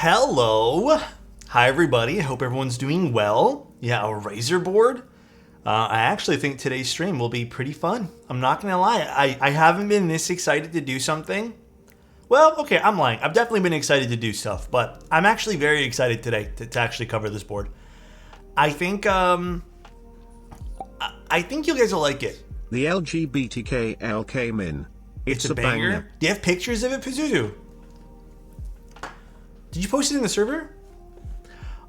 Hello. Hi, everybody. I hope everyone's doing well. Yeah, a Razer board. I actually think today's stream will be pretty fun. I'm not going to lie. I haven't been this excited to do something. Well, okay, I'm lying. I've definitely been excited to do stuff, but I'm actually very excited today to actually cover this board. I think you guys will like it. The LGBTKL came in. It's a banger. Do you have pictures of it, Pazuzu? Did you post it in the server?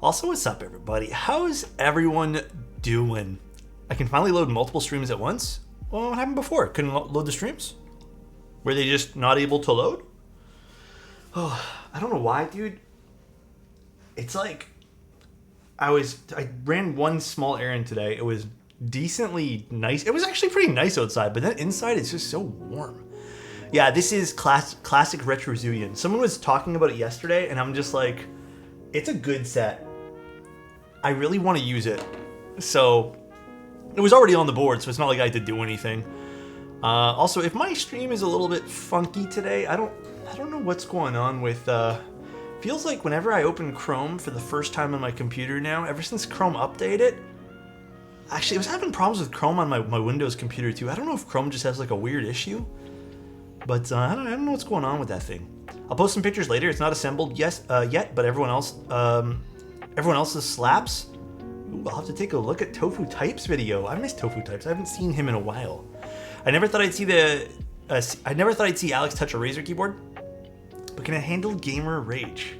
Also, what's up, everybody? How's everyone doing? I can finally load multiple streams at once. Well, what happened before? Couldn't load the streams? Were they just not able to load? Oh, I don't know why, dude. It's like I ran one small errand today. It was decently nice. It was actually pretty nice outside, but then inside it's just so warm. Yeah, this is classic Retro Zuian. Someone was talking about it yesterday, and I'm just like, it's a good set. I really want to use it. So, it was already on the board, so it's not like I had to do anything. Also, if my stream is a little bit funky today, I don't know what's going on with... feels like whenever I open Chrome for the first time on my computer now, ever since Chrome updated... Actually, I was having problems with Chrome on my Windows computer too. I don't know if Chrome just has like a weird issue. But I don't know what's going on with that thing. I'll post some pictures later. It's not assembled yet, but everyone else's slaps. Ooh, I'll have to take a look at Tofu Type's video. I miss Tofu Types. I haven't seen him in a while. I never thought I'd see Alex touch a Razer keyboard. But can it handle gamer rage?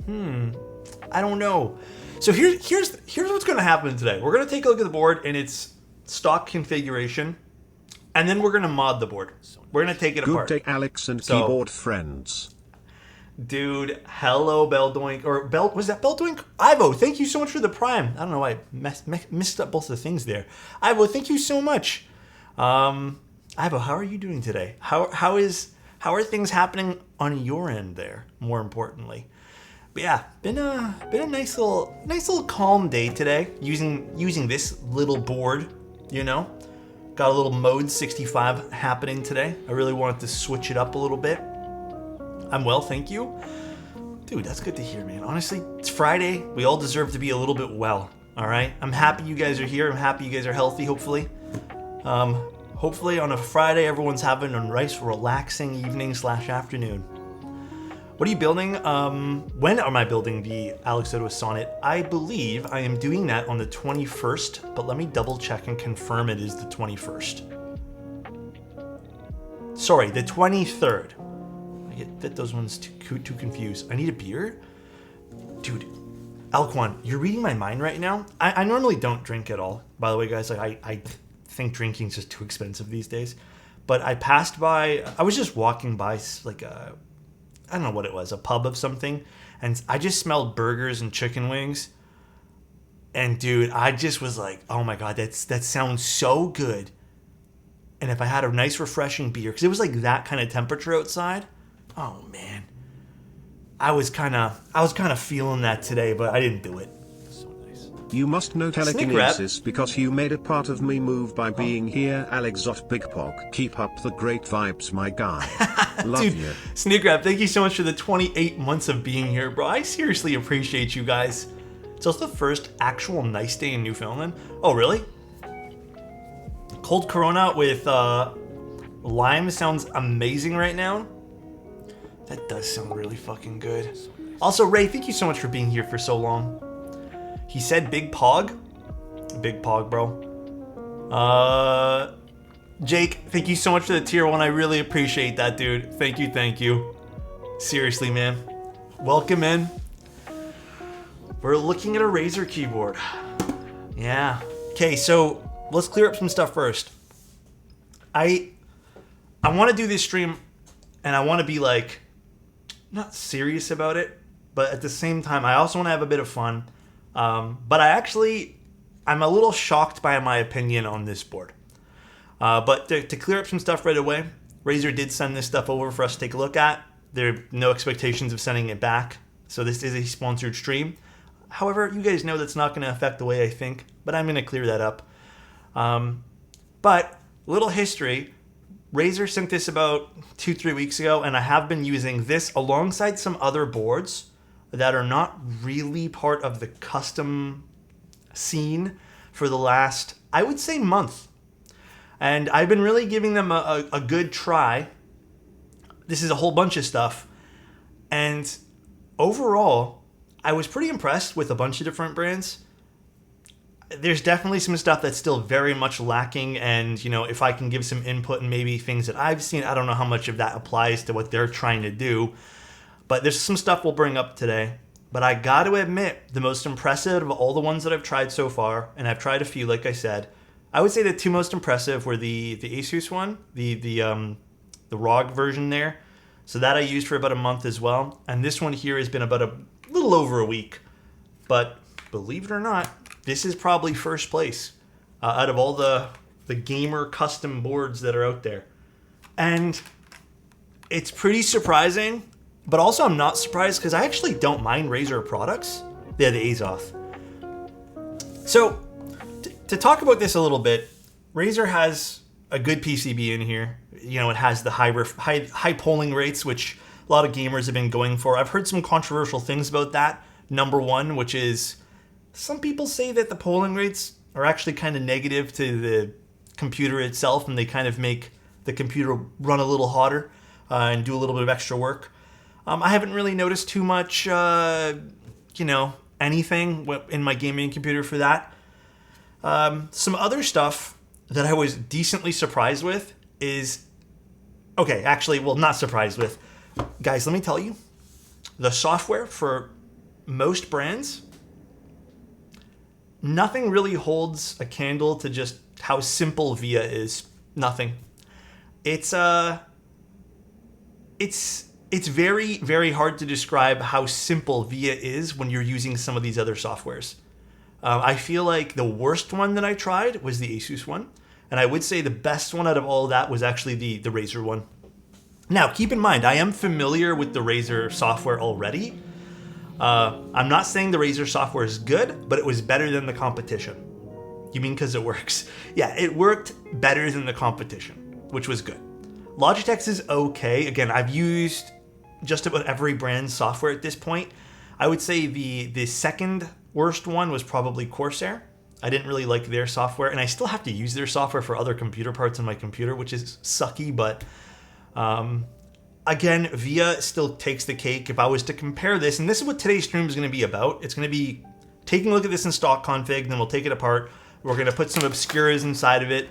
I don't know. So here's what's going to happen today. We're going to take a look at the board in its stock configuration, and then we're going to mod the board. We're going to take it apart. Good day, Alex and keyboard friends. Dude, hello, Belldoink. Or was that Belldoink? Ivo, thank you so much for the Prime. I don't know why I missed up both the things there. Ivo, thank you so much. Ivo, how are you doing today? How are things happening on your end there, more importantly? But yeah, been a nice little calm day today using this little board, you know. Got a little mode 65 happening today. I really wanted to switch it up a little bit. I'm well, thank you. Dude, that's good to hear, man. Honestly, it's Friday. We all deserve to be a little bit well, all right? I'm happy you guys are here. I'm happy you guys are healthy, hopefully. Hopefully on a Friday, everyone's having a nice, relaxing evening/afternoon. What are you building? When am I building the Alexotos Sonnet? I believe I am doing that on the 21st, but let me double check and confirm it is the 21st. Sorry, the 23rd. I get those ones too confused. I need a beer? Dude, Alquan, you're reading my mind right now? I normally don't drink at all. By the way, guys, like I think drinking's just too expensive these days. But I was just walking by like I don't know what it was, a pub of something, and I just smelled burgers and chicken wings. And dude, I just was like, oh my god, that sounds so good. And if I had a nice refreshing beer, because it was like that kind of temperature outside, oh man. I was kind of feeling that today, but I didn't do it. So nice. You must know telekinesis because you made a part of me move by being here. Alexotos Big Pog. Keep up the great vibes, my guy. Love Dude, you. Sneak Rap, thank you so much for the 28 months of being here, bro. I seriously appreciate you guys. It's also the first actual nice day in Newfoundland. Oh, really? Cold Corona with lime sounds amazing right now. That does sound really fucking good. Also, Ray, thank you so much for being here for so long. He said Big Pog. Big Pog, bro. Jake, thank you so much for the tier 1. I really appreciate that, dude. Thank you. Seriously, man. Welcome in. We're looking at a Razer keyboard. Yeah. Okay, so let's clear up some stuff first. I want to do this stream, and I want to be like, not serious about it, but at the same time, I also want to have a bit of fun. But I'm a little shocked by my opinion on this board. But to clear up some stuff right away, Razer did send this stuff over for us to take a look at. There are no expectations of sending it back, so this is a sponsored stream. However, you guys know that's not going to affect the way I think, but I'm going to clear that up. But, little history, Razer sent this about 2-3 weeks ago, and I have been using this alongside some other boards that are not really part of the custom scene for the last, I would say, month. And I've been really giving them a good try. This is a whole bunch of stuff. And overall, I was pretty impressed with a bunch of different brands. There's definitely some stuff that's still very much lacking. And, you know, if I can give some input and maybe things that I've seen, I don't know how much of that applies to what they're trying to do. But there's some stuff we'll bring up today. But I got to admit, the most impressive of all the ones that I've tried so far, and I've tried a few, like I said, I would say the two most impressive were the Asus one, the ROG version there. So that I used for about a month as well. And this one here has been about a little over a week. But believe it or not, this is probably first place out of all the gamer custom boards that are out there. And it's pretty surprising. But also I'm not surprised because I actually don't mind Razer products. They're the Azoth. So to talk about this a little bit, Razer has a good PCB in here. You know, it has the high polling rates, which a lot of gamers have been going for. I've heard some controversial things about that. Number one, which is some people say that the polling rates are actually kind of negative to the computer itself, and they kind of make the computer run a little hotter and do a little bit of extra work. I haven't really noticed too much, anything in my gaming computer for that. Some other stuff that I was decently surprised with is, not surprised with. Guys, let me tell you, the software for most brands, nothing really holds a candle to just how simple VIA is. Nothing. It's very, very hard to describe how simple VIA is when you're using some of these other softwares. I feel like the worst one that I tried was the Asus one. And I would say the best one out of all of that was actually the Razer one. Now, keep in mind, I am familiar with the Razer software already. I'm not saying the Razer software is good, but it was better than the competition. You mean because it works? Yeah, it worked better than the competition, which was good. Logitech's is okay. Again, I've used just about every brand's software at this point. I would say the second worst one was probably Corsair. I didn't really like their software, and I still have to use their software for other computer parts on my computer, which is sucky, but again, VIA still takes the cake. If I was to compare this, and this is what today's stream is going to be about, it's going to be taking a look at this in stock config, then we'll take it apart. We're going to put some obscuras inside of it,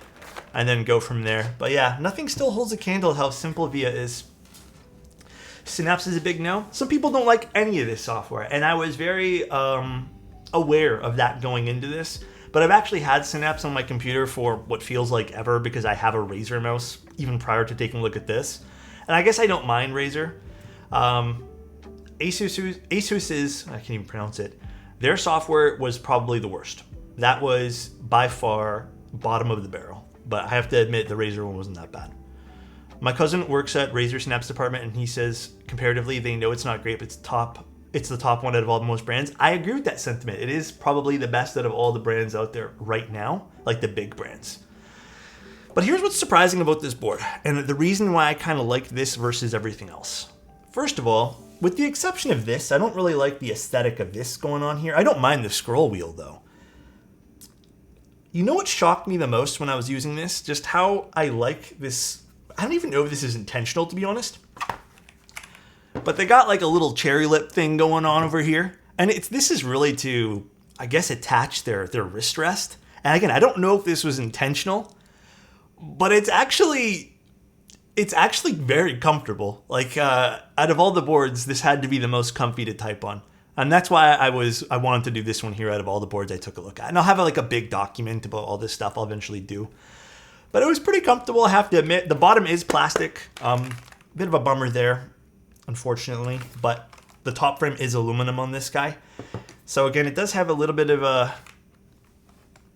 and then go from there. But yeah, nothing still holds a candle to how simple VIA is. Synapse is a big no. Some people don't like any of this software, and I was very aware of that going into this. But I've actually had Synapse on my computer for what feels like ever because I have a Razer mouse, even prior to taking a look at this. And I guess I don't mind Razer. Asus's, I can't even pronounce it, their software was probably the worst. That was by far bottom of the barrel. But I have to admit, the Razer one wasn't that bad. My cousin works at Razer Synapse department, and he says, comparatively, they know it's not great, but it's the top one out of all the most brands. I agree with that sentiment. It is probably the best out of all the brands out there right now, like the big brands. But here's what's surprising about this board, and the reason why I kind of like this versus everything else. First of all, with the exception of this, I don't really like the aesthetic of this going on here. I don't mind the scroll wheel, though. You know what shocked me the most when I was using this? Just how I like this. I don't even know if this is intentional, to be honest. But they got like a little cherry lip thing going on over here. And this is really to, I guess, attach their wrist rest. And again, I don't know if this was intentional, but it's actually very comfortable. Like, out of all the boards, this had to be the most comfy to type on. And that's why I wanted to do this one here out of all the boards I took a look at. And I'll have like a big document about all this stuff I'll eventually do. But it was pretty comfortable, I have to admit. The bottom is plastic. Bit of a bummer there, unfortunately. But the top frame is aluminum on this guy. So again, it does have a little bit of a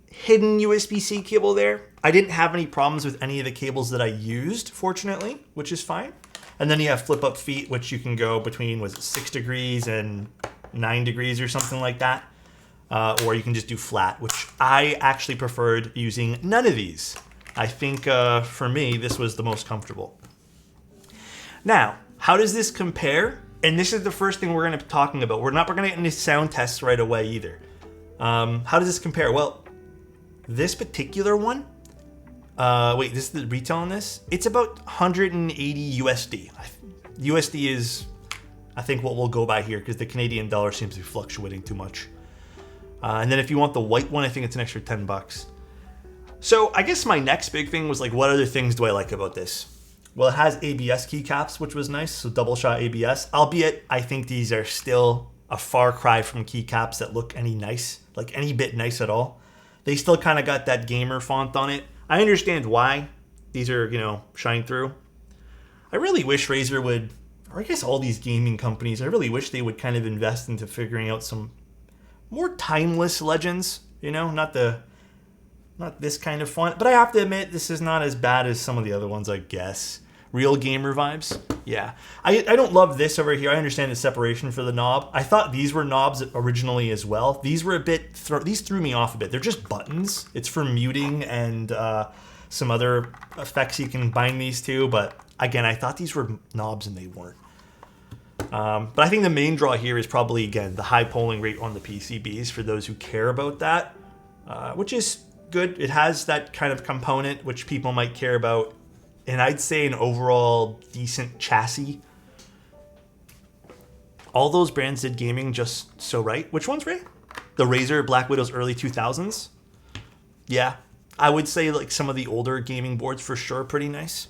hidden USB-C cable there. I didn't have any problems with any of the cables that I used, fortunately, which is fine. And then you have flip-up feet, which you can go between, 6 degrees and 9 degrees or something like that. Or you can just do flat, which I actually preferred using none of these. I think for me, this was the most comfortable. Now, how does this compare? And this is the first thing we're going to be talking about. We're going to get into sound tests right away either. How does this compare? Well, this particular one, wait, this is the retail on this? It's about 180 USD. USD is, I think, what we'll go by here because the Canadian dollar seems to be fluctuating too much. And then if you want the white one, I think it's an extra $10. So I guess my next big thing was like, what other things do I like about this? Well, it has ABS keycaps, which was nice. So double shot ABS, albeit I think these are still a far cry from keycaps that look any bit nice at all. They still kind of got that gamer font on it. I understand why these are, shine through. I really wish Razer would, or I guess all these gaming companies, I really wish they would kind of invest into figuring out some more timeless legends, not this kind of font. But I have to admit, this is not as bad as some of the other ones, I guess. Real gamer vibes. Yeah. I don't love this over here. I understand the separation for the knob. I thought these were knobs originally as well. These were these threw me off a bit. They're just buttons. It's for muting and some other effects you can bind these to. But again, I thought these were knobs and they weren't. But I think the main draw here is probably, again, the high polling rate on the PCBs for those who care about that, which is good. It has that kind of component which people might care about. And I'd say an overall decent chassis. All those brands did gaming just so right. Which ones, Ray? The Razer, BlackWidow's early 2000s. Yeah, I would say like some of the older gaming boards for sure, pretty nice.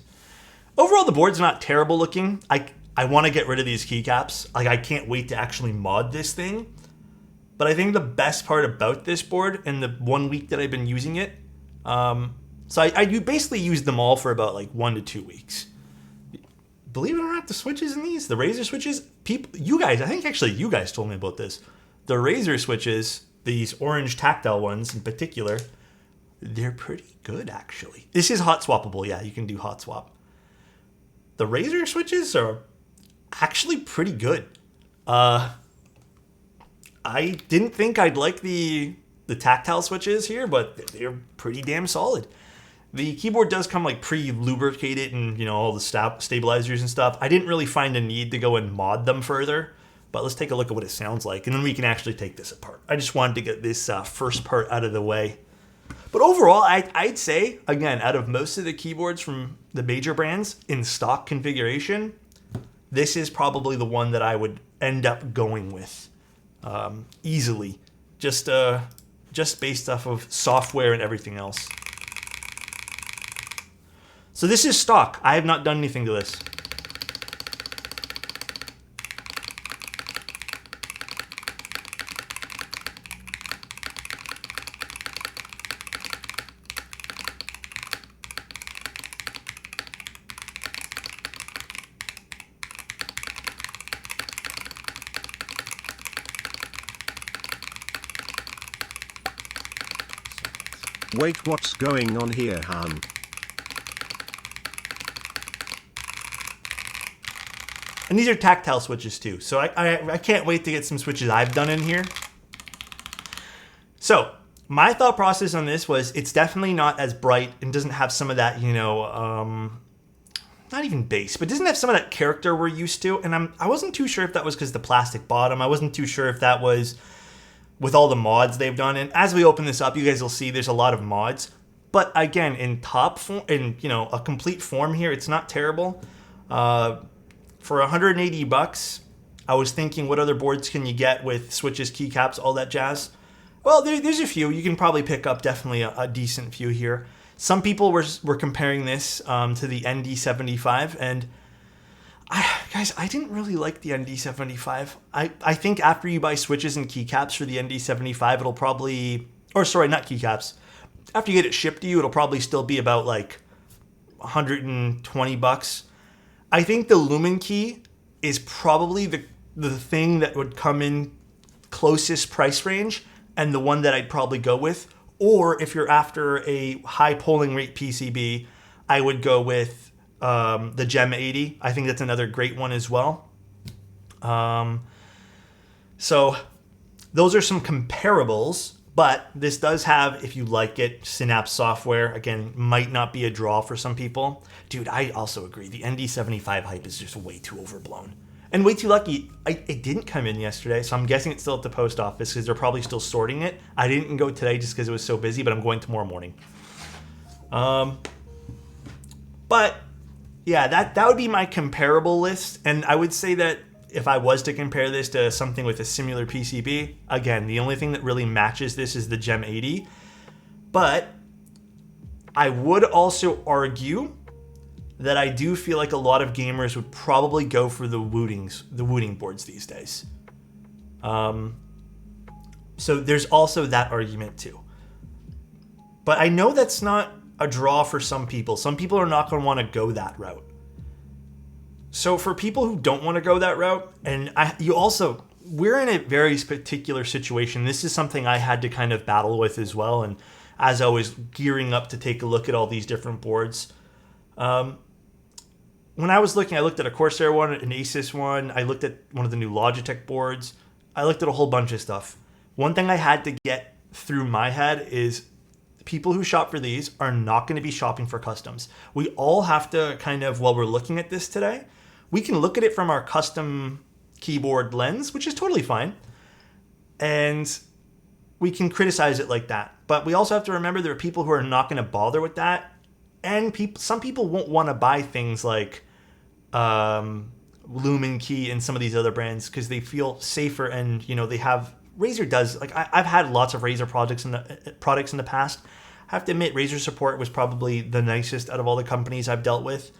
Overall, the board's not terrible looking. I want to get rid of these keycaps. Like, I can't wait to actually mod this thing. But I think the best part about this board in the 1 week that I've been using it, so I basically used them all for about like 1 to 2 weeks. Believe it or not, the switches in these, the Razer switches, I think actually you guys told me about this. The Razer switches, these orange tactile ones in particular, they're pretty good actually. This is hot swappable, yeah, you can do hot swap. The Razer switches are actually pretty good. I didn't think I'd like the tactile switches here, but they're pretty damn solid. The keyboard does come like pre-lubricated and, all the stabilizers and stuff. I didn't really find a need to go and mod them further, but let's take a look at what it sounds like, and then we can actually take this apart. I just wanted to get this first part out of the way. But overall, I'd say, again, out of most of the keyboards from the major brands in stock configuration, this is probably the one that I would end up going with easily, just based off of software and everything else. So this is stock. I have not done anything to this. Wait, what's going on here, Han? And these are tactile switches too. So I can't wait to get some switches I've done in here. So my thought process on this was it's definitely not as bright and doesn't have some of that, not even bass, but doesn't have some of that character we're used to. And I wasn't too sure if that was because the plastic bottom. I wasn't too sure if that was with all the mods they've done. And as we open this up, you guys will see there's a lot of mods. But again, in top form, a complete form here, it's not terrible. For $180, I was thinking, what other boards can you get with switches, keycaps, all that jazz? Well, there's a few. You can probably pick up definitely a decent few here. Some people were comparing this to the ND75, and I didn't really like the ND75. I think after you buy switches and keycaps for the ND75, it'll probably, not keycaps. After you get it shipped to you, it'll probably still be about like $120. I think the Lumen Key is probably the thing that would come in closest price range and the one that I'd probably go with. Or if you're after a high polling rate PCB, I would go with the Gem 80. I think that's another great one as well. So those are some comparables. But this does have, if you like it, Synapse software. Again, might not be a draw for some people. Dude, I also agree. The ND75 hype is just way too overblown. And way too lucky, it didn't come in yesterday, so I'm guessing it's still at the post office because they're probably still sorting it. I didn't go today just because it was so busy, but I'm going tomorrow morning. But yeah, that would be my comparable list. And I would say that if I was to compare this to something with a similar PCB, again, the only thing that really matches this is the Gem 80. But I would also argue that I do feel like a lot of gamers would probably go for the Wooting boards these days. So there's also that argument too. But I know that's not a draw for some people. Some people are not going to want to go that route. So for people who don't want to go that route, and we're in a very particular situation. This is something I had to kind of battle with as well. And as I was gearing up to take a look at all these different boards, when I was looking, I looked at a Corsair one, an Asus one. I looked at one of the new Logitech boards. I looked at a whole bunch of stuff. One thing I had to get through my head is people who shop for these are not going to be shopping for customs. We all have to kind of, while we're looking at this today, we can look at it from our custom keyboard lens, which is totally fine. And we can criticize it like that. But we also have to remember there are people who are not going to bother with that. And some people won't want to buy things like Lumen Key and some of these other brands because they feel safer, and they have Razer does, like I've had lots of Razer products in the past. I have to admit, Razer support was probably the nicest out of all the companies I've dealt with.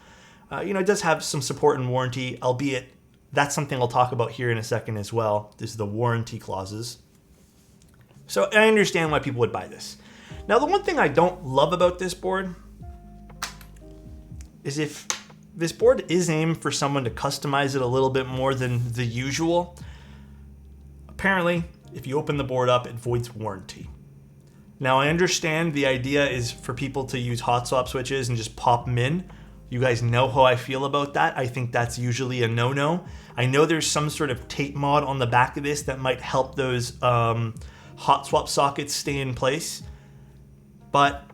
It does have some support and warranty, albeit that's something I'll talk about here in a second as well. This is the warranty clauses. So I understand why people would buy this. Now, the one thing I don't love about this board is if this board is aimed for someone to customize it a little bit more than the usual. Apparently, if you open the board up, it voids warranty. Now, I understand the idea is for people to use hot swap switches and just pop them in. You guys know how I feel about that. I think that's usually a no-no. I know there's some sort of tape mod on the back of this that might help those hot swap sockets stay in place. But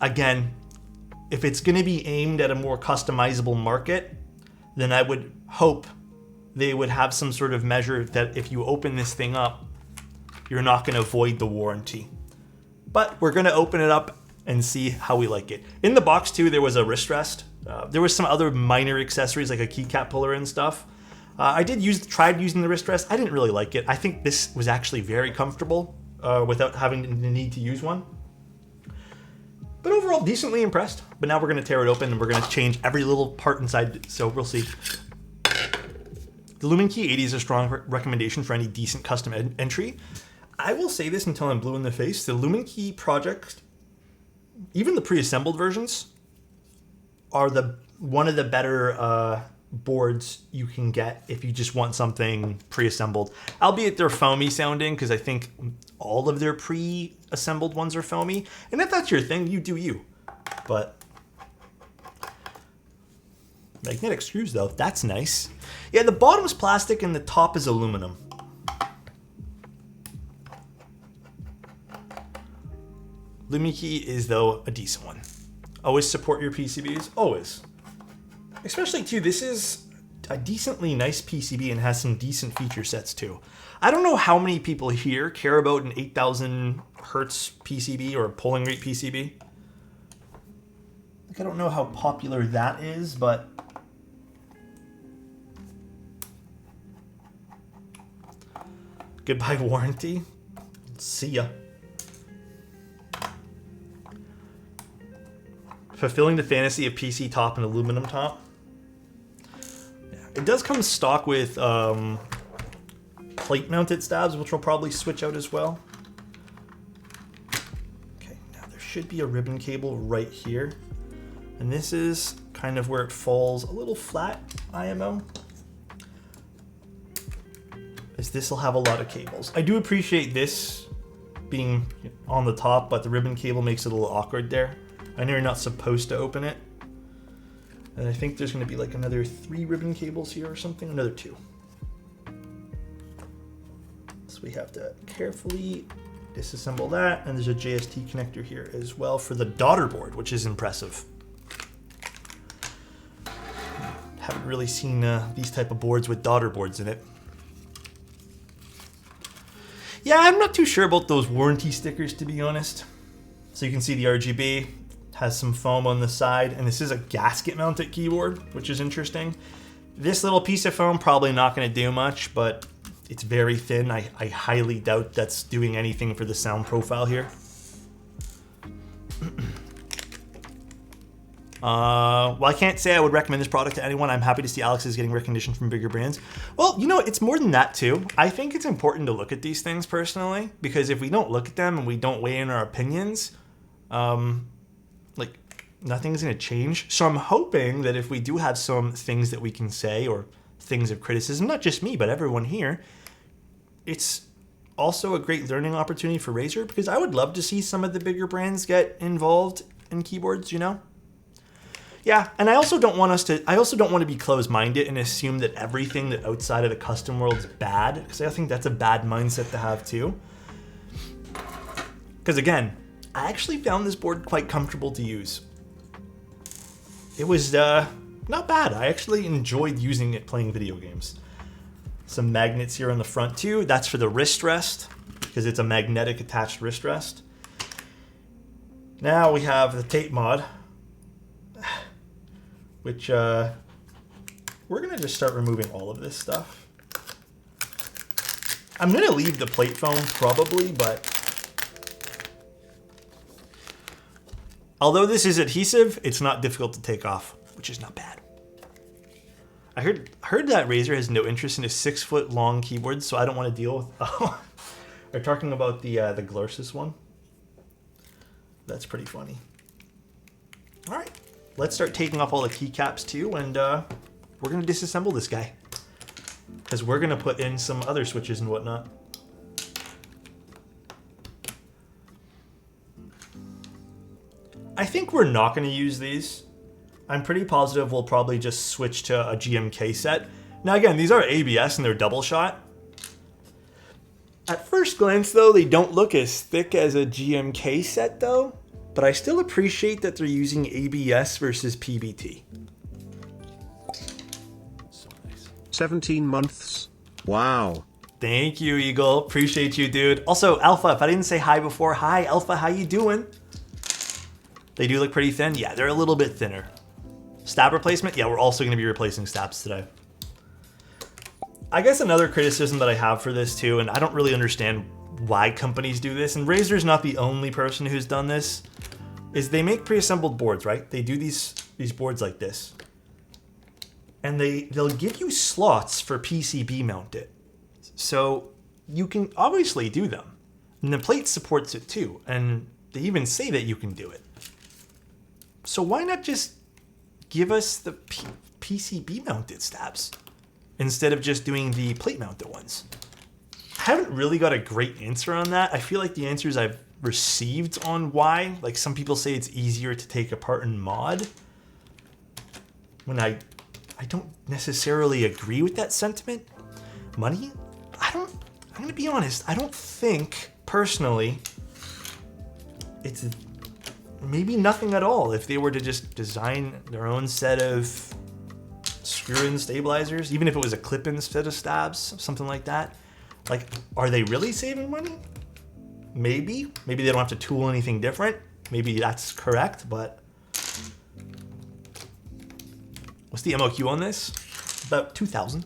again, if it's going to be aimed at a more customizable market, then I would hope they would have some sort of measure that if you open this thing up, you're not going to void the warranty. But we're going to open it up and see how we like it. In the box too, there was a wrist rest. There was some other minor accessories like a keycap puller and stuff. I tried using the wrist rest. I didn't really like it. I think this was actually very comfortable without having the need to use one. But overall, decently impressed. But now we're going to tear it open and we're going to change every little part inside. So we'll see. The Lumen Key 80 is a strong recommendation for any decent custom entry. I will say this until I'm blue in the face. The Lumen Key project, even the pre-assembled versions, are one of the better boards you can get if you just want something pre-assembled. Albeit they're foamy sounding, because I think all of their pre-assembled ones are foamy. And if that's your thing, you do you. But magnetic screws though, that's nice. Yeah, the bottom is plastic and the top is aluminum. Lumen Key is though a decent one. Always support your PCBs, always. Especially too, this is a decently nice PCB and has some decent feature sets too. I don't know how many people here care about an 8000 hertz PCB or a polling rate PCB. Like, I don't know how popular that is, but goodbye warranty. See ya. Fulfilling the fantasy of PC top and aluminum top. Yeah, it does come stock with plate mounted stabs, which will probably switch out as well. Okay, now there should be a ribbon cable right here. And this is kind of where it falls a little flat, IMO. As this will have a lot of cables. I do appreciate this being on the top, but the ribbon cable makes it a little awkward there. I know you're not supposed to open it. And I think there's going to be like another 3 ribbon cables here or something, another 2. So we have to carefully disassemble that. And there's a JST connector here as well for the daughter board, which is impressive. Have it really seen these type of boards with daughter boards in it. Yeah, I'm not too sure about those warranty stickers, to be honest. So you can see the RGB has some foam on the side, and this is a gasket mounted keyboard, which is interesting. This little piece of foam probably not going to do much, but it's very thin. I highly doubt that's doing anything for the sound profile here. Well, I can't say I would recommend this product to anyone. I'm happy to see Alex is getting recognition from bigger brands. Well, you know, it's more than that too. I think it's important to look at these things personally, because if we don't look at them and we don't weigh in our opinions, like nothing's going to change. So I'm hoping that if we do have some things that we can say or things of criticism, not just me, but everyone here, it's also a great learning opportunity for Razer, because I would love to see some of the bigger brands get involved in keyboards, you know? Yeah, and I also don't want to be closed-minded and assume that everything that outside of the custom world is bad, because I think that's a bad mindset to have too. Because again, I actually found this board quite comfortable to use. It was not bad. I actually enjoyed using it playing video games. Some magnets here on the front too. That's for the wrist rest, because it's a magnetic attached wrist rest. Now we have the tape mod, which we're going to just start removing all of this stuff. I'm going to leave the plate foam probably, but although this is adhesive, it's not difficult to take off, which is not bad. I heard that Razer has no interest in a 6-foot long keyboard, so I don't want to deal with... Oh, they're talking about the Glarsis one. That's pretty funny. All right. Let's start taking off all the keycaps too, and we're going to disassemble this guy, because we're going to put in some other switches and whatnot. I think we're not going to use these. I'm pretty positive we'll probably just switch to a GMK set. Now again, these are ABS and they're double shot. At first glance though, they don't look as thick as a GMK set though. But I still appreciate that they're using ABS versus PBT. So nice. 17 months. Wow. Thank you, Eagle. Appreciate you, dude. Also, Alpha, if I didn't say hi before, hi, Alpha, how you doing? They do look pretty thin. Yeah, they're a little bit thinner. Stab replacement? Yeah, we're also going to be replacing stabs today. I guess another criticism that I have for this too, and I don't really understand why companies do this, and Razer's not the only person who's done this, is they make pre-assembled boards, right? They do these boards like this. And they'll give you slots for PCB mounted. So you can obviously do them. And the plate supports it too. And they even say that you can do it. So why not just give us the PCB mounted stabs instead of just doing the plate mounted ones? I haven't really got a great answer on that. I feel like the answers I've received on why, like some people say it's easier to take apart and mod, when I don't necessarily agree with that sentiment. Money? I'm gonna be honest, I don't think personally it's maybe nothing at all if they were to just design their own set of screw-in stabilizers, even if it was a clip-in set of stabs, something like that. Like, are they really saving money? Maybe. Maybe they don't have to tool anything different. Maybe that's correct, but what's the MOQ on this? About 2,000.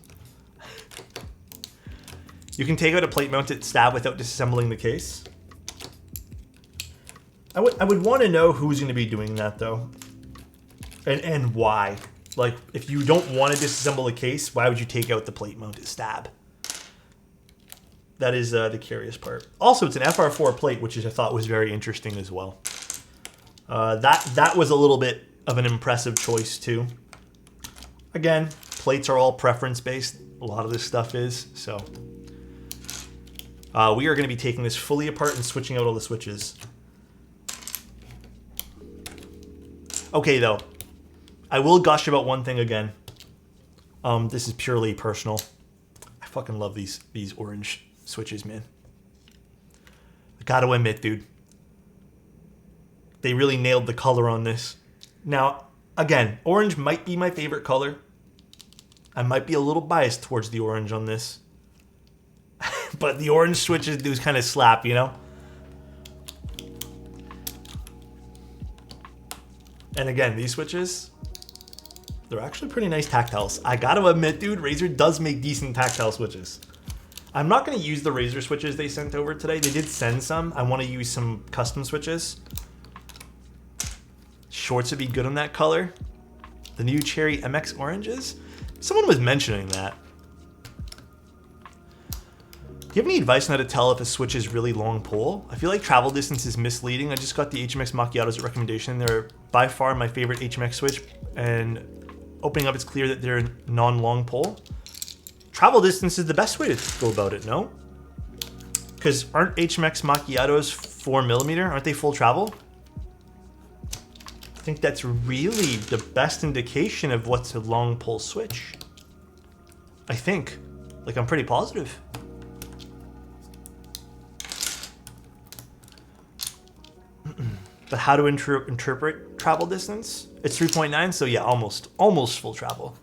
You can take out a plate-mounted stab without disassembling the case. I would want to know who's going to be doing that, though, and why. Like, if you don't want to disassemble the case, why would you take out the plate-mounted stab? That is the curious part. Also, it's an FR4 plate, which I thought was very interesting as well. That was a little bit of an impressive choice too. Again, plates are all preference-based. A lot of this stuff is, so. We are going to be taking this fully apart and switching out all the switches. Okay, though. I will gush about one thing again. This is purely personal. I fucking love these orange switches, man. I gotta admit, dude. They really nailed the color on this. Now, again, orange might be my favorite color. I might be a little biased towards the orange on this. But the orange switches do kind of slap, you know? And again, these switches, they're actually pretty nice tactiles. I gotta admit, dude, Razer does make decent tactile switches. I'm not gonna use the Razer switches they sent over today. They did send some. I wanna use some custom switches. Shorts would be good on that color. The new Cherry MX oranges. Someone was mentioning that. Do you have any advice on how to tell if a switch is really long pull? I feel like travel distance is misleading. I just got the HMX Macchiatos as a recommendation. They're by far my favorite HMX switch, and opening up it's clear that they're non-long pull. Travel distance is the best way to go about it, no? Because aren't HMX Macchiatos 4mm? Aren't they full travel? I think that's really the best indication of what's a long pull switch. I think. Like, I'm pretty positive. But how to interpret travel distance? It's 3.9, so yeah, almost full travel.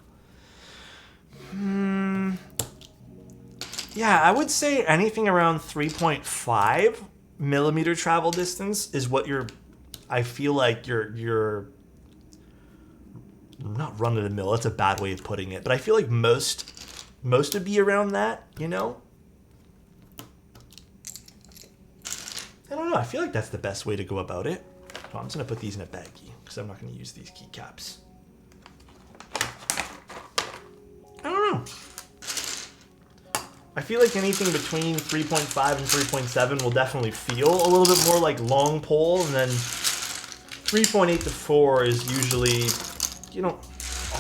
Yeah, I would say anything around 3.5 millimeter travel distance is what I feel like you're not run of the mill. That's a bad way of putting it, but I feel like most would be around that, you know? I don't know. I feel like that's the best way to go about it. Oh, I'm just going to put these in a baggie because I'm not going to use these keycaps. I don't know. I feel like anything between 3.5 and 3.7 will definitely feel a little bit more like long pull, and then 3.8 to 4 is usually, you're not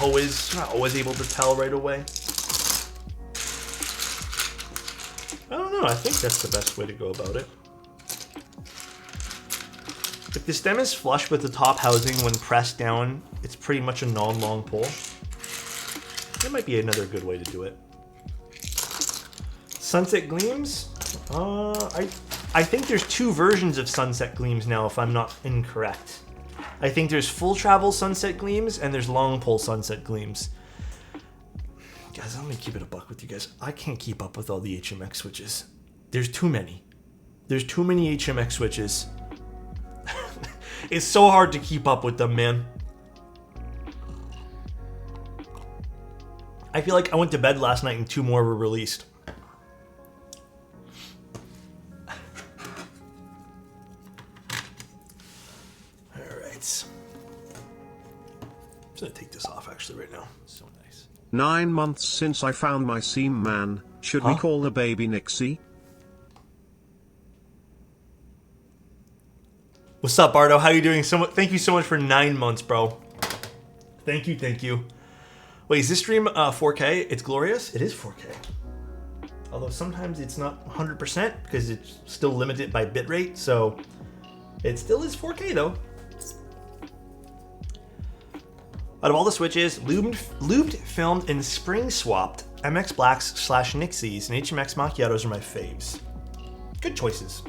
always able to tell right away. I don't know. I think that's the best way to go about it. If the stem is flush with the top housing when pressed down, it's pretty much a non-long pull. That might be another good way to do it. Sunset Gleams? I think there's two versions of Sunset Gleams now, if I'm not incorrect. I think there's full travel Sunset Gleams and there's long pull Sunset Gleams. Guys, I'm gonna keep it a buck with you guys. I can't keep up with all the HMX switches. There's too many. There's too many HMX switches. It's so hard to keep up with them, man. I feel like I went to bed last night and 2 more were released. Alright. I'm just gonna take this off actually right now. So nice. 9 months since I found my seam man. Should we call the baby Nixie? What's up, Bardo? How you doing? Thank you so much for 9 months, bro. Thank you. Wait, is this stream 4K? It's glorious? It is 4K. Although sometimes it's not 100% because it's still limited by bitrate, so it still is 4K though. Out of all the switches, lubed, filmed, and spring swapped, MX Blacks / Nixies and HMX Macchiatos are my faves. Good choices.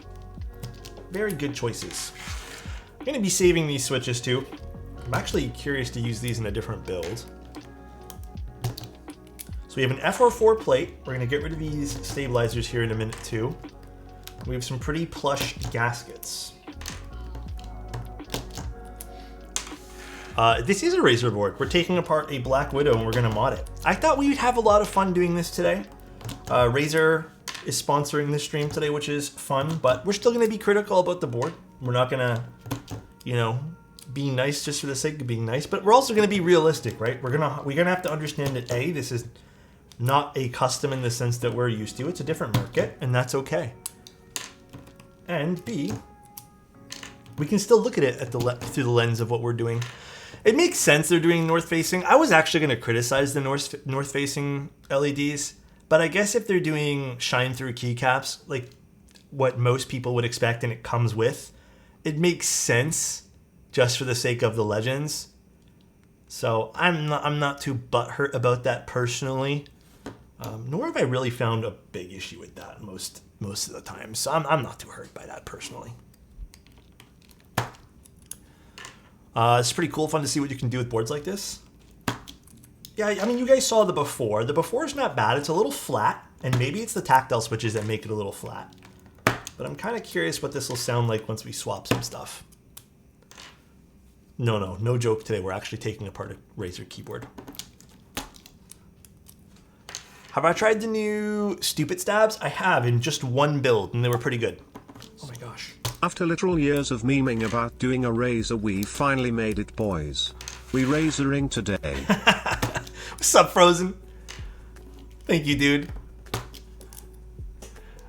Very good choices. I'm going to be saving these switches too. I'm actually curious to use these in a different build. So we have an FR4 plate. We're going to get rid of these stabilizers here in a minute too. We have some pretty plush gaskets. This is a Razer board. We're taking apart a BlackWidow and we're going to mod it. I thought we would have a lot of fun doing this today. Razer is sponsoring this stream today, which is fun, but we're still going to be critical about the board. We're not going to, be nice just for the sake of being nice, but we're also going to be realistic, right? We're going to have to understand that A, this is not a custom in the sense that we're used to. It's a different market, and that's okay. And B, we can still look at it through the lens of what we're doing. It makes sense they're doing north-facing. I was actually going to criticize the north-facing LEDs, but I guess if they're doing shine-through keycaps, like what most people would expect and it comes with, it makes sense just for the sake of the legends. So I'm not too butthurt about that personally, nor have I really found a big issue with that most of the time. So I'm not too hurt by that personally. It's pretty cool, fun to see what you can do with boards like this. Yeah, I mean, you guys saw the before. The before is not bad. It's a little flat, and maybe it's the tactile switches that make it a little flat. But I'm kind of curious what this will sound like once we swap some stuff. No joke today. We're actually taking apart a Razer keyboard. Have I tried the new stupid stabs? I have in just one build, and they were pretty good. Oh my gosh. After literal years of memeing about doing a Razer, we finally made it, boys. We Razering today. What's up, Frozen? Thank you, dude.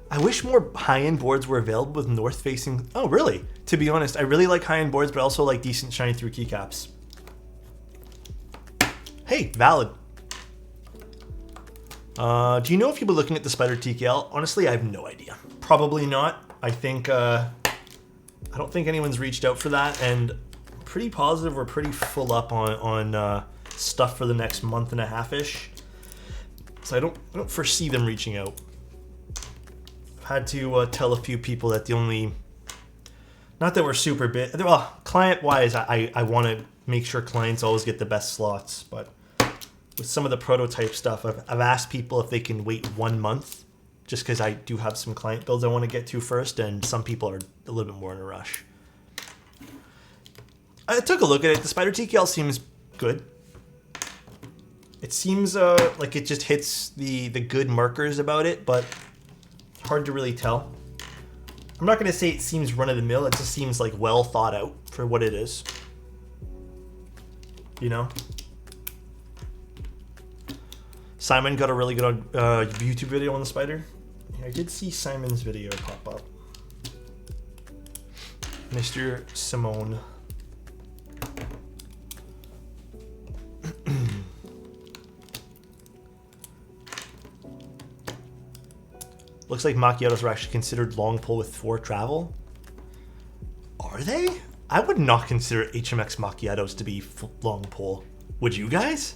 I wish more high-end boards were available with north-facing... Oh, really? To be honest, I really like high-end boards, but I also like decent shiny through keycaps. Hey, valid. Do you know if you'll be looking at the Spider TKL? Honestly, I have no idea. Probably not. I think... I don't think anyone's reached out for that, and I'm pretty positive we're pretty full up on stuff for the next month and a half-ish. So I don't foresee them reaching out. Had to tell a few people that the only, not that we're super big, well, client-wise, I want to make sure clients always get the best slots, but with some of the prototype stuff, I've asked people if they can wait 1 month, just because I do have some client builds I want to get to first, and some people are a little bit more in a rush. I took a look at it. The Spider TKL seems good. It seems like it just hits the good markers about it, but hard to really tell. I'm not going to say it seems run-of-the-mill. It just seems like well thought out for what it is. You know? Simon got a really good YouTube video on the Spider. Yeah, I did see Simon's video pop up. Mr. Simone. Looks like macchiatos are actually considered long pull with 4 travel. Are they? I would not consider HMX macchiatos to be long pull. Would you guys?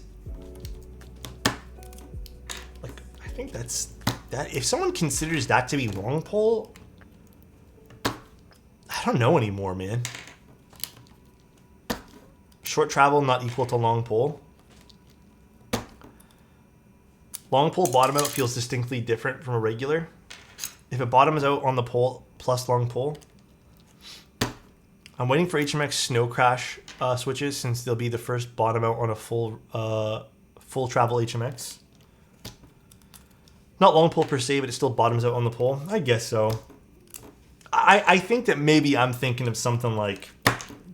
Like, I think that's that. If someone considers that to be long pull, I don't know anymore, man. Short travel not equal to long pull. Long pull bottom out feels distinctly different from a regular. If it bottoms out on the pole plus long pull. I'm waiting for HMX Snow Crash switches since they'll be the first bottom out on a full travel HMX. Not long pull per se, but it still bottoms out on the pole. I guess so. I think that maybe I'm thinking of something like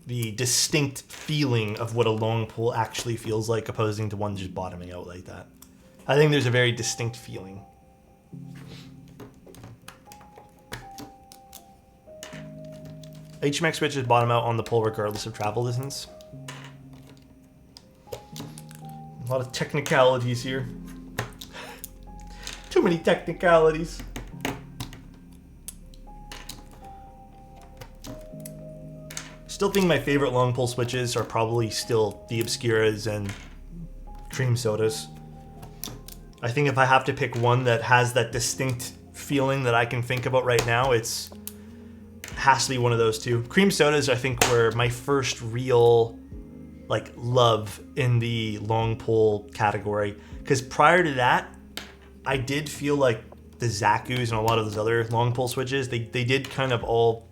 the distinct feeling of what a long pull actually feels like opposing to one just bottoming out like that. I think there's a very distinct feeling. HMX switches bottom out on the pole regardless of travel distance. A lot of technicalities here. Too many technicalities. Still think my favorite long pull switches are probably still the Obscuras and Cream Sodas. I think if I have to pick one that has that distinct feeling that I can think about right now, it has to be one of those two. Cream Sodas, I think, were my first real love in the long pull category. Because prior to that, I did feel like the Zakus and a lot of those other long pull switches, they did kind of all...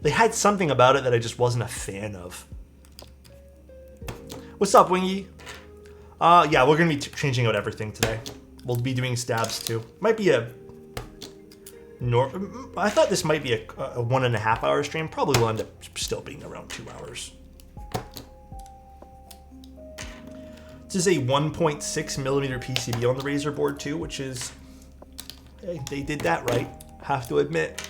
They had something about it that I just wasn't a fan of. What's up, Wingy? Yeah, we're going to be changing out everything today. We'll be doing stabs too. Might be a... I thought this might be a 1.5 hour stream. Probably will end up still being around 2 hours. This is a 1.6 millimeter PCB on the Razer board too, which is... Hey, they did that right. Have to admit.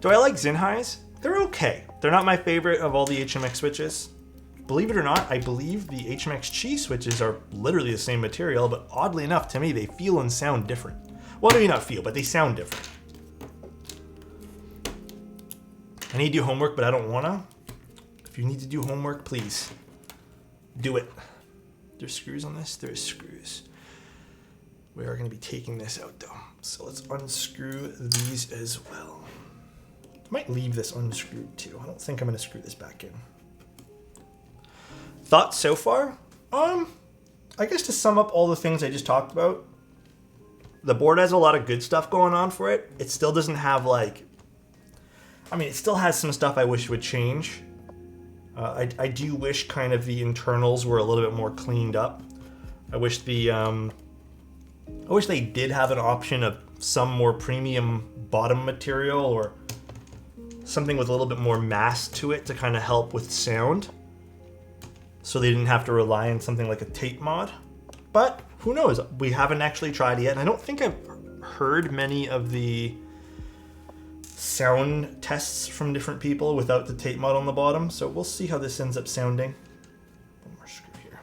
Do I like Zinhais? They're okay. They're not my favorite of all the HMX switches. Believe it or not, I believe the HMX Chi switches are literally the same material, but oddly enough, to me, they feel and sound different. Well, maybe not feel, but they sound different. I need to do homework, but I don't wanna. If you need to do homework, please do it. There's screws on this? There's screws. We are gonna be taking this out though. So let's unscrew these as well. I might leave this unscrewed too. I don't think I'm gonna screw this back in. Thoughts so far? I guess to sum up all the things I just talked about, the board has a lot of good stuff going on for it. It still doesn't have like, I mean, it still has some stuff I wish would change. I do wish kind of the internals were a little bit more cleaned up. I wish they did have an option of some more premium bottom material or something with a little bit more mass to it to kind of help with sound. So they didn't have to rely on something like a tape mod. But who knows? We haven't actually tried it yet. And I don't think I've heard many of the sound tests from different people without the tape mod on the bottom. So we'll see how this ends up sounding. One more screw here.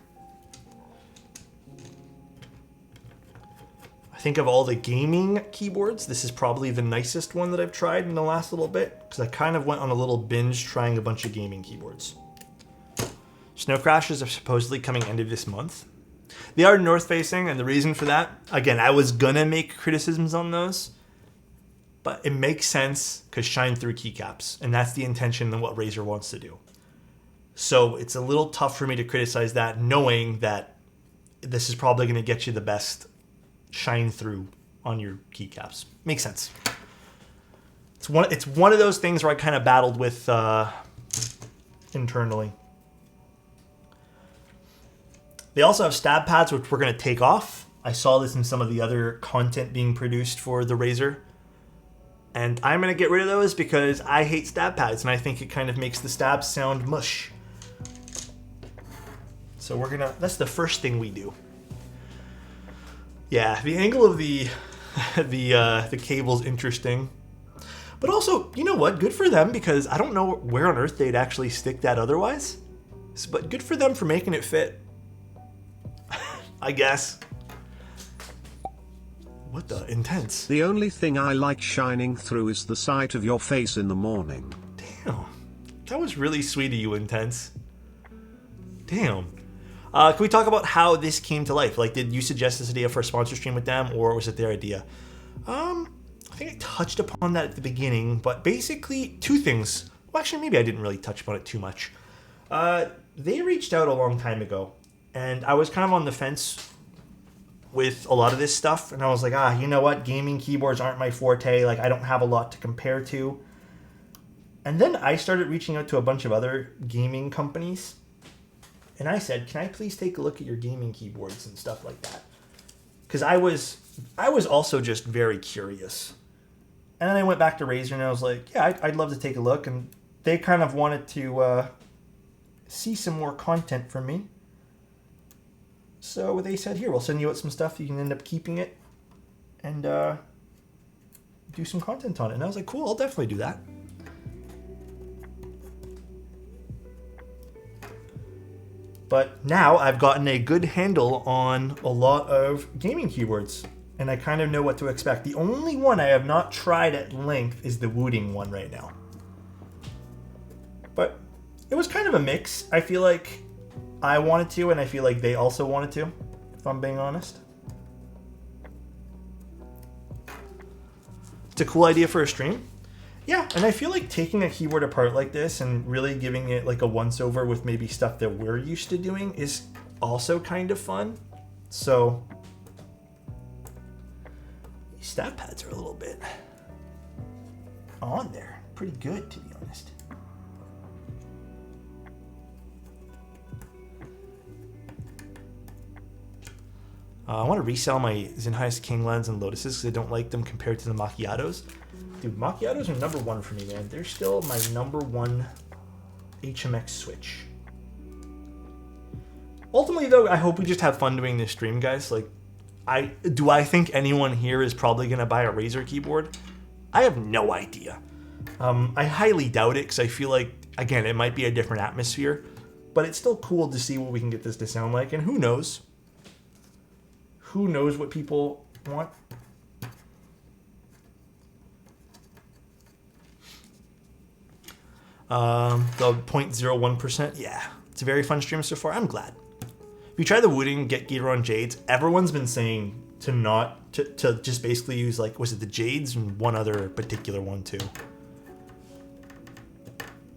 I think of all the gaming keyboards, this is probably the nicest one that I've tried in the last little bit, because I kind of went on a little binge trying a bunch of gaming keyboards. Snow Crashers are supposedly coming end of this month. They are north facing, and the reason for that, again, I was gonna make criticisms on those, but it makes sense because shine through keycaps, and that's the intention of what Razer wants to do. So it's a little tough for me to criticize that, knowing that this is probably gonna get you the best shine through on your keycaps. Makes sense. It's one of those things where I kind of battled with internally. They also have stab pads, which we're going to take off. I saw this in some of the other content being produced for the Razer. And I'm going to get rid of those because I hate stab pads, and I think it kind of makes the stabs sound mush. So we're going to, that's the first thing we do. Yeah, the angle of the cable's interesting. But also, you know what? Good for them, because I don't know where on earth they'd actually stick that otherwise. But good for them for making it fit. I guess. What the intense? The only thing I like shining through is the sight of your face in the morning. Damn. That was really sweet of you, Intense. Damn. Can we talk about how this came to life? Like, did you suggest this idea for a sponsor stream with them, or was it their idea? I think I touched upon that at the beginning, but basically two things. Well, actually, maybe I didn't really touch upon it too much. They reached out a long time ago, and I was kind of on the fence with a lot of this stuff, and I was like, you know what? Gaming keyboards aren't my forte. Like, I don't have a lot to compare to. And then I started reaching out to a bunch of other gaming companies, and I said, can I please take a look at your gaming keyboards and stuff like that? Because I was also just very curious. And then I went back to Razer, and I was like, yeah, I'd love to take a look. And they kind of wanted to see some more content from me. So they said, here, we'll send you out some stuff. You can end up keeping it and do some content on it. And I was like, cool, I'll definitely do that. But now I've gotten a good handle on a lot of gaming keyboards, and I kind of know what to expect. The only one I have not tried at length is the Wooting one right now. But it was kind of a mix. I feel like I wanted to, and I feel like they also wanted to, if I'm being honest. It's a cool idea for a stream. Yeah, and I feel like taking a keyboard apart like this and really giving it like a once-over with maybe stuff that we're used to doing is also kind of fun. So these stab pads are a little bit on there. Pretty good, to be honest. I want to resell my Zenheist Kinglands and Lotuses because I don't like them compared to the Macchiatos. Dude, Macchiatos are number one for me, man. They're still my number one HMX Switch. Ultimately, though, I hope we just have fun doing this stream, guys. Like, do I think anyone here is probably going to buy a Razer keyboard? I have no idea. I highly doubt it because I feel like, again, it might be a different atmosphere. But it's still cool to see what we can get this to sound like. And who knows? Who knows what people want? The 0.01%. Yeah, it's a very fun stream so far. I'm glad. If you try the Wooting Get Gear on Jades, everyone's been saying to just basically use, like, was it the Jades and one other particular one too?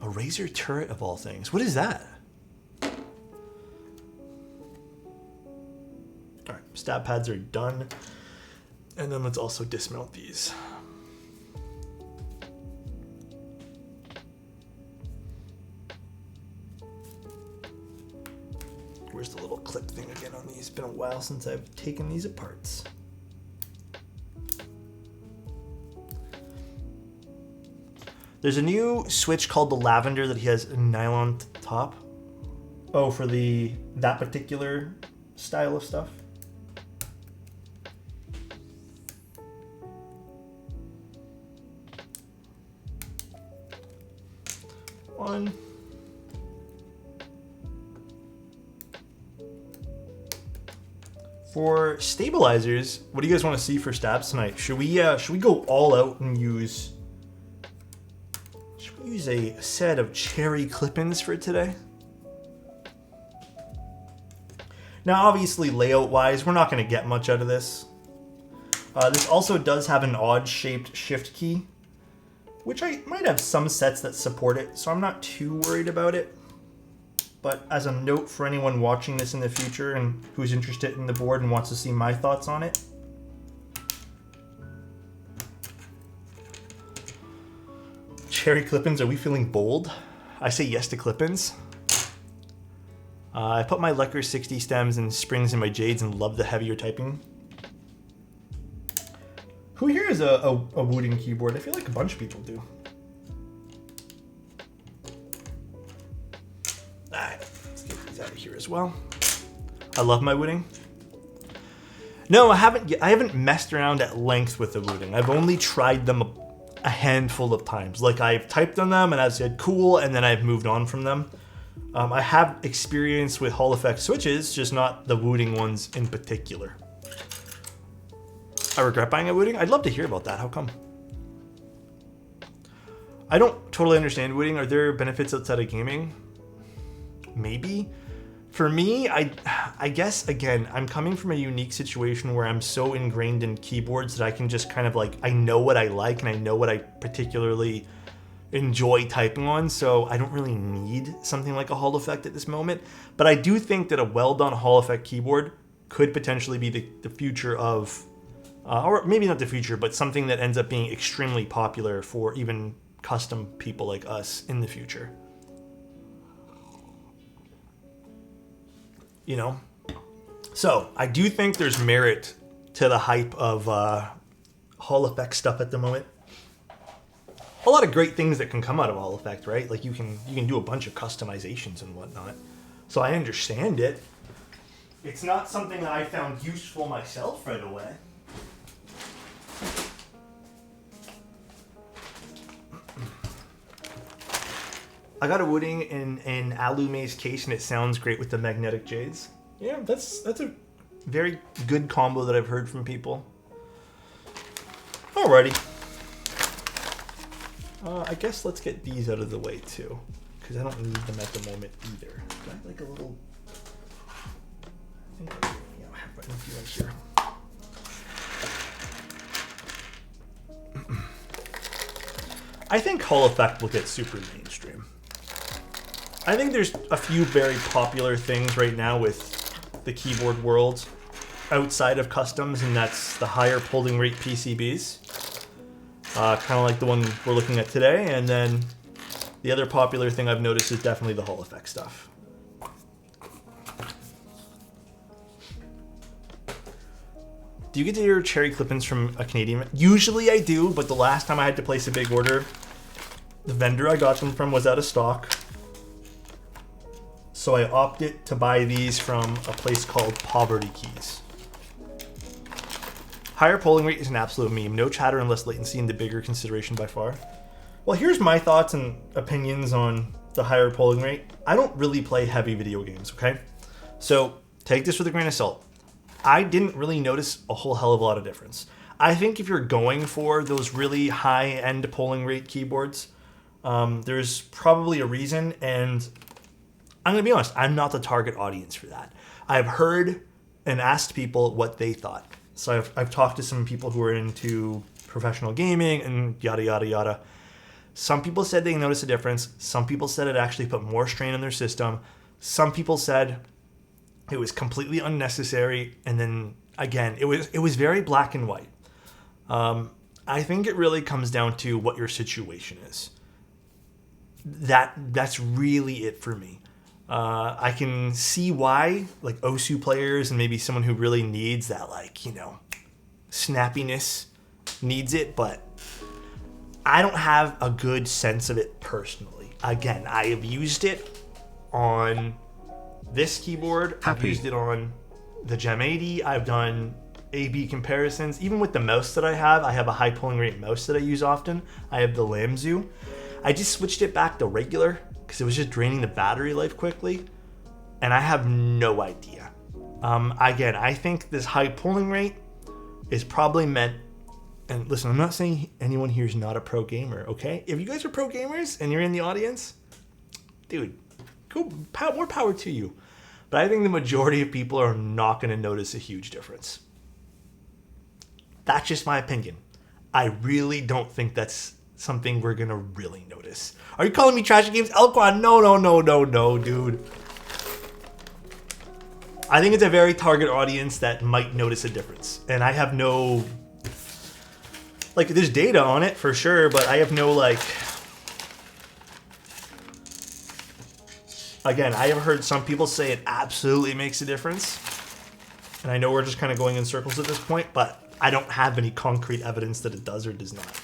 A Razer turret, of all things. What is that? Stab pads are done. And then let's also dismount these. Where's the little clip thing again on these? It's been a while since I've taken these apart. There's a new switch called the Lavender that he has a nylon top. Oh, for that particular style of stuff. One. For stabilizers, what do you guys want to see for stabs tonight? Should we go all out and use a set of cherry clip-ins for today? Now, obviously, layout-wise, we're not going to get much out of this. This also does have an odd-shaped shift key, which I might have some sets that support it, so I'm not too worried about it. But as a note for anyone watching this in the future and who's interested in the board and wants to see my thoughts on it. Cherry clip-ins, are we feeling bold? I say yes to clip-ins. I put my Lecker 60 stems and springs in my Jades and love the heavier typing. Who here has a wooden keyboard? I feel like a bunch of people do. Alright, let's get these out of here as well. I love my wooden. No, I haven't messed around at length with the wooden. I've only tried them a handful of times. Like, I've typed on them and I've said cool, and then I've moved on from them. I have experience with Hall effect switches, just not the wooden ones in particular. I regret buying a wooden. I'd love to hear about that. How come? I don't totally understand wooden. Are there benefits outside of gaming? Maybe. For me, I guess, again, I'm coming from a unique situation where I'm so ingrained in keyboards that I can just kind of like, I know what I like and I know what I particularly enjoy typing on, so I don't really need something like a Hall effect at this moment. But I do think that a well-done Hall effect keyboard could potentially be the future of, or maybe not the future, but something that ends up being extremely popular for even custom people like us in the future. You know? So, I do think there's merit to the hype of Hall effect stuff at the moment. A lot of great things that can come out of Hall effect, right? Like you can do a bunch of customizations and whatnot. So I understand it. It's not something that I found useful myself right away. I got a wooden in an alu maze case, and it sounds great with the magnetic jades. Yeah, that's a very good combo that I've heard from people. Alrighty. I guess let's get these out of the way too, because I don't need them at the moment either. Do I have like a little? I think I have a few in here. I think Hall effect will get super mainstream. I think there's a few very popular things right now with the keyboard world outside of customs, and that's the higher polling rate PCBs. Kind of like the one we're looking at today, and then the other popular thing I've noticed is definitely the Hall effect stuff. Do you get your cherry clip-ins from a Canadian? Usually I do, but the last time I had to place a big order, the vendor I got them from was out of stock. So I opted to buy these from a place called Poverty Keys. Higher polling rate is an absolute meme. No chatter and less latency, and the bigger consideration by far. Well, here's my thoughts and opinions on the higher polling rate. I don't really play heavy video games, okay? So take this with a grain of salt. I didn't really notice a whole hell of a lot of difference. I think if you're going for those really high-end polling rate keyboards, there's probably a reason, and I'm going to be honest, I'm not the target audience for that. I've heard and asked people what they thought. So I've talked to some people who are into professional gaming and yada, yada, yada. Some people said they noticed a difference. Some people said it actually put more strain on their system. Some people said it was completely unnecessary. And then again, it was very black and white. I think it really comes down to what your situation is. That's really it for me. I can see why, like, Osu players and maybe someone who really needs that, like, you know, snappiness needs it, but I don't have a good sense of it personally. Again, I have used it on this keyboard. I've used it on the Gem 80. I've done A/B comparisons. Even with the mouse that I have a high polling rate mouse that I use often. I have the Lamzu. I just switched it back to regular because it was just draining the battery life quickly, and I have no idea. Again, I think this high polling rate is probably meant, and listen, I'm not saying anyone here is not a pro gamer, okay? If you guys are pro gamers and you're in the audience, dude, more power to you. But I think the majority of people are not going to notice a huge difference. That's just my opinion. I really don't think that's something we're going to really notice. Are you calling me trashy games? Elquan, no, dude. I think it's a very target audience that might notice a difference. And I have no... like, there's data on it for sure, but I have no, like... again, I have heard some people say it absolutely makes a difference. And I know we're just kind of going in circles at this point, but I don't have any concrete evidence that it does or does not.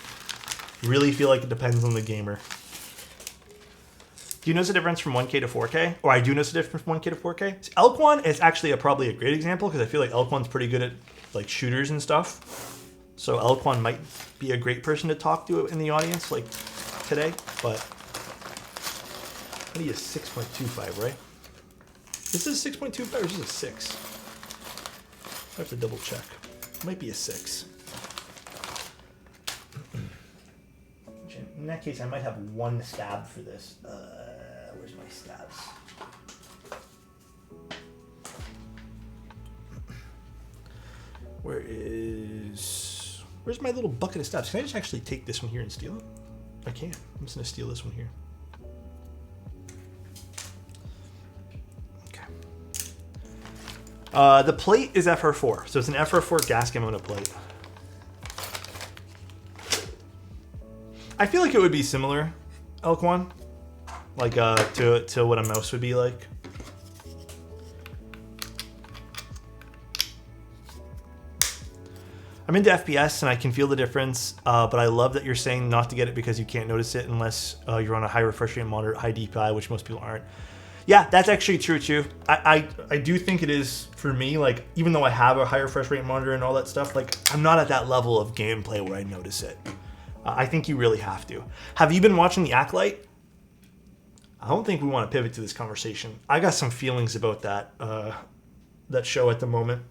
Really feel like it depends on the gamer. Do you notice a difference from 1K to 4K? Or I do notice a difference from 1K to 4K? Elquan is actually probably a great example because I feel like Elquan's pretty good at, like, shooters and stuff. So Elquan might be a great person to talk to in the audience, like, today. But I need a 6.25, right? This is a 6.25 or is this a 6? I have to double check. It might be a 6. In that case, I might have one stab for this. Where's my stabs? Where's my little bucket of stabs? Can I just actually take this one here and steal it? I can. I'm just going to steal this one here. Okay. The plate is FR4. So it's an FR4 gasket mounted plate. I feel like it would be similar, Elquan, like to what a mouse would be like. I'm into FPS and I can feel the difference, but I love that you're saying not to get it because you can't notice it unless you're on a high refresh rate monitor, high DPI, which most people aren't. Yeah, that's actually true too. I do think it is for me, like, even though I have a high refresh rate monitor and all that stuff, like, I'm not at that level of gameplay where I notice it. I think you really have to. Have you been watching The Acolyte? I don't think we want to pivot to this conversation. I got some feelings about that show at the moment.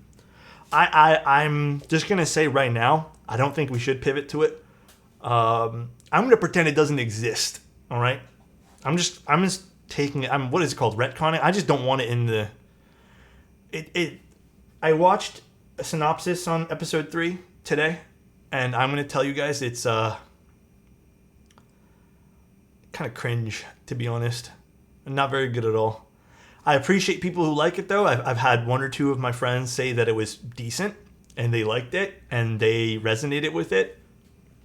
I'm just going to say right now, I don't think we should pivot to it. I'm going to pretend it doesn't exist, all right? I'm just taking it, what is it called, retconning? I just don't want it in the... I watched a synopsis on episode 3 today. And I'm going to tell you guys, it's kind of cringe, to be honest. Not very good at all. I appreciate people who like it, though. I've had one or two of my friends say that it was decent, and they liked it, and they resonated with it.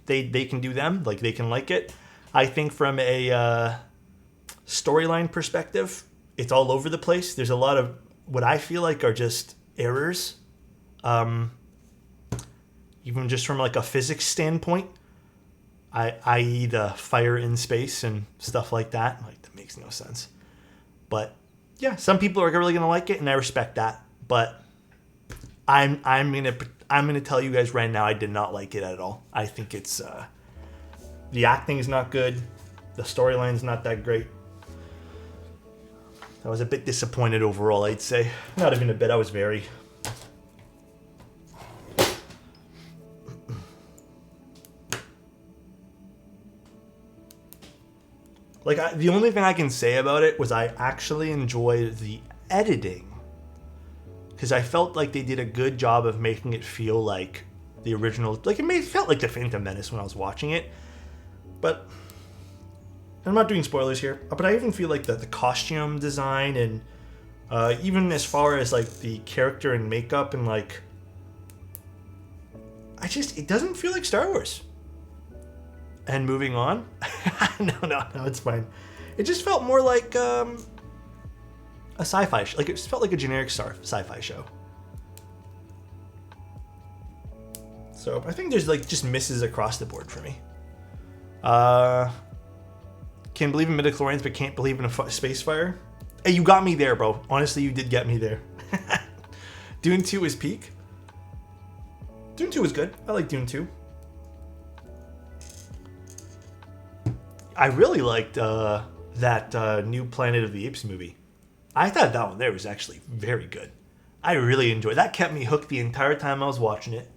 They can do them, like, they can like it. I think from a storyline perspective, it's all over the place. There's a lot of what I feel like are just errors. Even just from, like, a physics standpoint, i.e. the fire in space and stuff like that. Like, that makes no sense. But yeah, some people are really gonna like it, and I respect that. But I'm gonna tell you guys right now, I did not like it at all. I think it's the acting is not good, the storyline's not that great. I was a bit disappointed overall, I'd say. Not even a bit. I was very. Like, the only thing I can say about it was I actually enjoyed the editing. Because I felt like they did a good job of making it feel like the original. Like, it felt like The Phantom Menace when I was watching it. But I'm not doing spoilers here. But I even feel like the costume design and even as far as, like, the character and makeup and, like, it doesn't feel like Star Wars. And moving on. No, it's fine. It just felt more like a sci-fi show. Like, it just felt like a generic sci-fi show. So I think there's like just misses across the board for me. Can believe in midichlorians, but can't believe in a space fire. Hey, you got me there, bro. Honestly, you did get me there. Dune 2 is peak. Dune 2 is good. I like Dune 2. I really liked that new Planet of the Apes movie. I thought that one there was actually very good. I really enjoyed it. That kept me hooked the entire time I was watching it.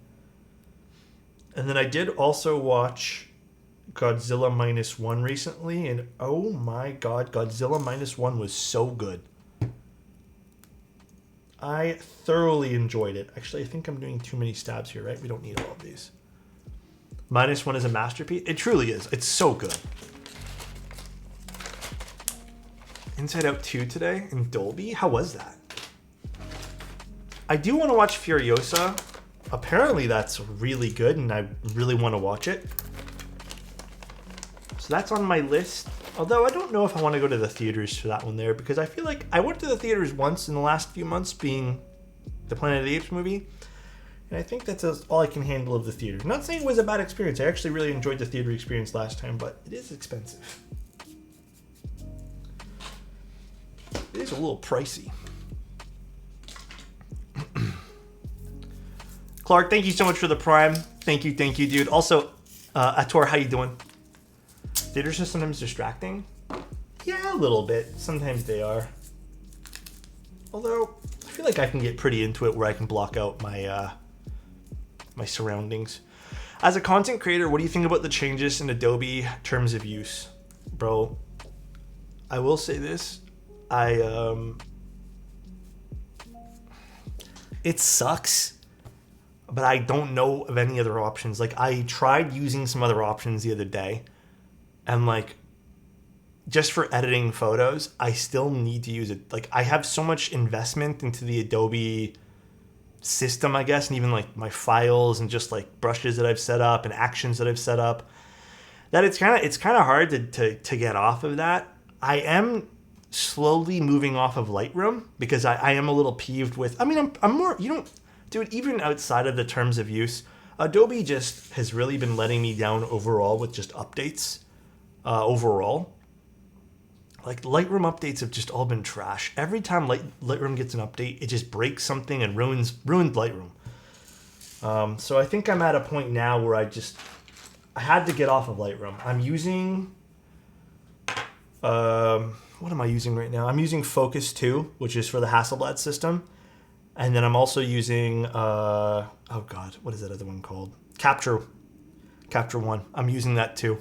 And then I did also watch Godzilla Minus One recently, and oh my god, Godzilla Minus One was so good. I thoroughly enjoyed it. Actually, I think I'm doing too many stabs here, right? We don't need all of these. Minus One is a masterpiece. It truly is. It's so good. Inside Out 2 today in Dolby. How was that? I do want to watch Furiosa. Apparently that's really good, and I really want to watch it. So that's on my list. Although I don't know if I want to go to the theaters for that one there, because I feel like I went to the theaters once in the last few months, being the Planet of the Apes movie. And I think that's all I can handle of the theater. I'm not saying it was a bad experience. I actually really enjoyed the theater experience last time, but it is expensive. It is a little pricey. Clark, thank you so much for the Prime. Thank you, dude. Also, Ator, how you doing? Theaters are sometimes distracting. Yeah, a little bit. Sometimes they are. Although, I feel like I can get pretty into it where I can block out my my surroundings. As a content creator, what do you think about the changes in Adobe terms of use? Bro, I will say this. It sucks, but I don't know of any other options. Like, I tried using some other options the other day, and like, just for editing photos, I still need to use it. Like, I have so much investment into the Adobe system, I guess, and even like my files and just like brushes that I've set up and actions that I've set up, that it's kind of hard to get off of that. I am slowly moving off of Lightroom because I am a little peeved with, I mean, I'm more, dude, even outside of the terms of use, Adobe just has really been letting me down overall with just updates. Overall, like, Lightroom updates have just all been trash. Every time Lightroom gets an update, it just breaks something and ruined Lightroom. So I think I'm at a point now where I had to get off of Lightroom. I'm using, what am I using right now? I'm using Focus 2, which is for the Hasselblad system. And then I'm also using, oh God, what is that other one called? Capture One. I'm using that too.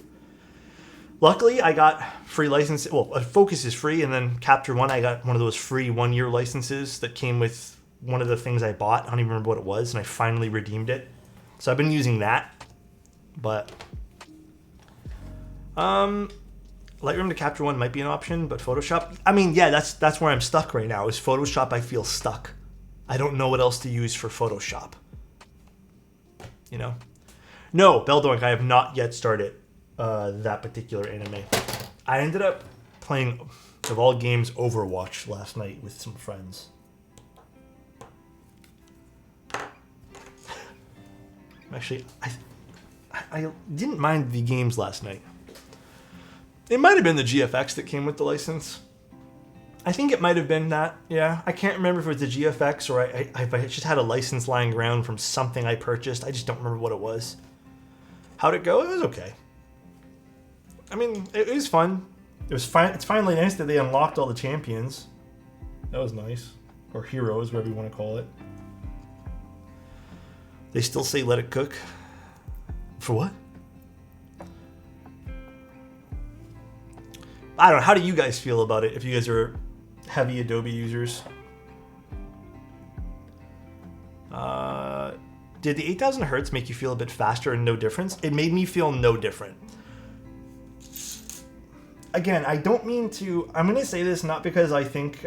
Luckily, I got free license. Well, Focus is free, and then Capture One, I got one of those free 1-year licenses that came with one of the things I bought. I don't even remember what it was, and I finally redeemed it. So I've been using that. But Lightroom to Capture One might be an option, but Photoshop, I mean, yeah, that's where I'm stuck right now. Is Photoshop, I feel stuck. I don't know what else to use for Photoshop. You know? No, Beldoink, I have not yet started that particular anime. I ended up playing, of all games, Overwatch last night with some friends. Actually, I didn't mind the games last night. It might have been the GFX that came with the license. I think it might have been that, yeah. I can't remember if it was the GFX or I just had a license lying around from something I purchased. I just don't remember what it was. How'd it go? It was okay. I mean, it was fun. It was fine. It's finally nice that they unlocked all the champions. That was nice. Or heroes, whatever you want to call it. They still say let it cook. For what? I don't know. How do you guys feel about it if you guys are heavy Adobe users? Did the 8000 hertz make you feel a bit faster and no difference? It made me feel no different. Again, I don't mean to... I'm going to say this not because I think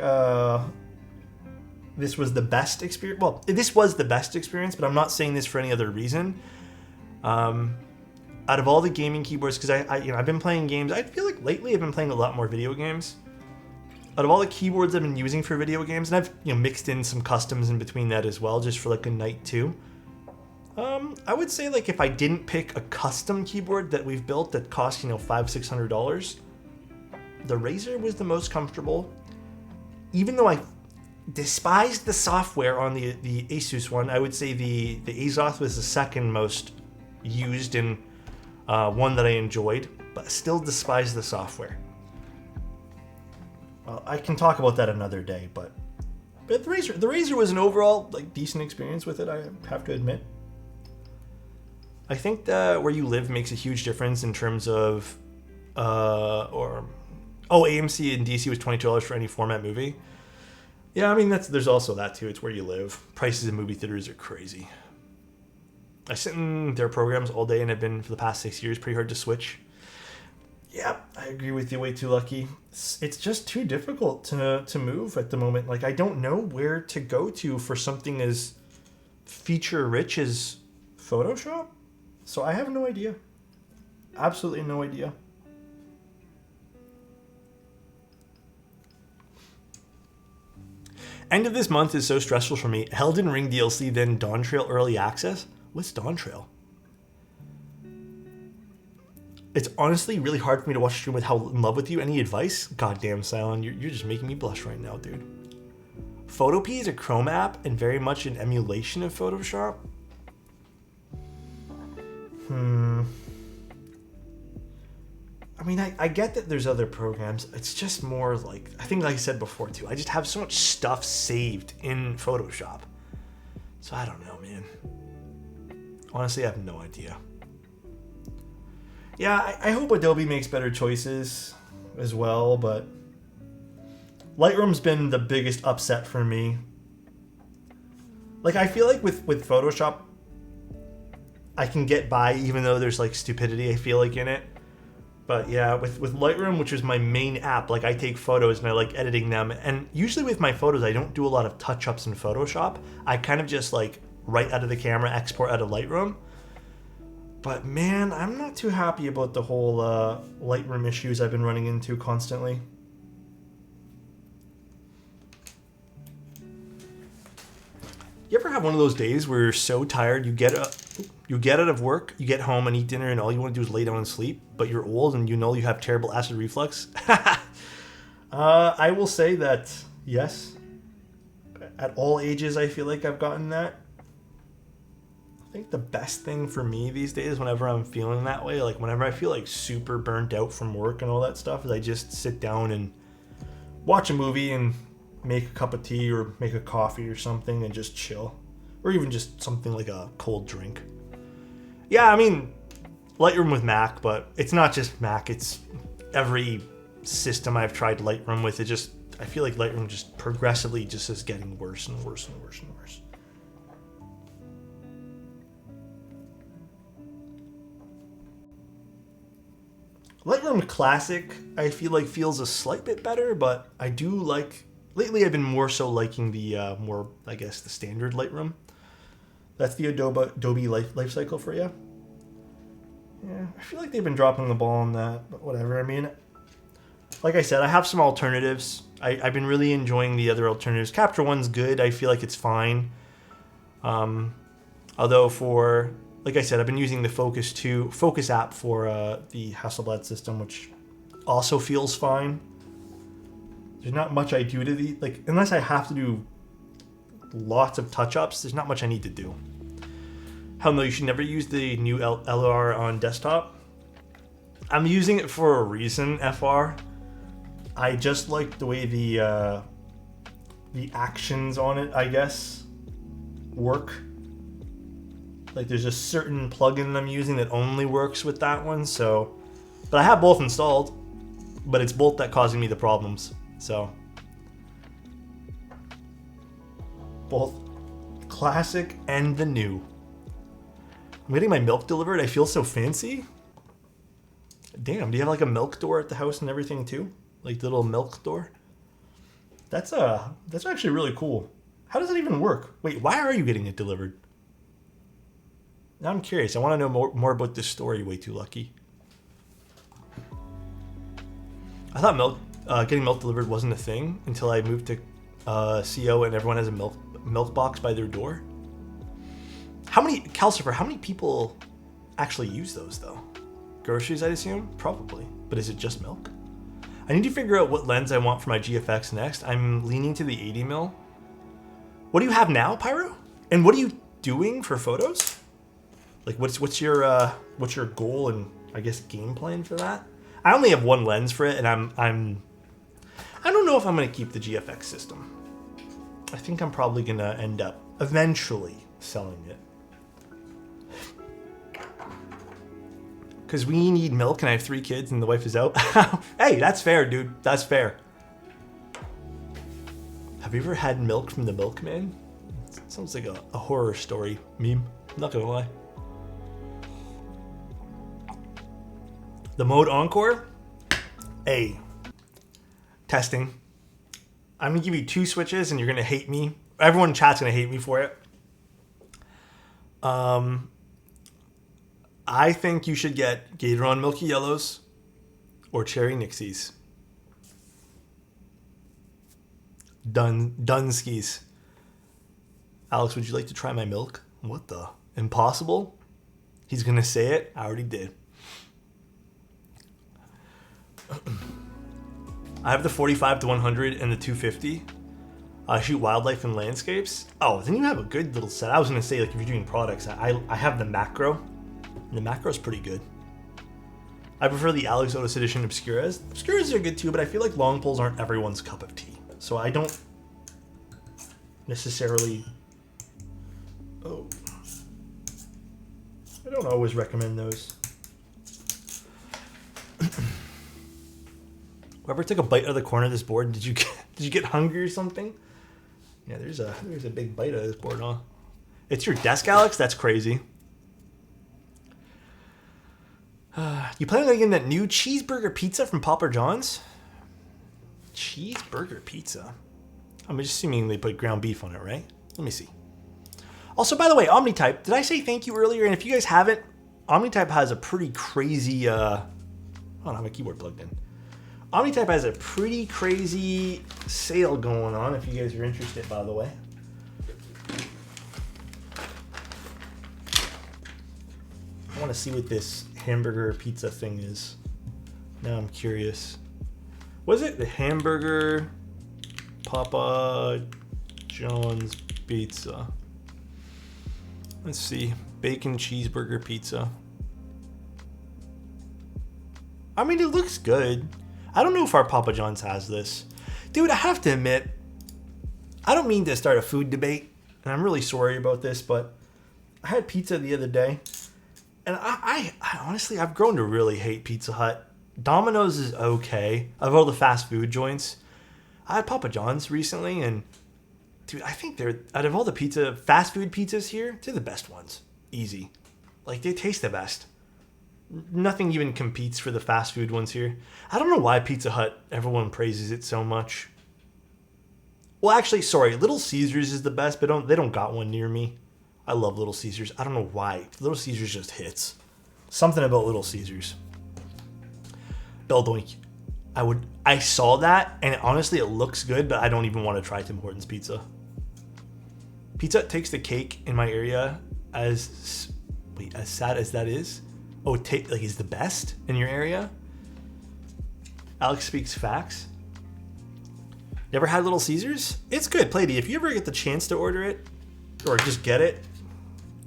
this was the best experience. Well, this was the best experience, but I'm not saying this for any other reason. Out of all the gaming keyboards, because I've been playing games. I feel like lately I've been playing a lot more video games. Out of all the keyboards I've been using for video games, and I've mixed in some customs in between that as well, just for like a night too. I would say like if I didn't pick a custom keyboard that we've built that cost $500-$600, the Razer was the most comfortable. Even though I despised the software on the Asus one, I would say the Azoth was the second most used and one that I enjoyed, but still despise the software. Well, I can talk about that another day, but the Razer was an overall like decent experience with it, I have to admit. I think that where you live makes a huge difference in terms of AMC and DC was $22 for any format movie. Yeah, I mean there's also that too. It's where you live. Prices in movie theaters are crazy. I sit in their programs all day and have been for the past 6 years. Pretty hard to switch. Yeah, I agree with you. Way too lucky. It's just too difficult to move at the moment. Like I don't know where to go to for something as feature rich as Photoshop. So I have no idea. Absolutely no idea. End of this month is so stressful for me. Elden Ring DLC, then Dawn Trail Early Access. What's Dawn Trail? It's honestly really hard for me to watch a stream with how in love with you. Any advice? Goddamn, Silent, you're just making me blush right now, dude. Photopea is a Chrome app and very much an emulation of Photoshop. I mean, I get that there's other programs. It's just more like, I think like I said before too, I just have so much stuff saved in Photoshop. So I don't know, man. Honestly, I have no idea. Yeah, I hope Adobe makes better choices as well, but Lightroom's been the biggest upset for me. Like, I feel like with Photoshop, I can get by even though there's like stupidity, I feel like, in it. But yeah, with Lightroom, which is my main app, like I take photos and I like editing them. And usually with my photos, I don't do a lot of touch-ups in Photoshop. I kind of just like right out of the camera, export out of Lightroom. But man, I'm not too happy about the whole Lightroom issues I've been running into constantly. You ever have one of those days where you're so tired, you get out of work, you get home and eat dinner, and all you want to do is lay down and sleep, but you're old and you know you have terrible acid reflux? I will say that, yes. At all ages, I feel like I've gotten that. I think the best thing for me these days, whenever I'm feeling that way, like whenever I feel like super burnt out from work and all that stuff, is I just sit down and watch a movie and make a cup of tea or make a coffee or something and just chill. Or even just something like a cold drink. Yeah, I mean, Lightroom with Mac, but it's not just Mac, it's every system I've tried Lightroom with. I feel like Lightroom just progressively just is getting worse and worse and worse and worse. Lightroom Classic, I feel like feels a slight bit better, but I do like, lately I've been more so liking the more, I guess, the standard Lightroom. That's the Adobe life cycle for you. Yeah, I feel like they've been dropping the ball on that, but whatever. I mean, like I said, I have some alternatives. I've been really enjoying the other alternatives. Capture One's good. I feel like it's fine. Although for, like I said, I've been using the Focus app for the Hasselblad system, which also feels fine. There's not much I do to unless I have to do lots of touch-ups, there's not much I need to do. Hell no, you should never use the new LR on desktop. I'm using it for a reason, FR. I just like the way the actions on it, I guess, work. Like there's a certain plugin I'm using that only works with that one, so. But I have both installed, but it's both that causing me the problems, so. Both classic and the new. I'm getting my milk delivered. I feel so fancy. Damn, do you have like a milk door at the house and everything too? Like the little milk door? That's actually really cool. How does it even work? Wait, why are you getting it delivered? Now I'm curious. I want to know more about this story. Way too lucky. I thought getting milk delivered wasn't a thing until I moved to CO and everyone has a milk box by their door. How many people actually use those though? Groceries, I'd assume? Probably. But is it just milk? I need to figure out what lens I want for my GFX next. I'm leaning to the 80mm. What do you have now, Pyro? And what are you doing for photos? Like what's your goal and I guess game plan for that? I only have one lens for it, and I don't know if I'm gonna keep the GFX system. I think I'm probably gonna end up eventually selling it. Because we need milk and I have 3 kids and the wife is out. Hey, that's fair, dude. That's fair. Have you ever had milk from the milkman? It sounds like a horror story meme. I'm not gonna lie. The mode Encore? Hey. Testing. I'm gonna give you 2 switches and you're gonna hate me. Everyone in chat's gonna hate me for it. I think you should get Gatorade Milky Yellows or Cherry Nixies. Done skis. Alex, would you like to try my milk? What the? Impossible? He's gonna say it. I already did. I have the 45-100 and the 250. I shoot wildlife and landscapes. Oh, then you have a good little set. I was gonna say, like, if you're doing products, I have the macro. And the macro's pretty good. I prefer the Alexotos edition Obscuras. Obscuras are good too, but I feel like long poles aren't everyone's cup of tea. So I don't necessarily... Oh. I don't always recommend those. Whoever took a bite out of the corner of this board, did you get hungry or something? Yeah, there's a big bite out of this board, huh? It's your desk, Alex? That's crazy. You planning on getting that new cheeseburger pizza from Papa John's? Cheeseburger pizza? I'm just assuming they put ground beef on it, right? Let me see. Also, by the way, Omnitype, did I say thank you earlier? And if you guys haven't, Omnitype has a pretty crazy... I don't have my keyboard plugged in. Omnitype has a pretty crazy sale going on, if you guys are interested, by the way. I want to see what this hamburger pizza thing is. Now I'm curious. Was it the hamburger Papa John's pizza? Let's see. Bacon cheeseburger pizza. I mean, it looks good. I don't know if our Papa John's has this. Dude, I have to admit, I don't mean to start a food debate, and I'm really sorry about this, but I had pizza the other day, and I honestly, I've grown to really hate Pizza Hut. Domino's is okay. Of all the fast food joints, I had Papa John's recently, and dude, I think they're, out of all the fast food pizzas here, they're the best ones. Easy. Like, they taste the best. Nothing even competes for the fast food ones here. I don't know why Pizza Hut, everyone praises it so much. Well, actually, sorry, Little Caesars is the best, but they don't got one near me. I love Little Caesars. I don't know why. Little Caesars just hits. Something about Little Caesars. Beldoink. I saw that, and honestly, it looks good, but I don't even want to try Tim Hortons pizza. Pizza Hut takes the cake in my area as sad as that is. Oh, like he's the best in your area? Alex speaks facts. Never had Little Caesars? It's good, Plady. If you ever get the chance to order it, or just get it,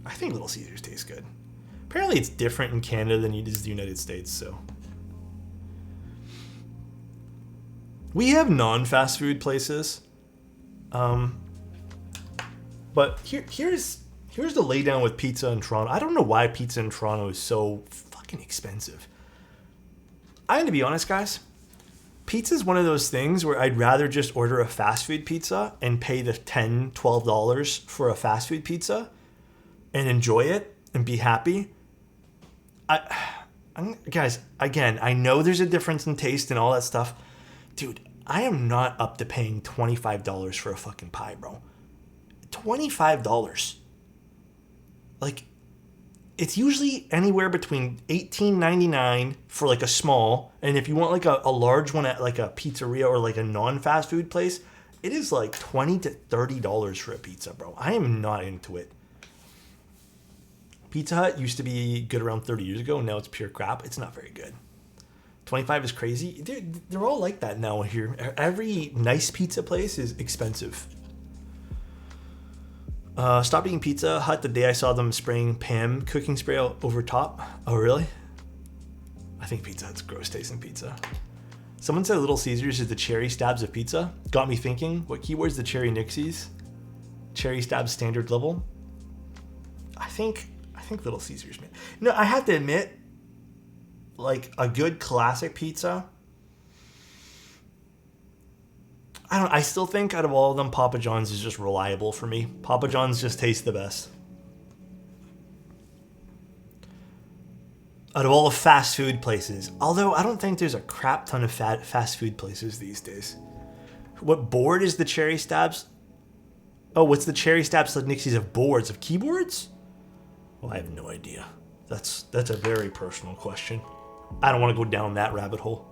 I think Little Caesars tastes good. Apparently it's different in Canada than it is in the United States, so. We have non-fast food places. But here's the laydown with pizza in Toronto. I don't know why pizza in Toronto is so fucking expensive. I'm gonna be honest, guys. Pizza is one of those things where I'd rather just order a fast food pizza and pay the $10, $12 for a fast food pizza and enjoy it and be happy. Guys, again, I know there's a difference in taste and all that stuff. Dude, I am not up to paying $25 for a fucking pie, bro. $25. Like, it's usually anywhere between $18.99 for like a small, and if you want like a large one at like a pizzeria or like a non-fast food place, it is like $20 to $30 for a pizza, bro. I am not into it. Pizza Hut used to be good around 30 years ago, and now it's pure crap. It's not very good. 25 is crazy. They're all like that now here. Every nice pizza place is expensive. Stopped eating Pizza Hut the day I saw them spraying Pam cooking spray over top. Oh, really? I think Pizza Hut's gross tasting pizza. Someone said Little Caesars is the cherry stabs of pizza. Got me thinking, what keyword's the cherry Nixies? Cherry stabs standard level? I think Little Caesars, man. No, I have to admit, like a good classic pizza, I still think out of all of them, Papa John's is just reliable for me. Papa John's just tastes the best. Out of all the fast food places. Although I don't think there's a crap ton of fast food places these days. What board is the cherry stabs? Oh, what's the cherry stabs like Nixies of boards? Of keyboards? Well, I have no idea. That's a very personal question. I don't want to go down that rabbit hole.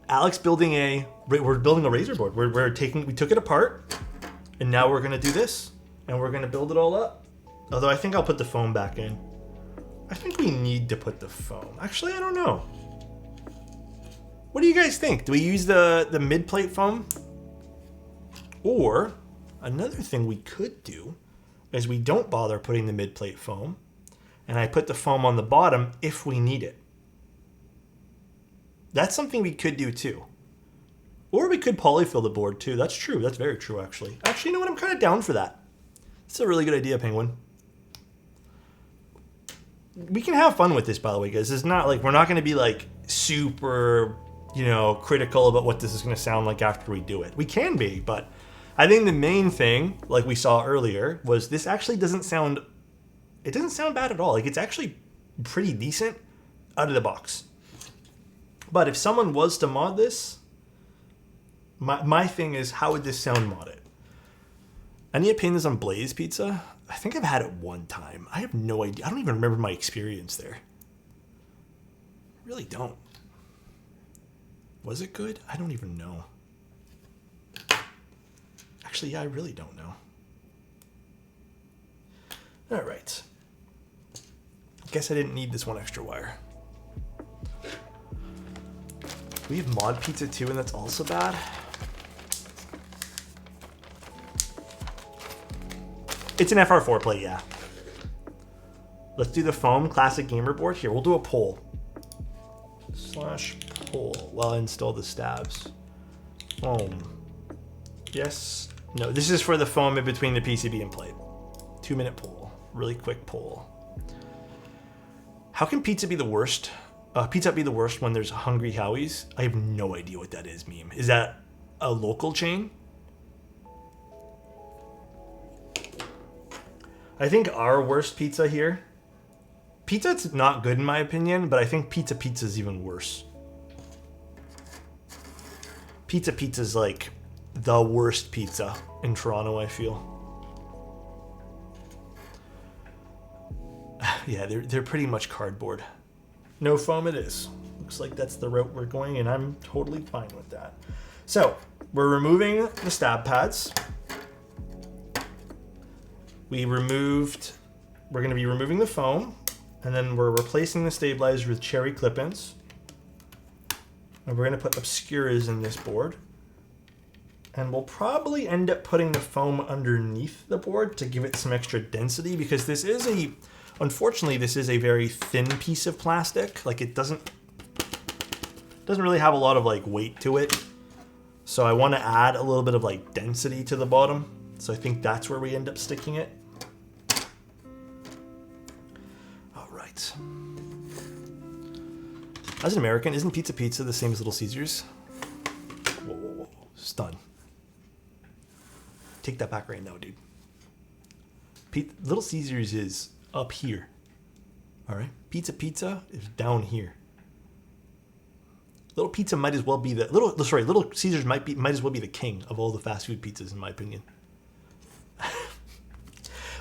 Alex we're building a Razer board. We took it apart, and now we're gonna do this, and we're gonna build it all up. Although I think I'll put the foam back in. I think we need to put the foam. Actually, I don't know. What do you guys think? Do we use the mid-plate foam? Or another thing we could do is we don't bother putting the mid-plate foam, and I put the foam on the bottom if we need it. That's something we could do too. Or we could polyfill the board too. That's true. That's very true, actually. Actually, you know what? I'm kind of down for that. It's a really good idea, Penguin. We can have fun with this, by the way, guys. It's not like we're not going to be like super, critical about what this is going to sound like after we do it. We can be, but I think the main thing, like we saw earlier, was this actually doesn't sound bad at all. Like it's actually pretty decent out of the box. But if someone was to mod this, my thing is, how would this sound modded? Any opinions on Blaze Pizza? I think I've had it one time. I have no idea. I don't even remember my experience there. I really don't. Was it good? I don't even know. Actually, yeah, I really don't know. All right. I guess I didn't need this one extra wire. We have mod pizza too, and that's also bad. It's an FR4 plate, yeah. Let's do the foam classic gamer board. Here, we'll do a poll. /poll while I install the stabs. Foam. Yes. No, this is for the foam in between the PCB and plate. 2-minute poll. Really quick poll. How can pizza be the worst? Pizza be the worst when there's Hungry Howie's? I have no idea what that is, meme. Is that a local chain? I think our worst pizza here. Pizza's not good in my opinion, but I think Pizza is even worse. Pizza's like the worst pizza in Toronto, I feel. Yeah, they're pretty much cardboard. No foam it is. Looks like that's the route we're going, and I'm totally fine with that. So, we're removing the stab pads. We're going to be removing the foam, and then we're replacing the stabilizer with cherry clip-ins. And we're going to put Obscuras in this board. And we'll probably end up putting the foam underneath the board to give it some extra density, because unfortunately, this is a very thin piece of plastic. Like it doesn't really have a lot of like weight to it. So I want to add a little bit of like density to the bottom. So I think that's where we end up sticking it. All right. As an American, isn't Pizza the same as Little Caesars? Whoa. Stun. Take that back right now, dude. Little Caesars is up here. All right. Pizza is down here. Little Caesars might as well be the king of all the fast food pizzas, in my opinion.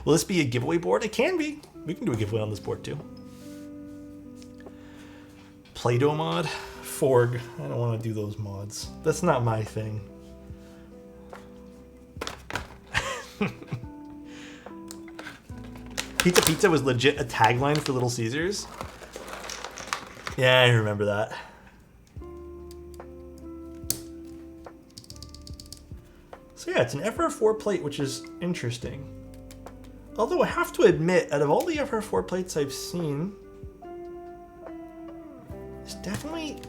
Will this be a giveaway board? It can be. We can do a giveaway on this board too. Play-Doh mod? Forg. I don't want to do those mods. That's not my thing. Pizza Pizza was legit a tagline for Little Caesars. Yeah, I remember that. So yeah, it's an FR4 plate, which is interesting. Although I have to admit, out of all the FR4 plates I've seen, it's definitely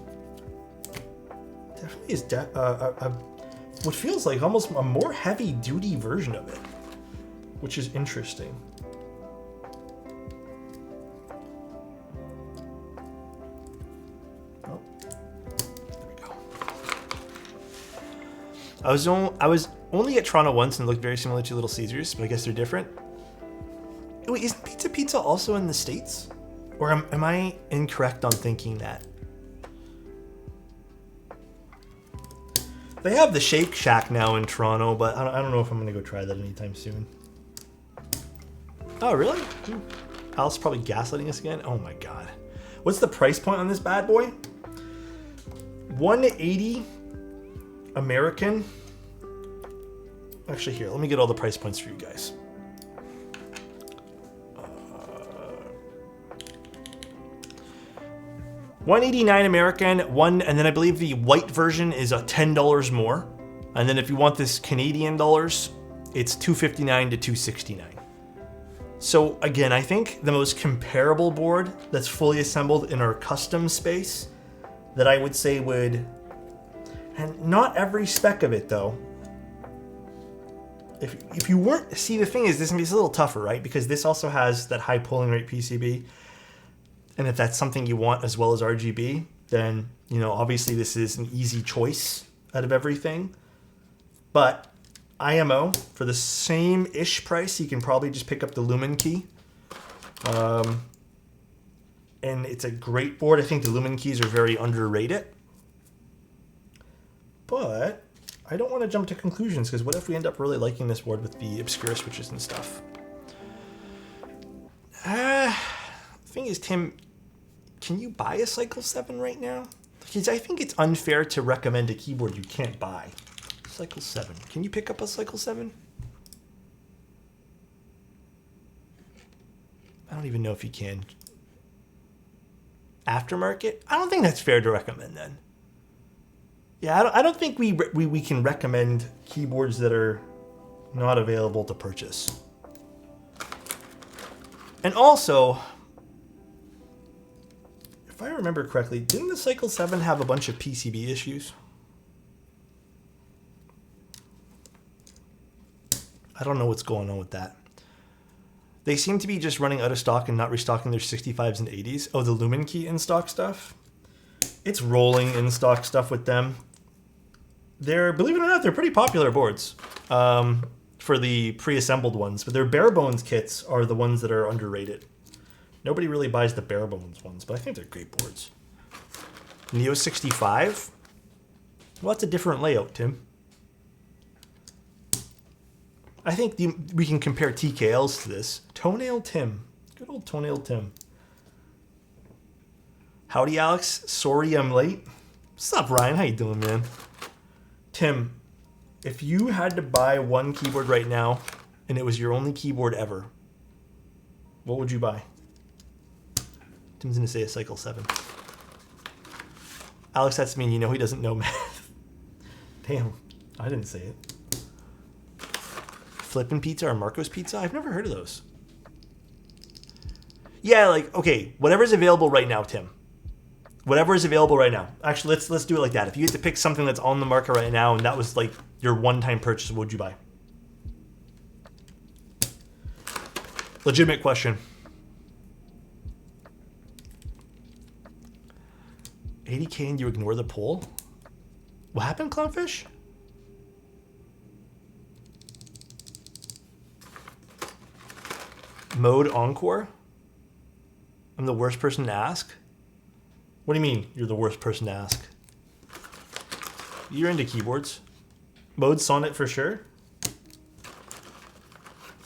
is what feels like almost a more heavy-duty version of it, which is interesting. Oh, there we go. I was only at Toronto once and it looked very similar to Little Caesars, but I guess they're different. Wait, isn't Pizza Pizza also in the States? Or am I incorrect on thinking that? They have the Shake Shack now in Toronto, but I don't know if I'm going to go try that anytime soon. Oh, really? Al's probably gaslighting us again? Oh my god. What's the price point on this bad boy? $180 American. Actually, here, let me get all the price points for you guys. $189 American, and then I believe the white version is $10 more. And then if you want this Canadian dollars, it's $259 to $269. So again, I think the most comparable board that's fully assembled in our custom space that I would say would, and not every spec of it though. If you weren't, see the thing is this is a little tougher, right? Because this also has that high polling rate PCB. And if that's something you want as well as RGB, then, you know, obviously this is an easy choice out of everything. But IMO, for the same-ish price, you can probably just pick up the Lumen Key. And it's a great board. I think the Lumen Keys are very underrated. But I don't want to jump to conclusions, because what if we end up really liking this board with the obscure switches and stuff? The thing is, Tim, can you buy a Cycle 7 right now? Because I think it's unfair to recommend a keyboard you can't buy. Cycle 7. Can you pick up a Cycle 7? I don't even know if you can. Aftermarket? I don't think that's fair to recommend then. Yeah, I don't think we can recommend keyboards that are not available to purchase. And also, if I remember correctly, didn't the Cycle 7 have a bunch of PCB issues? I don't know what's going on with that. They seem to be just running out of stock and not restocking their 65s and 80s. Oh, the Lumen Key in-stock stuff? It's rolling in-stock stuff with them. They're, believe it or not, they're pretty popular boards for the pre-assembled ones. But their bare bones kits are the ones that are underrated. Nobody really buys the bare bones ones, but I think they're great boards. Neo 65? Well, that's a different layout, Tim. I think we can compare TKLs to this. Toenail Tim. Good old Toenail Tim. Howdy, Alex. Sorry I'm late. What's up, Ryan? How you doing, man? Tim, if you had to buy one keyboard right now, and it was your only keyboard ever, what would you buy? Tim's going to say a Cycle 7. Alex, that's mean you know he doesn't know math. Damn, I didn't say it. Flippin' Pizza or Marco's Pizza? I've never heard of those. Yeah, like, okay, whatever's available right now, Tim. Whatever is available right now. Actually, let's do it like that. If you had to pick something that's on the market right now and that was like your one-time purchase, what would you buy? Legitimate question. 80K and you ignore the poll? What happened, Clownfish? Mode Encore? I'm the worst person to ask? What do you mean you're the worst person to ask? You're into keyboards. Mode Sonnet for sure?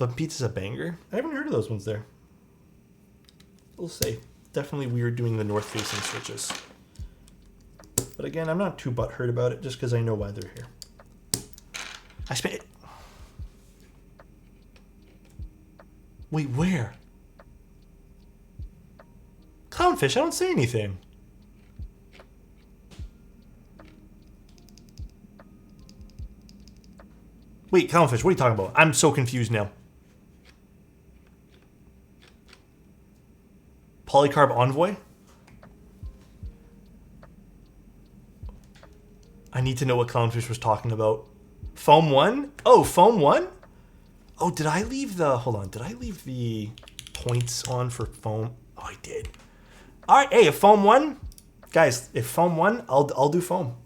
Fun Pizza's a banger. I haven't heard of those ones there. We'll say. Definitely weird doing the north-facing switches. But again, I'm not too butthurt about it just because I know why they're here. I spent... Wait, where? Clownfish, I don't say anything. Wait, Clownfish, what are you talking about? I'm so confused now. Polycarb Envoy? I need to know what Clownfish was talking about. Foam 1? Oh, Foam 1? Oh, did I leave the... Hold on. Did I leave the points on for Foam? Oh, I did. All right. Hey, if Foam 1... Guys, if Foam 1, I'll do Foam.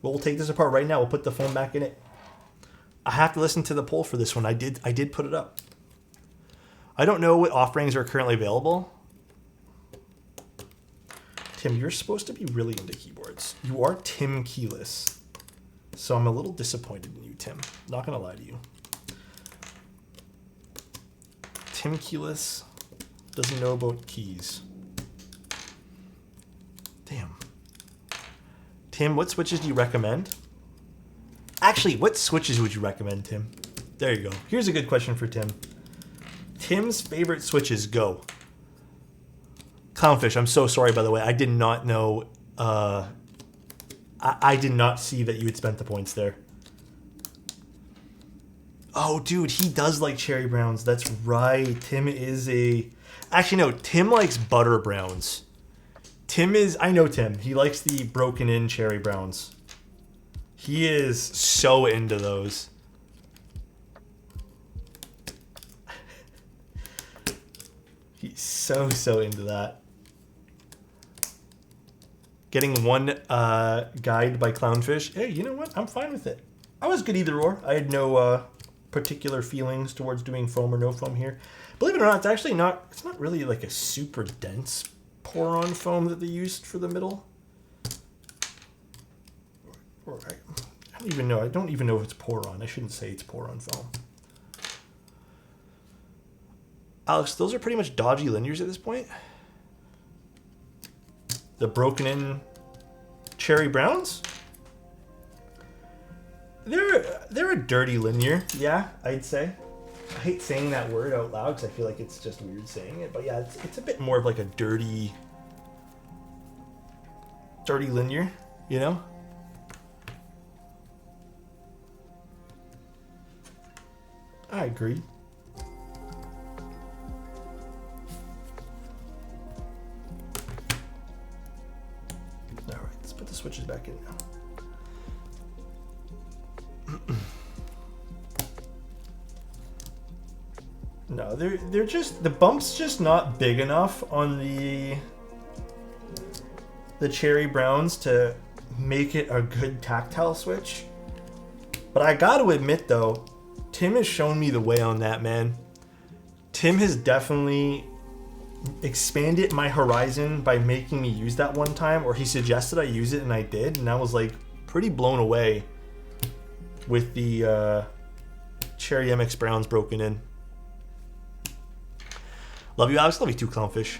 We'll take this apart right now. We'll put the foam back in it. I have to listen to the poll for this one. I did put it up. I don't know what offerings are currently available. Tim, you're supposed to be really into keyboards. You are Tim Keyless. So I'm a little disappointed in you, Tim. Not going to lie to you. Tim Keyless doesn't know about keys. Damn. Tim, what switches do you recommend? Actually, what switches would you recommend, Tim? There you go. Here's a good question for Tim. Tim's favorite switches, go. Clownfish, I'm so sorry, by the way. I did not know. I did not see that you had spent the points there. Oh, dude, he does like cherry browns. That's right. Tim is a... Actually, no. Tim likes butter browns. Tim is... I know Tim. He likes the broken in cherry browns. He is so into those. He's so into that. Getting one guide by Clownfish. Hey, you know what? I'm fine with it. I was good either or. I had no particular feelings towards doing foam or no foam here. Believe it or not, it's actually not... It's not really like a super dense pour-on foam that they used for the middle. Or I don't even know. I don't even know if it's pour-on. I shouldn't say it's pour-on foam. Alex, those are pretty much dodgy linears at this point. The broken in cherry browns? They're a dirty linear, yeah, I'd say. I hate saying that word out loud because I feel like it's just weird saying it, but yeah, it's a bit more of like a dirty linear, you know? I agree. All right, let's put the switches back in now. No, they're just, the bump's just not big enough on the cherry browns to make it a good tactile switch. But I got to admit though, Tim has shown me the way on that, man. Tim has definitely expanded my horizon by making me use that one time, or he suggested I use it and I did, and I was like pretty blown away with the Cherry MX Browns broken in. Love you, Alex. Love you too, Clownfish.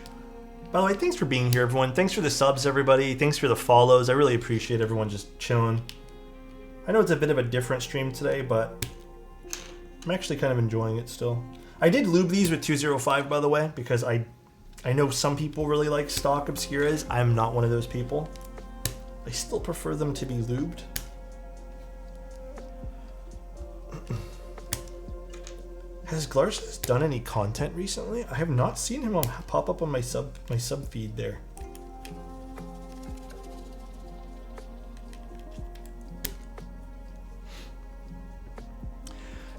By the way, thanks for being here, everyone. Thanks for the subs, everybody. Thanks for the follows. I really appreciate everyone just chilling. I know it's a bit of a different stream today, but I'm actually kind of enjoying it still. I did lube these with 205, by the way, because I know some people really like stock Obscuras. I'm not one of those people. I still prefer them to be lubed. Has Glarsis done any content recently? I have not seen him pop up on my sub feed there.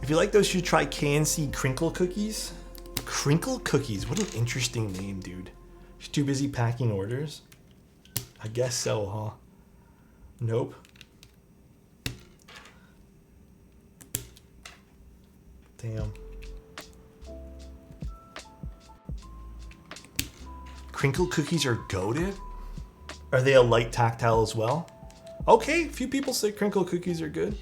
If you like those, you should try KNC Crinkle Cookies. Crinkle Cookies, what an interesting name, dude. She's too busy packing orders. I guess so, huh? Nope. Damn. Crinkle Cookies are goated? Are they a light tactile as well? Okay, a few people say Crinkle Cookies are good.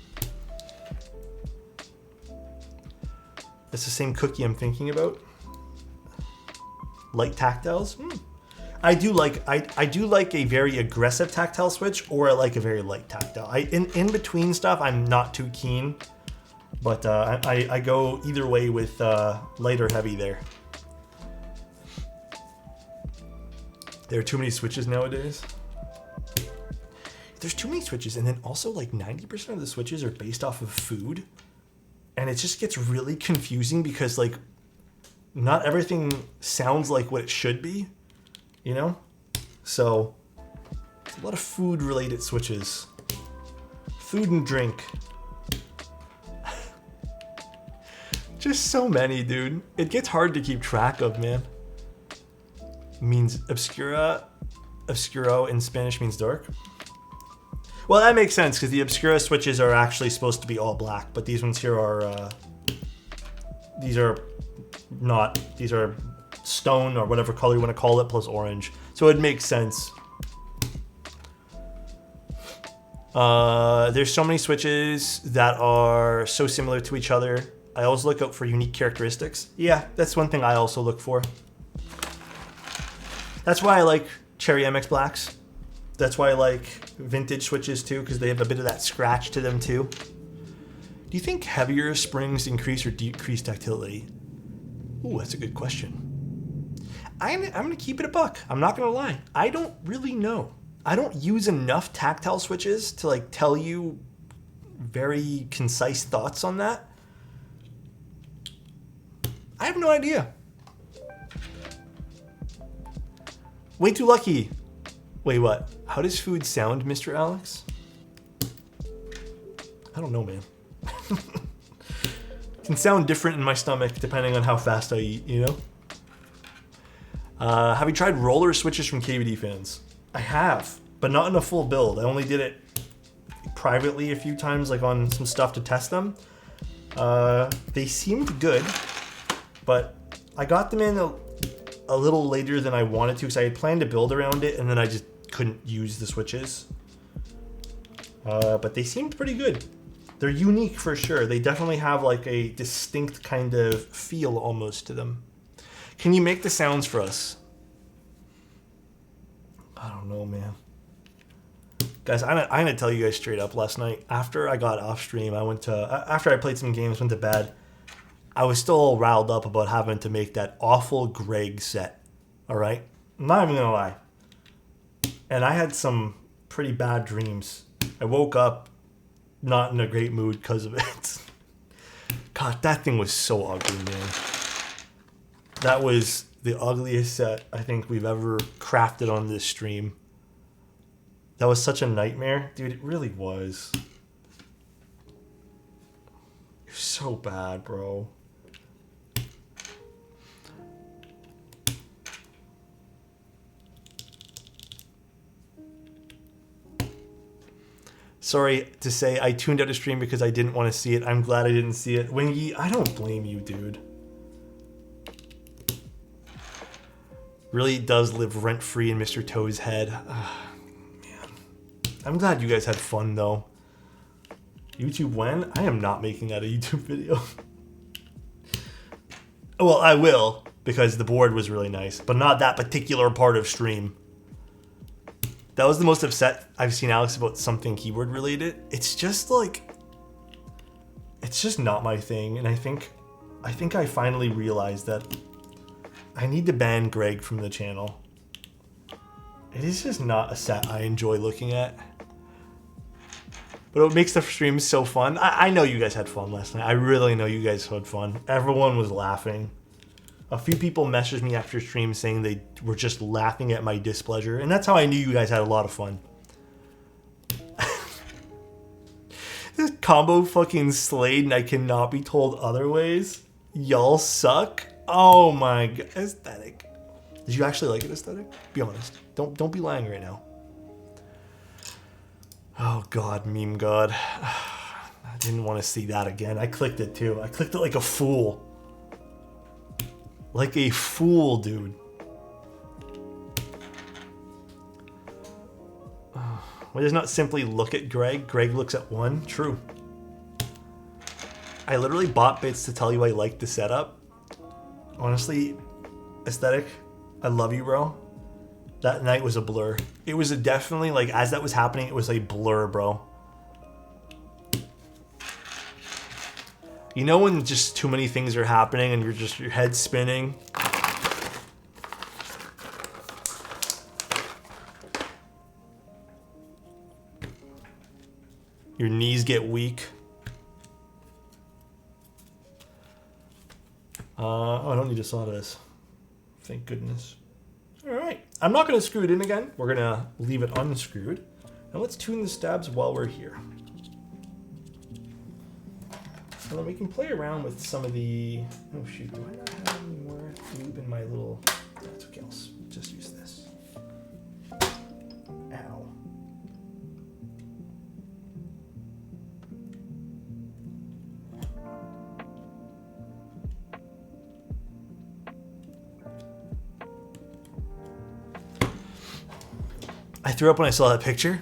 it's the same cookie I'm thinking about. Light tactiles. I do like a very aggressive tactile switch, or I like a very light tactile. In between stuff, I'm not too keen, but I go either way with light or heavy there. There are too many switches nowadays. There's too many switches, and then also like 90% of the switches are based off of food, and it just gets really confusing because like not everything sounds like what it should be, you know? So a lot of food related switches. Food and drink. Just so many, dude. It gets hard to keep track of, man. Means obscura. Obscuro in Spanish means dark. Well, that makes sense because the obscura switches are actually supposed to be all black, but these ones here are these are not. These are stone or whatever color you want to call it plus orange. So it makes sense. There's so many switches that are so similar to each other. I always look out for unique characteristics. Yeah, that's one thing I also look for. That's why I like Cherry MX Blacks. That's why I like vintage switches too, because they have a bit of that scratch to them too. Do you think heavier springs increase or decrease ductility? Ooh, that's a good question. I'm going to keep it a buck. I'm not going to lie. I don't really know. I don't use enough tactile switches to like tell you very concise thoughts on that. I have no idea. Way too lucky. Wait, what? How does food sound, Mr. Alex? I don't know, man. It can sound different in my stomach depending on how fast I eat, you know? Have you tried roller switches from KVD fans? I have, but not in a full build. I only did it privately a few times, like on some stuff to test them. They seemed good, but I got them in a little later than I wanted to because I had planned to build around it, and then I just couldn't use the switches. But they seemed pretty good. They're unique for sure. They definitely have like a distinct kind of feel almost to them. Can you make the sounds for us? I don't know, man. Guys, I'm gonna tell you guys straight up. Last night, after I got off stream, after I played some games, went to bed. I was still riled up about having to make that awful Greg set. All right, I'm not even gonna lie. And I had some pretty bad dreams. I woke up not in a great mood because of it. God, that thing was so ugly, man. That was the ugliest set I think we've ever crafted on this stream. That was such a nightmare. Dude, it really was. You're so bad, bro. Sorry to say I tuned out a stream because I didn't want to see it. I'm glad I didn't see it. Wingy, I don't blame you, dude. Really does live rent-free in Mr. Toe's head. Man. I'm glad you guys had fun, though. YouTube when? I am not making that a YouTube video. Well, I will, because the board was really nice, but not that particular part of stream. That was the most upset I've seen Alex about something keyboard related. It's just like, it's just not my thing. And I think I finally realized that I need to ban Greg from the channel. It is just not a set I enjoy looking at. But what makes the streams so fun, I know you guys had fun last night. I really know you guys had fun. Everyone was laughing. A few people messaged me after stream saying they were just laughing at my displeasure. And that's how I knew you guys had a lot of fun. This combo fucking slayed and I cannot be told otherwise. Y'all suck. Oh my god. Aesthetic. Did you actually like it, aesthetic? Be honest. Don't be lying right now. Oh god, meme god. I didn't want to see that again. I clicked it too. I clicked it like a fool. Like a fool, dude. Why does not simply look at Greg? Greg looks at one. True. I literally bought bits to tell you I liked the setup. Honestly, aesthetic, I love you, bro. That night was a blur. It was definitely, like, as that was happening, it was a blur, bro. You know when just too many things are happening and your head's spinning? Your knees get weak. Oh, I don't need to solder this. Thank goodness. All right. I'm not going to screw it in again. We're going to leave it unscrewed. And let's tune the stabs while we're here. And then we can play around with some of the... Oh, shoot. Do I not have any more lube in my little... That's okay. I'll just use this. Ow. I threw up when I saw that picture.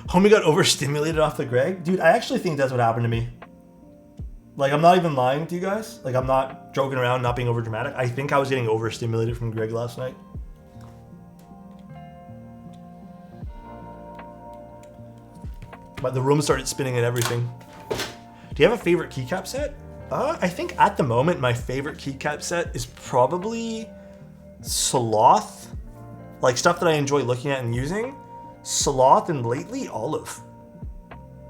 Homie got overstimulated off the Greg. Dude, I actually think that's what happened to me. Like, I'm not even lying to you guys. Like, I'm not joking around, not being over dramatic. I think I was getting overstimulated from Greg last night. But the room started spinning and everything. Do you have a favorite keycap set? I think at the moment, my favorite keycap set is probably Sloth. Like, stuff that I enjoy looking at and using. Sloth, and lately, Olive.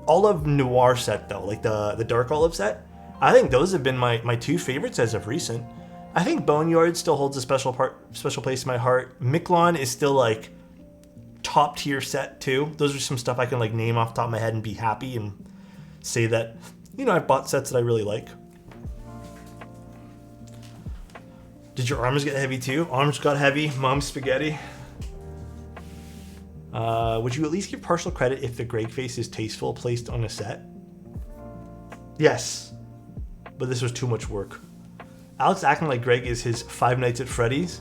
Olive Noir set, though. Like, the dark olive set. I think those have been my two favorites as of recent. I think Boneyard still holds a special place in my heart. Miklon is still, like, top tier set, too. Those are some stuff I can, like, name off the top of my head and be happy and say that, you know, I've bought sets that I really like. Did your arms get heavy, too? Arms got heavy. Mom's spaghetti. Would you at least give partial credit if the Greg face is tasteful placed on a set? Yes. But this was too much work. Alex acting like Greg is his Five Nights at Freddy's.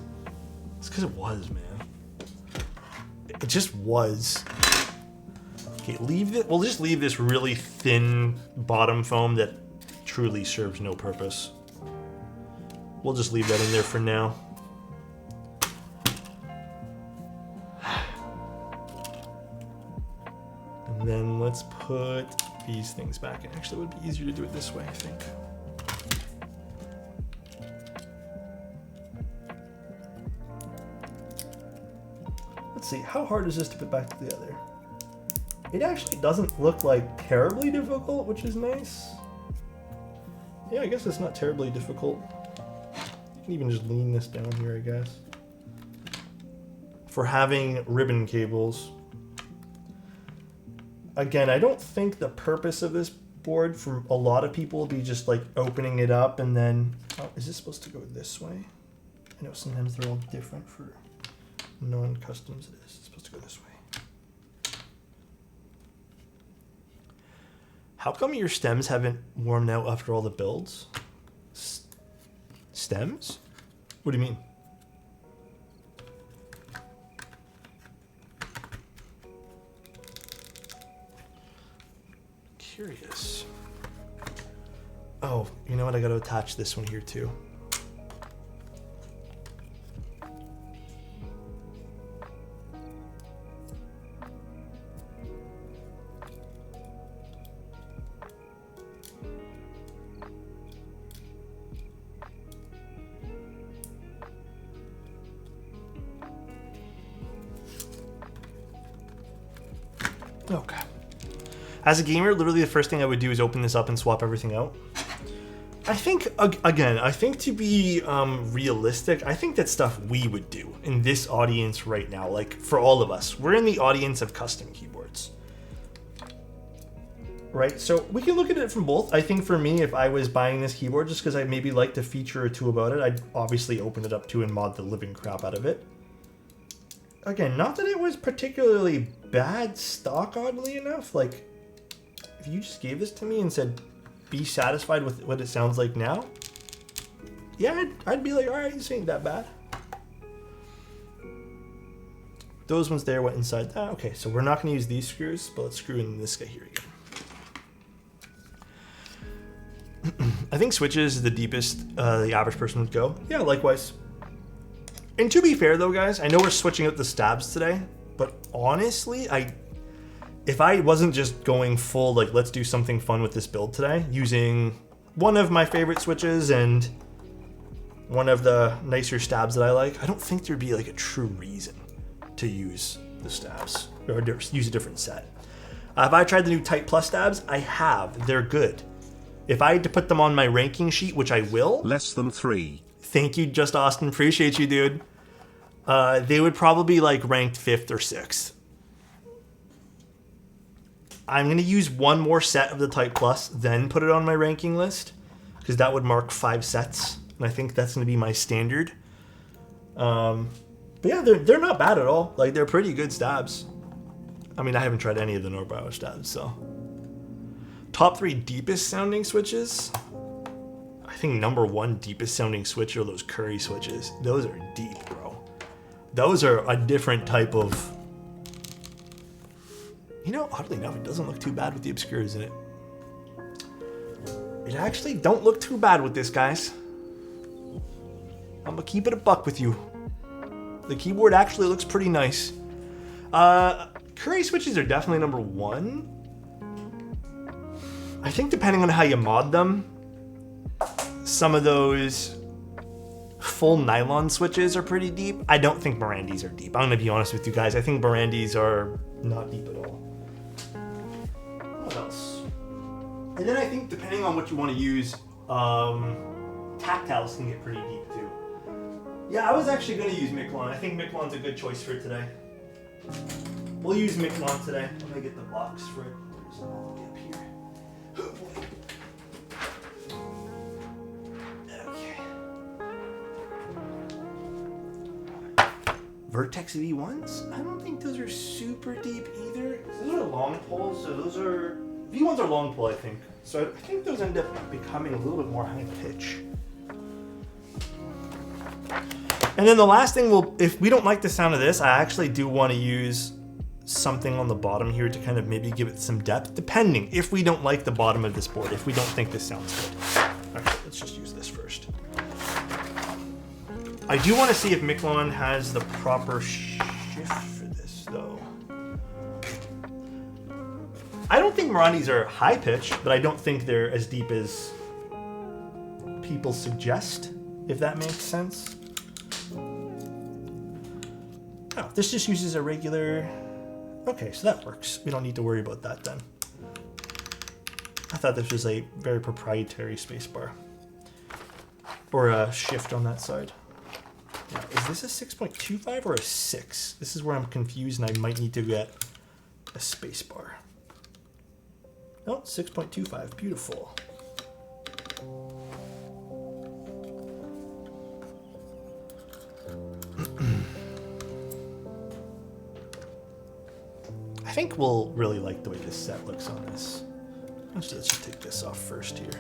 It's because it was, man. It just was. Okay, we'll just leave this really thin bottom foam that truly serves no purpose. We'll just leave that in there for now. And then let's put these things back in. Actually, it would be easier to do it this way, I think. Let's see, how hard is this to put back together? It actually doesn't look like terribly difficult, which is nice. Yeah, I guess it's not terribly difficult. You can even just lean this down here, I guess. For having ribbon cables. Again, I don't think the purpose of this board for a lot of people will be just like opening it up and then... Oh, is this supposed to go this way? I know sometimes they're all different for non-customs. It's supposed to go this way. How come your stems haven't warmed out after all the builds? Stems? What do you mean? Curious. Oh, you know what? I got to attach this one here too. Okay. As a gamer, literally the first thing I would do is open this up and swap everything out. I think, again, I think to be realistic, I think that's stuff we would do in this audience right now. Like, for all of us. We're in the audience of custom keyboards. Right? So we can look at it from both. I think for me, if I was buying this keyboard just because I maybe liked a feature or two about it, I'd obviously open it up too and mod the living crap out of it. Again, not that it was particularly bad stock, oddly enough. Like, if you just gave this to me and said, be satisfied with what it sounds like now, yeah, I'd be like, all right, this ain't that bad. Those ones there went inside that. Okay, so we're not going to use these screws, but let's screw in this guy here again. I think switches is the deepest the average person would go. Yeah, likewise. And to be fair though, guys, I know we're switching out the stabs today, but honestly, if I wasn't just going full, like, let's do something fun with this build today, using one of my favorite switches and one of the nicer stabs that I like, I don't think there'd be like a true reason to use the stabs or use a different set. Have I tried the new Type Plus stabs? I have. They're good. If I had to put them on my ranking sheet, which I will. Less than 3. Thank you, Just Austin. Appreciate you, dude. They would probably be like ranked 5th or 6th. I'm going to use one more set of the Type Plus, then put it on my ranking list, because that would mark 5 sets, and I think that's going to be my standard. But yeah, they're not bad at all. Like, they're pretty good stabs. I mean, I haven't tried any of the Norbauer stabs, so. Top 3 deepest sounding switches. I think number 1 deepest sounding switch are those Curry switches. Those are deep, bro. Those are a different type of... You know, oddly enough, it doesn't look too bad with the obscures in it. It actually don't look too bad with this, guys. I'm gonna keep it a buck with you. The keyboard actually looks pretty nice. Curry switches are definitely number 1. I think depending on how you mod them, some of those full nylon switches are pretty deep. I don't think Marandis are deep. I'm gonna be honest with you guys. I think Marandis are not deep at all. What else? And then I think depending on what you want to use, tactiles can get pretty deep too. Yeah, I was actually gonna use Miklon. I think Miklon's a good choice for today. We'll use Miklon today. I'm gonna get the box for it. There's all the way up here. Oh boy. Vertex V1s? I don't think those are super deep either. Those are long poles, so those are... V1s are long pole, I think. So I think those end up becoming a little bit more high pitch. And then the last thing, if we don't like the sound of this, I actually do want to use something on the bottom here to kind of maybe give it some depth, depending if we don't like the bottom of this board, if we don't think this sounds good. Okay, let's just use this first. I do want to see if Miklon has the proper shift for this, though. I don't think Marandis are high pitch, but I don't think they're as deep as people suggest, if that makes sense. Oh, this just uses a regular... Okay, so that works. We don't need to worry about that then. I thought this was a very proprietary spacebar. Or a shift on that side. Now, is this a 6.25 or a 6? This is where I'm confused and I might need to get a spacebar. Oh, 6.25. Beautiful. I think we'll really like the way this set looks on this. Let's just take this off first here.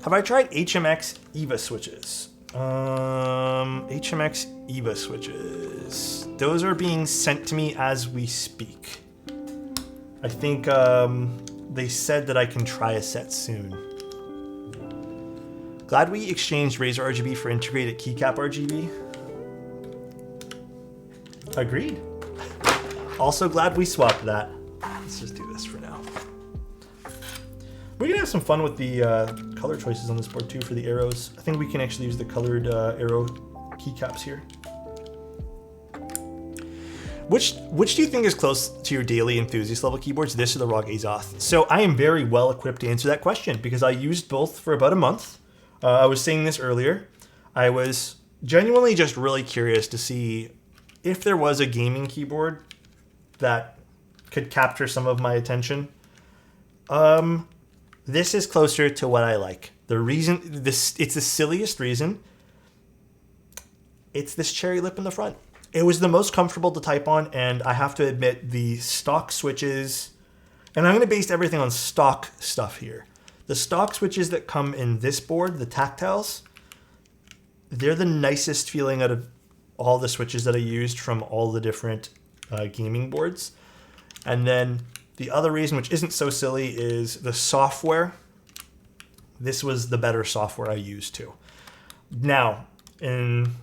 Have I tried HMX EVA switches? HMX EVA switches. Those are being sent to me as we speak. I think they said that I can try a set soon. Glad we exchanged Razer RGB for integrated keycap RGB. Agreed. Also glad we swapped that. Let's just do this for now. We're gonna have some fun with the color choices on this board too for the arrows. I think we can actually use the colored arrow keycaps here. Which do you think is close to your daily enthusiast level keyboards, this or the ROG Azoth? So I am very well equipped to answer that question because I used both for about a month. I was saying this earlier. I was genuinely just really curious to see if there was a gaming keyboard that could capture some of my attention. This is closer to what I like. The reason, it's the silliest reason. It's this cherry lip in the front. It was the most comfortable to type on, and I have to admit the stock switches, and I'm going to base everything on stock stuff here. The stock switches that come in this board, the tactiles, they're the nicest feeling out of all the switches that I used from all the different gaming boards. And then the other reason, which isn't so silly, is the software this was the better software I used too. Now, when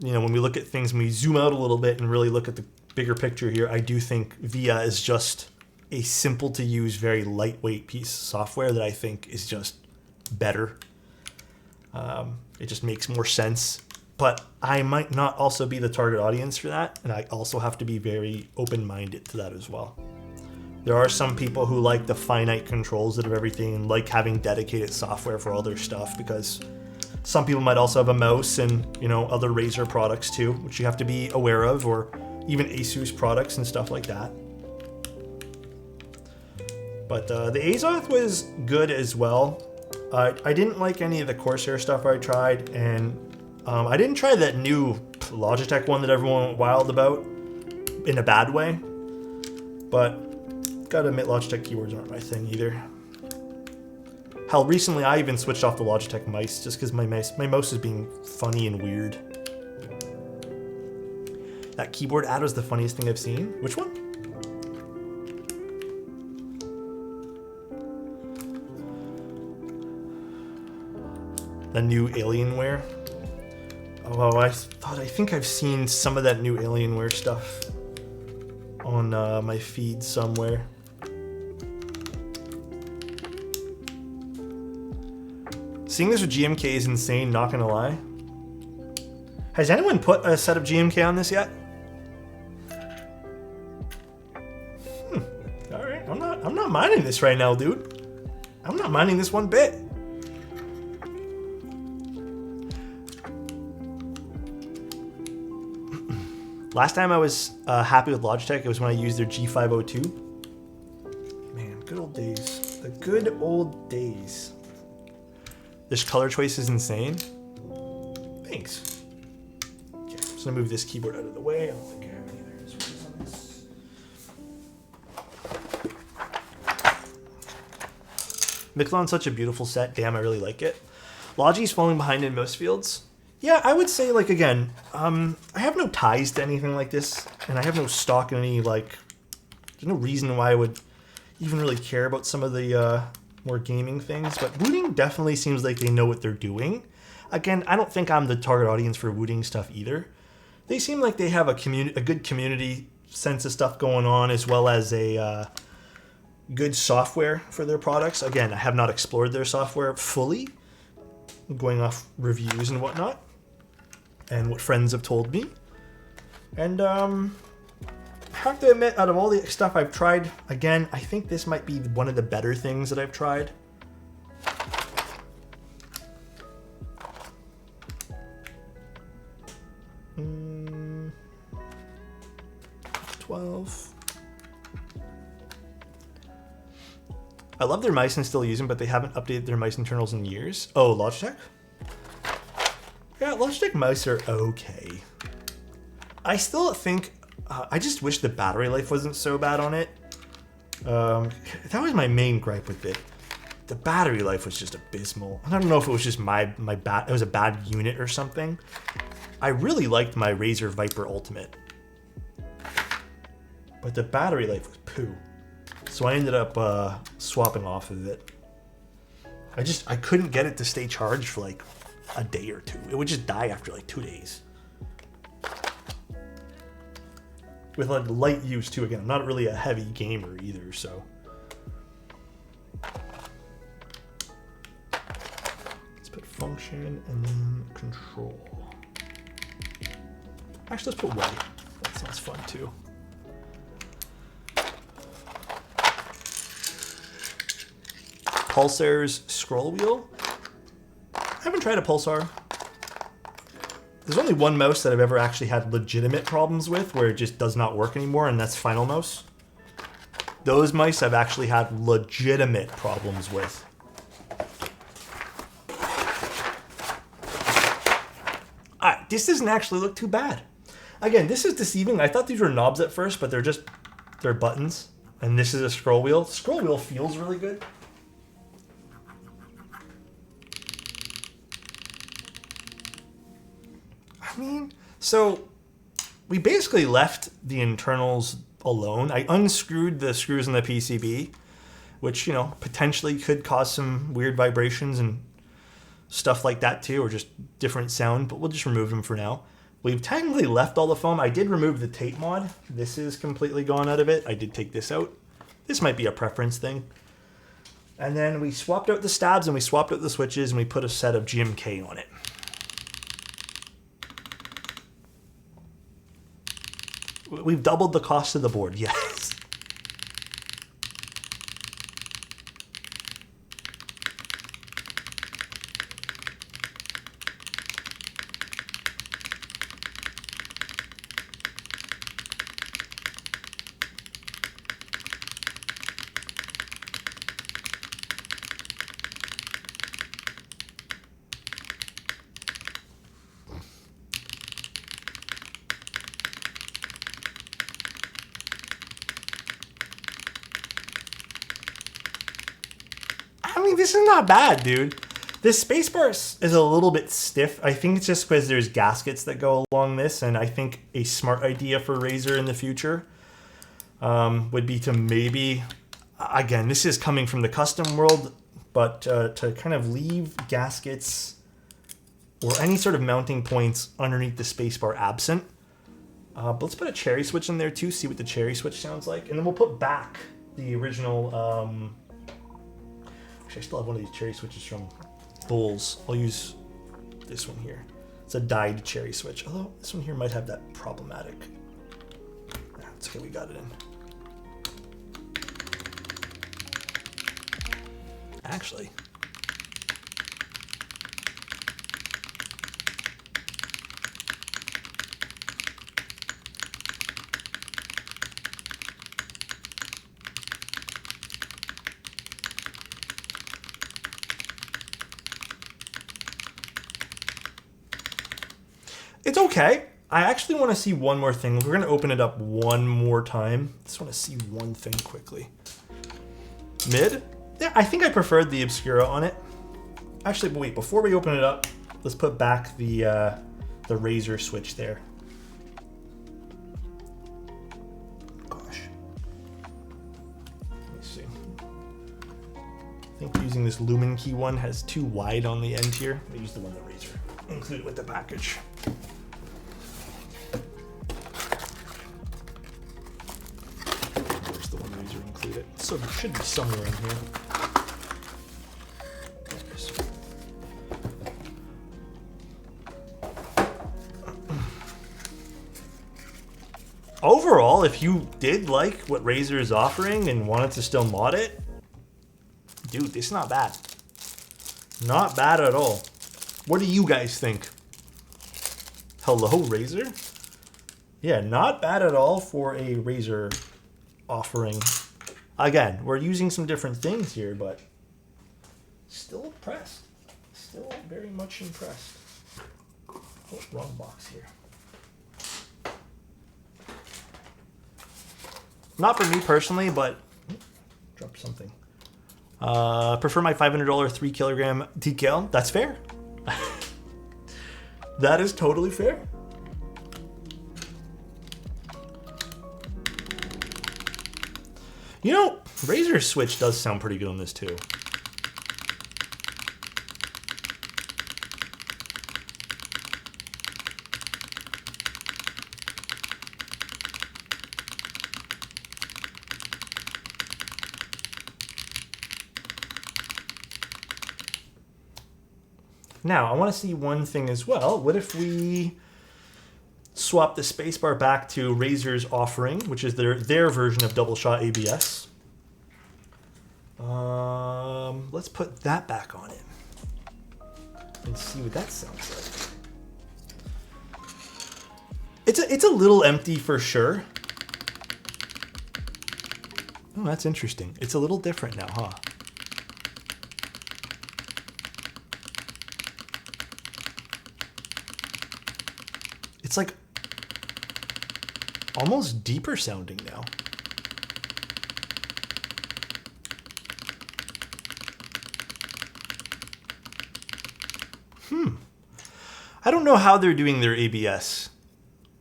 we look at things, when we zoom out a little bit and really look at the bigger picture here, I do think VIA is just a simple to use, very lightweight piece of software that I think is just better. It just makes more sense. But I might not also be the target audience for that, and I also have to be very open-minded to that as well. There are some people who like the finite controls of everything and like having dedicated software for all their stuff, because some people might also have a mouse and, other Razer products too, which you have to be aware of, or even Asus products and stuff like that. But the Azoth was good as well. I didn't like any of the Corsair stuff I tried, and I didn't try that new Logitech one that everyone went wild about in a bad way. But gotta admit, Logitech keyboards aren't my thing either. Hell, recently I even switched off the Logitech mice just because my mouse is being funny and weird. That keyboard ad was the funniest thing I've seen. Which one? The new Alienware. Oh, I think I've seen some of that new Alienware stuff on my feed somewhere. Seeing this with GMK is insane, not gonna lie. Has anyone put a set of GMK on this yet? Alright, I'm not minding this right now, dude. I'm not minding this one bit. Last time I was happy with Logitech, it was when I used their G502. Man, good old days. The good old days. This color choice is insane. Thanks. Okay, I'm just gonna move this keyboard out of the way. I don't think I have any other switches on this. Mixolon's such a beautiful set. Damn, I really like it. Logi's falling behind in most fields. Yeah, I would say, again, I have no ties to anything like this, and I have no stock in any, there's no reason why I would even really care about some of the more gaming things, but Wooting definitely seems like they know what they're doing. Again, I don't think I'm the target audience for Wooting stuff either. They seem like they have a good community sense of stuff going on, as well as a good software for their products. Again, I have not explored their software fully, going off reviews and whatnot, and what friends have told me. And I have to admit, out of all the stuff I've tried, again, I think this might be one of the better things that I've tried. Mm, 12. I love their mice and still use them, but they haven't updated their mice internals in years. Oh, Logitech? Yeah, Logitech mice are okay. I still think, I just wish the battery life wasn't so bad on it. That was my main gripe with it. The battery life was just abysmal. I don't know if it was just it was a bad unit or something. I really liked my Razer Viper Ultimate, but the battery life was poo. So I ended up swapping off of it. I couldn't get it to stay charged for a day or two. It would just die after 2 days. With light use too. Again, I'm not really a heavy gamer either, so. Let's put function and then control. Actually, let's put way. That sounds fun too. Pulsar's scroll wheel. I haven't tried a Pulsar. There's only one mouse that I've ever actually had legitimate problems with where it just does not work anymore, and that's Final Mouse. Those mice I've actually had legitimate problems with. Alright, this doesn't actually look too bad. Again, this is deceiving. I thought these were knobs at first, but they're buttons. And this is a scroll wheel. Scroll wheel feels really good. So we basically left the internals alone. I unscrewed the screws in the PCB, which, you know, potentially could cause some weird vibrations and stuff like that too, or just different sound, but we'll just remove them for now. We've technically left all the foam. I did remove the tape mod. This is completely gone out of it. I did take this out. This might be a preference thing. And then we swapped out the stabs and we swapped out the switches and we put a set of GMK on it. We've doubled the cost of the board, yes. I mean, this is not bad, dude. This spacebar is a little bit stiff. I think it's just because there's gaskets that go along this, and I think a smart idea for Razer in the future would be to maybe, again, this is coming from the custom world, but to kind of leave gaskets or any sort of mounting points underneath the spacebar absent. But let's put a cherry switch in there too, see what the cherry switch sounds like, and then we'll put back the original. Actually, I still have one of these cherry switches from Bulls. I'll use this one here. It's a dyed cherry switch, although this one here might have that problematic. It's okay, we got it in. Actually, it's okay. I actually want to see one more thing. We're going to open it up one more time. Just want to see one thing quickly. Mid? Yeah, I think I preferred the Obscura on it. Actually, but wait, before we open it up, let's put back the Razer switch there. Gosh. Let me see. I think using this Lumen Key one has too wide on the end here. I use the one that Razer included with the package. Where's the one Razer included? So it should be somewhere in here. Overall, if you did like what Razer is offering and wanted to still mod it, dude, it's not bad. Not bad at all. What do you guys think? Hello, Razer? Yeah, not bad at all for a Razer offering. Again, we're using some different things here, but still impressed. Still very much impressed. Oh, wrong box here. Not for me personally, but drop something. Prefer my $500 3 kilogram decal. That's fair. That is totally fair. You know, Razer switch does sound pretty good on this too. Now, I want to see one thing as well. What if we swap the spacebar back to Razer's offering, which is their version of double shot ABS? Let's put that back on it and see what that sounds like. It's a little empty for sure. Oh, that's interesting. It's a little different now, huh? It's like almost deeper sounding now. I don't know how they're doing their ABS,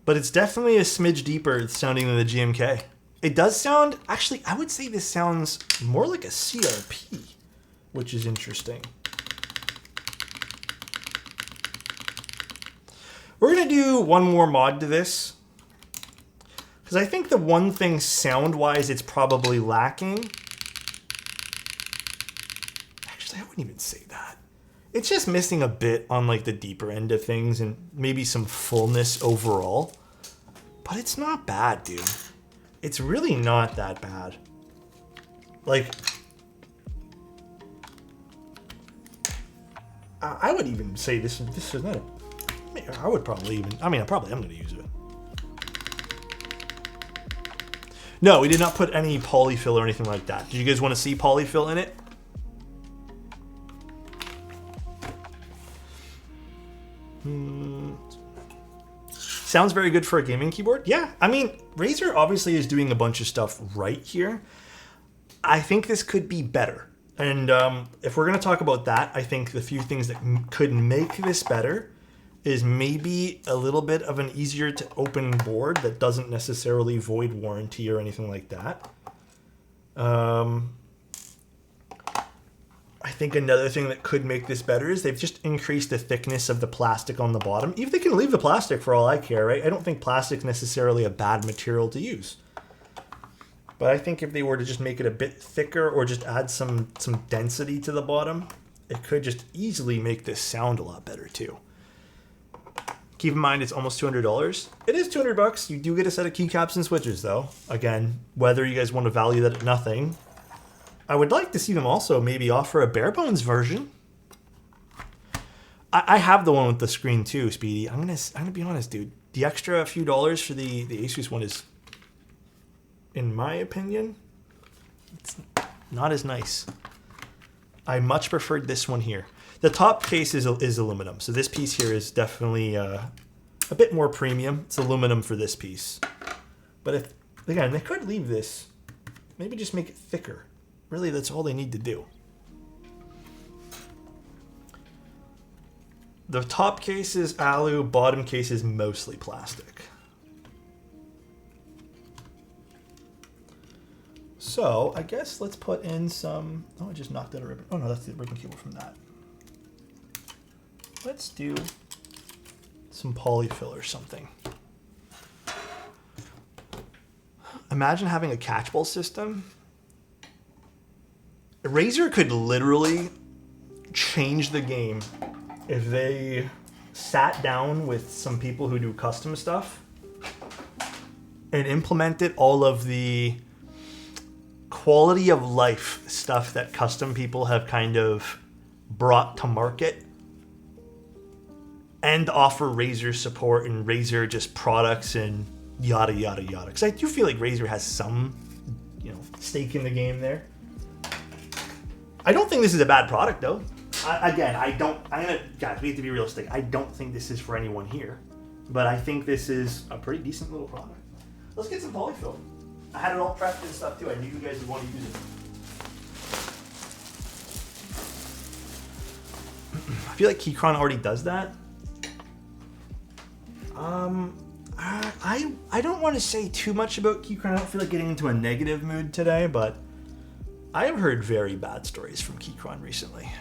but it's definitely a smidge deeper sounding than the GMK. It does sound, actually, I would say this sounds more like a CRP, which is interesting. We're going to do one more mod to this, because I think the one thing sound-wise it's probably lacking. Actually, I wouldn't even say that. It's just missing a bit on like the deeper end of things and maybe some fullness overall. But it's not bad, dude. It's really not that bad. Like, I would even say this is not a... I would probably even... I mean, I probably am going to use it. No, we did not put any polyfill or anything like that. Did you guys want to see polyfill in it? Sounds very good for a gaming keyboard. Yeah, I mean, Razer obviously is doing a bunch of stuff right here. I think this could be better. And if we're going to talk about that, I think the few things that could make this better is maybe a little bit of an easier to open board that doesn't necessarily void warranty or anything like that. I think another thing that could make this better is they've just increased the thickness of the plastic on the bottom. Even they can leave the plastic for all I care, right? I don't think plastic's necessarily a bad material to use. But I think if they were to just make it a bit thicker or just add some density to the bottom, it could just easily make this sound a lot better too. Keep in mind it's almost $200. It is $200. You do get a set of keycaps and switches though. Again, whether you guys want to value that at nothing, I would like to see them also maybe offer a bare bones version. I have the one with the screen too, Speedy. I'm gonna be honest, dude. The extra few dollars for the Asus one is, in my opinion, it's not as nice. I much preferred this one here. The top case is aluminum, so this piece here is definitely a bit more premium. It's aluminum for this piece. But if, again, they could leave this, maybe just make it thicker. Really, that's all they need to do. The top case is alu, bottom case is mostly plastic. So, I guess let's put in some... Oh, I just knocked out a ribbon. Oh, no, that's the ribbon cable from that. Let's do some polyfill or something. Imagine having a catchball system. Razer could literally change the game if they sat down with some people who do custom stuff and implemented all of the quality of life stuff that custom people have kind of brought to market and offer Razer support and Razer just products and yada, yada, yada. Because I do feel like Razer has some, stake in the game there. I don't think this is a bad product, though. Guys, we have to be realistic. I don't think this is for anyone here. But I think this is a pretty decent little product. Let's get some polyfill. I had it all prepped and stuff, too. I knew you guys would want to use it. I feel like Keychron already does that. I don't want to say too much about Keychron. I don't feel like getting into a negative mood today, but I have heard very bad stories from Keychron recently.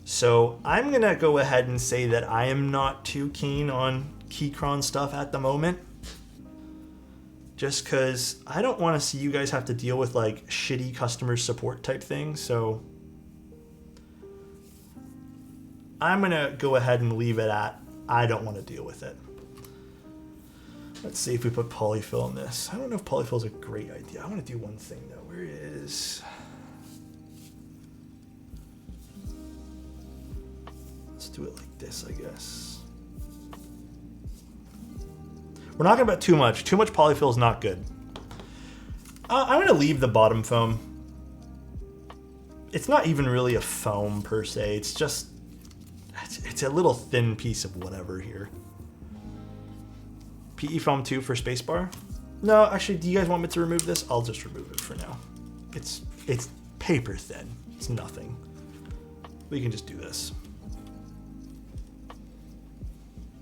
So I'm going to go ahead and say that I am not too keen on Keychron stuff at the moment. Just because I don't want to see you guys have to deal with like shitty customer support type things. So I'm going to go ahead and leave it at I don't want to deal with it. Let's see if we put polyfill in this. I don't know if polyfill is a great idea. I want to do one thing though. Where is... Let's do it like this, I guess. We're not going to put too much. Too much polyfill is not good. I'm going to leave the bottom foam. It's not even really a foam per se. It's just... It's a little thin piece of whatever here. PE foam 2 for spacebar? No, actually, do you guys want me to remove this? I'll just remove it for now. It's paper thin. It's nothing. We can just do this.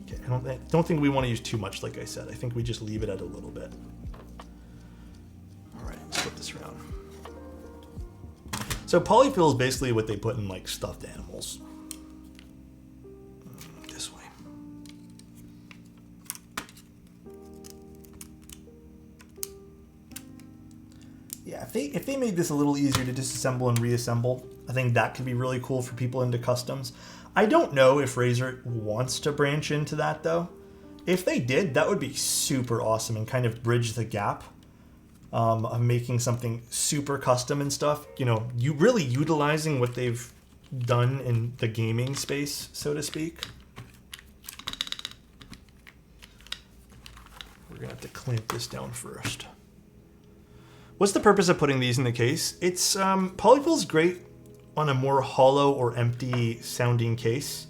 Okay, I don't think we want to use too much, like I said. I think we just leave it at a little bit. So polyfill is basically what they put in like stuffed animals. This way. Yeah, if they made this a little easier to disassemble and reassemble, I think that could be really cool for people into customs. I don't know if Razer wants to branch into that though. If they did, that would be super awesome and kind of bridge the gap of making something super custom and stuff. You know, you really utilizing what they've done in the gaming space, so to speak. We're gonna have to clamp this down first. What's the purpose of putting these in the case? It's polyfill's great on a more hollow or empty sounding case,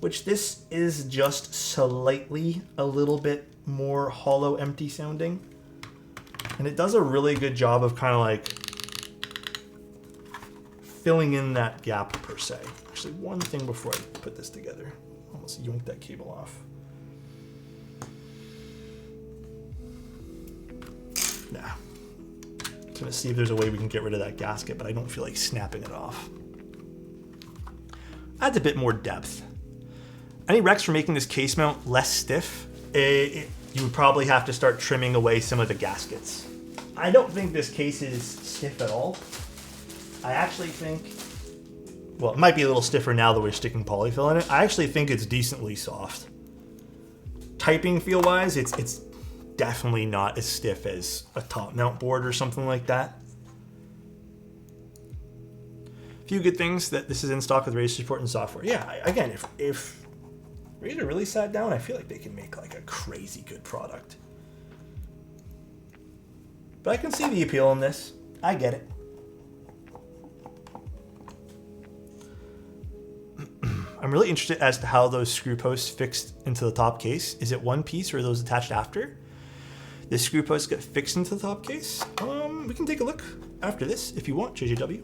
which this is just slightly a little bit more hollow, empty sounding. And it does a really good job of kind of like filling in that gap per se. Actually, one thing before I put this together. Almost yoinked that cable off. Nah. I'm gonna see if there's a way we can get rid of that gasket, but I don't feel like snapping it off. Adds a bit more depth. Any recs for making this case mount less stiff? You would probably have to start trimming away some of the gaskets. I don't think this case is stiff at all. I actually think, well, it might be a little stiffer now that we're sticking polyfill in it. I actually think it's decently soft. Typing feel wise, it's definitely not as stiff as a top mount board or something like that. A few good things that this is in stock with Razer support and software. Yeah, again, if Razer really sat down, I feel like they can make like a crazy good product. But I can see the appeal in this. I get it. I'm really interested as to how those screw posts fixed into the top case. Is it one piece or are those attached after? The screw posts get fixed into the top case. We can take a look after this if you want, JJW.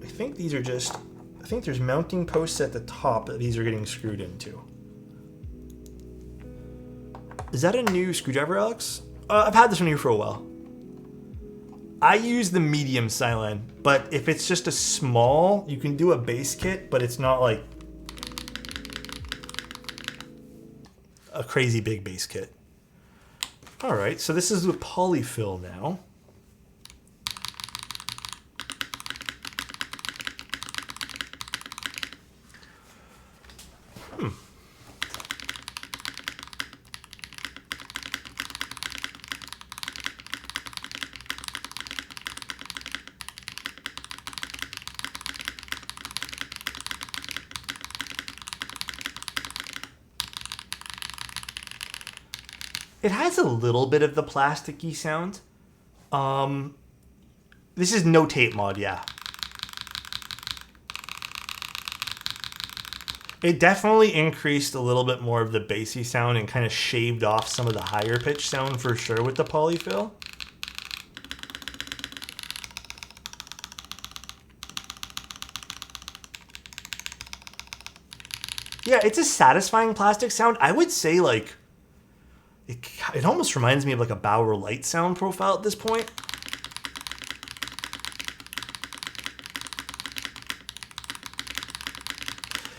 I think these are just, I think there's mounting posts at the top that these are getting screwed into. Is that a new screwdriver, Alex? I've had this one here for a while. I use the medium Cylon, but if it's just a small, you can do a base kit, but it's not like a crazy big base kit. All right, so this is with polyfill now. It has a little bit of the plasticky sound. This is no tape mod, yeah. It definitely increased a little bit more of the bassy sound and kind of shaved off some of the higher pitch sound for sure with the polyfill. Yeah, it's a satisfying plastic sound. I would say like, it almost reminds me of like a Bauer Light sound profile at this point.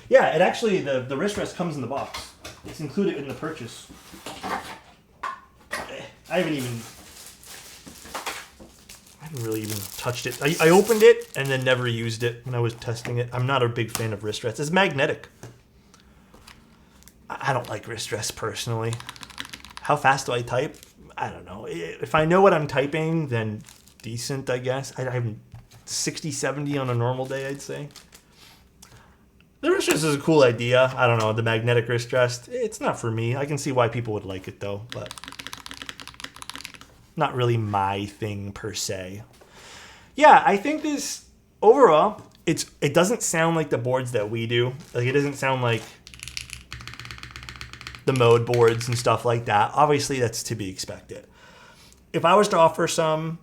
Yeah, it actually, the wrist rest comes in the box. It's included in the purchase. I haven't really even touched it. I opened it and then never used it when I was testing it. I'm not a big fan of wrist rests. It's magnetic. I don't like wrist rests personally. How fast do I type? I don't know. If I know what I'm typing, then decent, I guess. I'm 60, 70 on a normal day, I'd say. The wrist rest is a cool idea. I don't know, the magnetic wrist rest, it's not for me. I can see why people would like it though, but not really my thing per se. Yeah, I think this, overall, it doesn't sound like the boards that we do. Like, it doesn't sound like the mode boards and stuff like that. Obviously, that's to be expected. If I was to offer some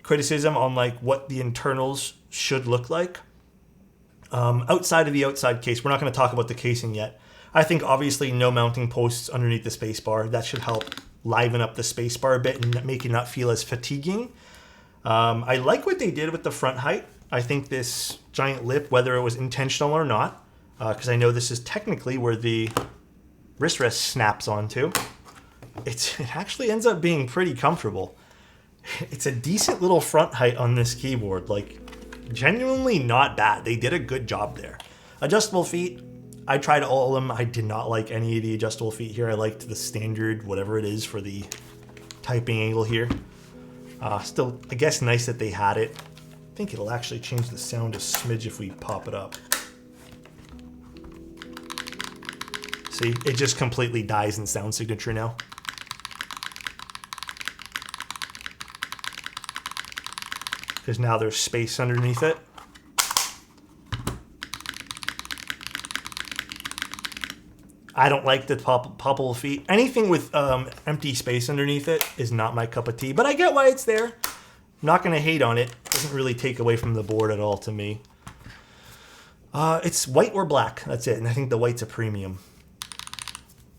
criticism on like what the internals should look like, outside of the outside case, we're not going to talk about the casing yet. I think obviously no mounting posts underneath the spacebar. That should help liven up the spacebar a bit and make it not feel as fatiguing. I like what they did with the front height. I think this giant lip, whether it was intentional or not, because I know this is technically where the wrist rest snaps onto, it actually ends up being pretty comfortable. It's a decent little front height on this keyboard, like genuinely not bad. They did a good job there. Adjustable feet, I tried all of them. I did not like any of the adjustable feet here. I liked the standard, whatever it is for the typing angle here. Still, I guess nice that they had it. I think it'll actually change the sound a smidge if we pop it up. See, it just completely dies in sound signature now. Because now there's space underneath it. I don't like the poppable feet. Anything with empty space underneath it is not my cup of tea, but I get why it's there. I'm not going to hate on it. It doesn't really take away from the board at all to me. It's white or black. That's it. And I think the white's a premium.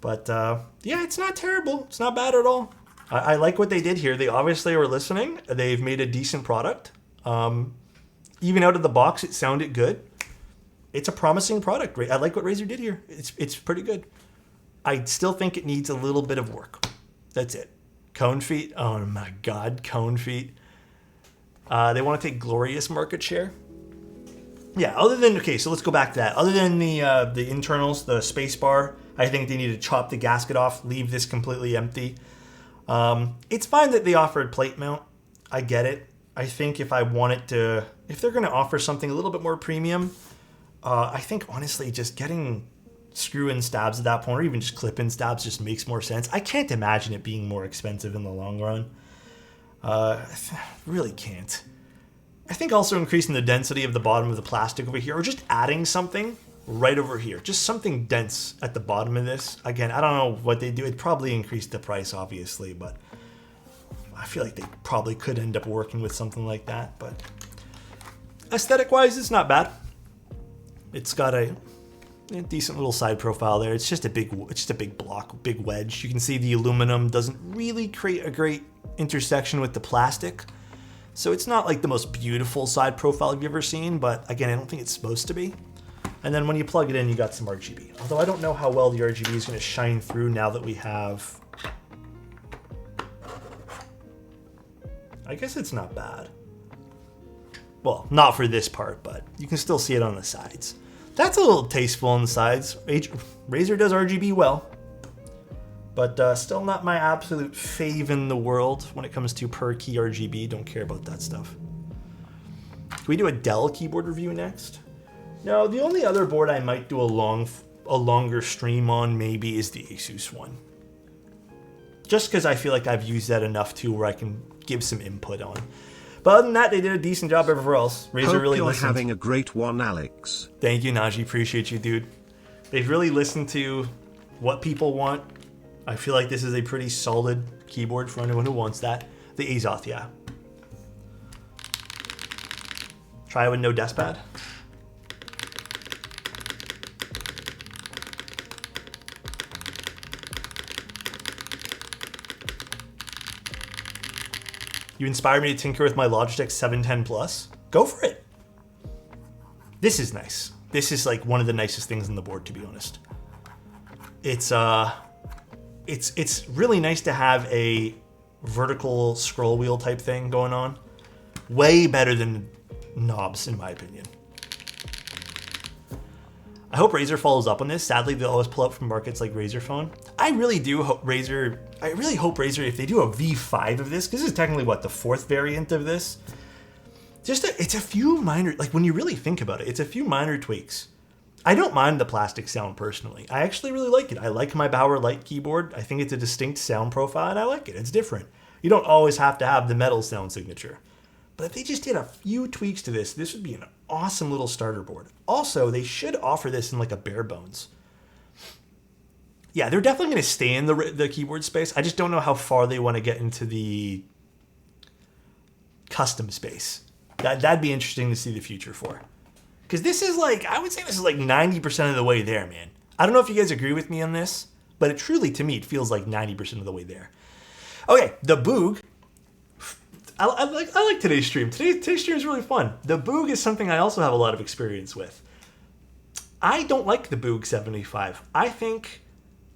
But yeah, it's not terrible. It's not bad at all. I like what they did here. They obviously were listening. They've made a decent product. Even out of the box, it sounded good. It's a promising product. I like what Razer did here. It's pretty good. I still think it needs a little bit of work. That's it. Cone feet. Oh my God, cone feet. They want to take glorious market share. Yeah, other than, okay, so let's go back to that. Other than the internals, the space bar, I think they need to chop the gasket off, leave this completely empty. It's fine that they offered plate mount. I get it. I think if they're going to offer something a little bit more premium, I think honestly just getting screw-in stabs at that point, or even just clip-in stabs, just makes more sense. I can't imagine it being more expensive in the long run. Really can't. I think also increasing the density of the bottom of the plastic over here, or just adding something right over here, just something dense at the bottom of this. Again, I don't know what they do. It'd probably increase the price, obviously, but I feel like they probably could end up working with something like that. But aesthetic-wise, it's not bad. It's got a decent little side profile there. It's just a big block, big wedge. You can see the aluminum doesn't really create a great intersection with the plastic. So it's not like the most beautiful side profile you've ever seen, but again, I don't think it's supposed to be. And then when you plug it in, you got some RGB. Although I don't know how well the RGB is going to shine through now that we have... I guess it's not bad. Well, not for this part, but you can still see it on the sides. That's a little tasteful on the sides. Razer does RGB well, but still not my absolute fave in the world when it comes to per key RGB. Don't care about that stuff. Can we do a Dell keyboard review next? No, the only other board I might do a longer stream on maybe is the Asus one. Just because I feel like I've used that enough too where I can give some input on. But other than that, they did a decent job everywhere else. Razer Hope really you're listened. having a great one, Alex. Thank you, Najee. Appreciate you, dude. They've really listened to what people want. I feel like this is a pretty solid keyboard for anyone who wants that. The Azoth, yeah. Try it with no desk pad. You inspired me to tinker with my Logitech 710 Plus. Go for it. This is nice. This is like one of the nicest things on the board, to be honest. It's really nice to have a vertical scroll wheel type thing going on. Way better than knobs, in my opinion. I hope Razer follows up on this. Sadly, they'll always pull up from markets like Razer Phone. I really hope Razer, if they do a V5 of this, because this is technically what, the fourth variant of this? It's a few minor, like when you really think about it, it's a few minor tweaks. I don't mind the plastic sound personally. I actually really like it. I like my Bauer Light keyboard. I think it's a distinct sound profile and I like it. It's different. You don't always have to have the metal sound signature. But if they just did a few tweaks to this, this would be an awesome little starter board. Also, they should offer this in like a bare bones. Yeah, they're definitely going to stay in the keyboard space. I just don't know how far they want to get into the custom space. That'd be interesting to see the future for. Because this is like, I would say this is like 90% of the way there, man. I don't know if you guys agree with me on this, but it truly, to me, it feels like 90% of the way there. Okay, the Boog. I like today's stream. Today's stream is really fun. The Boog is something I also have a lot of experience with. I don't like the Boog 75. I think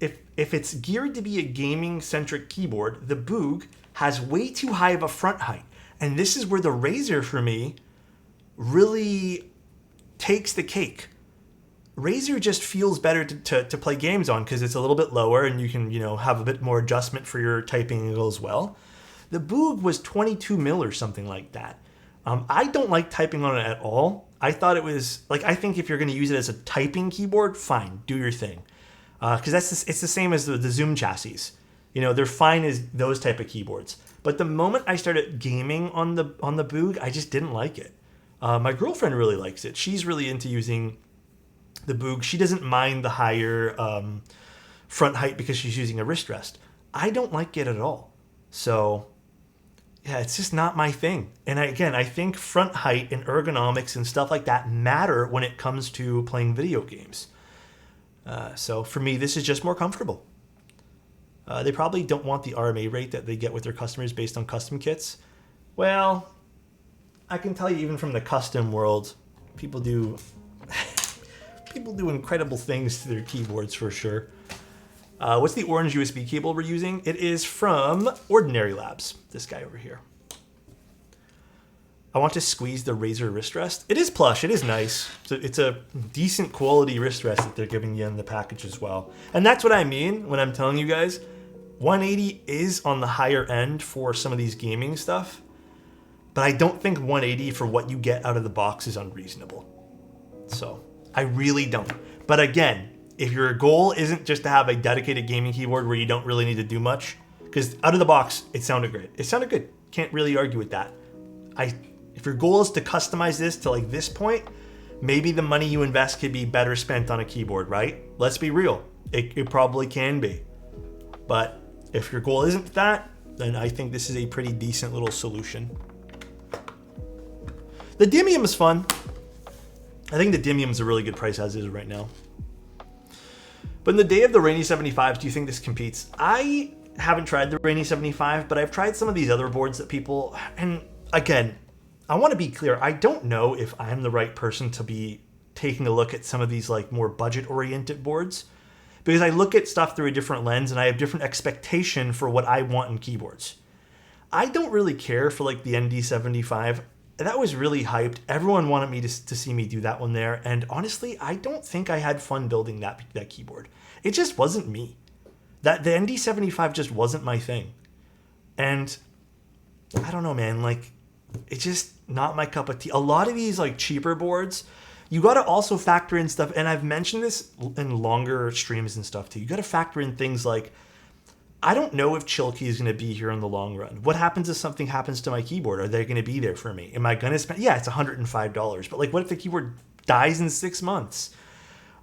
if it's geared to be a gaming-centric keyboard, the Boog has way too high of a front height. And this is where the Razer, for me, really takes the cake. Razer just feels better to play games on because it's a little bit lower and you can, have a bit more adjustment for your typing angle as well. The Boog was 22 mil or something like that. I don't like typing on it at all. I thought it was, I think if you're going to use it as a typing keyboard, fine, do your thing. Because it's the same as the Zoom chassis. They're fine as those type of keyboards. But the moment I started gaming on the Boog, I just didn't like it. My girlfriend really likes it. She's really into using the Boog. She doesn't mind the higher front height because she's using a wrist rest. I don't like it at all. So, yeah, it's just not my thing. And I think front height and ergonomics and stuff like that matter when it comes to playing video games. So for me, this is just more comfortable. They probably don't want the RMA rate that they get with their customers based on custom kits. Well, I can tell you even from the custom world, people do incredible things to their keyboards for sure. What's the orange USB cable we're using? It is from Ordinary Labs, this guy over here. I want to squeeze the Razer wrist rest. It is plush, it is nice. It's a decent quality wrist rest that they're giving you in the package as well. And that's what I mean when I'm telling you guys, 180 is on the higher end for some of these gaming stuff, but I don't think 180 for what you get out of the box is unreasonable. So, I really don't. But again, if your goal isn't just to have a dedicated gaming keyboard where you don't really need to do much, because out of the box, it sounded great. It sounded good. Can't really argue with that. If your goal is to customize this to this point, maybe the money you invest could be better spent on a keyboard, right? Let's be real. It probably can be. But if your goal isn't that, then I think this is a pretty decent little solution. The Dimium is fun. I think the Dimium is a really good price as is right now. But in the day of the Rainy 75s, do you think this competes? I haven't tried the Rainy 75, but I've tried some of these other boards that people... And again, I want to be clear. I don't know if I'm the right person to be taking a look at some of these more budget-oriented boards. Because I look at stuff through a different lens and I have different expectation for what I want in keyboards. I don't really care for the ND75. That was really hyped. Everyone wanted me to see me do that one there. And honestly, I don't think I had fun building that keyboard. It just wasn't me. The ND75 just wasn't my thing. And I don't know, man. It's just not my cup of tea. A lot of these cheaper boards, you got to also factor in stuff. And I've mentioned this in longer streams and stuff too. You got to factor in things I don't know if Chilkey is going to be here in the long run. What happens if something happens to my keyboard? Are they going to be there for me? Am I going to spend? Yeah, it's $105. But what if the keyboard dies in 6 months?